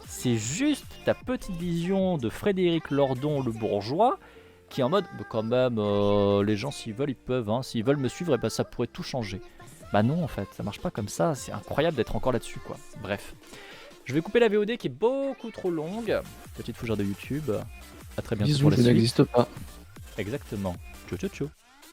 c'est juste ta petite vision de Frédéric Lordon le bourgeois qui est en mode quand même les gens s'ils veulent ils peuvent, hein. S'ils veulent me suivre, et ben, ça pourrait tout changer. Bah non en fait, ça marche pas comme ça, c'est incroyable d'être encore là-dessus quoi. Bref, je vais couper la VOD qui est beaucoup trop longue. Petite fougère de YouTube. À très bientôt Bisous, pour la je suite. n'existe pas. Exactement. Ciao ciao ciao.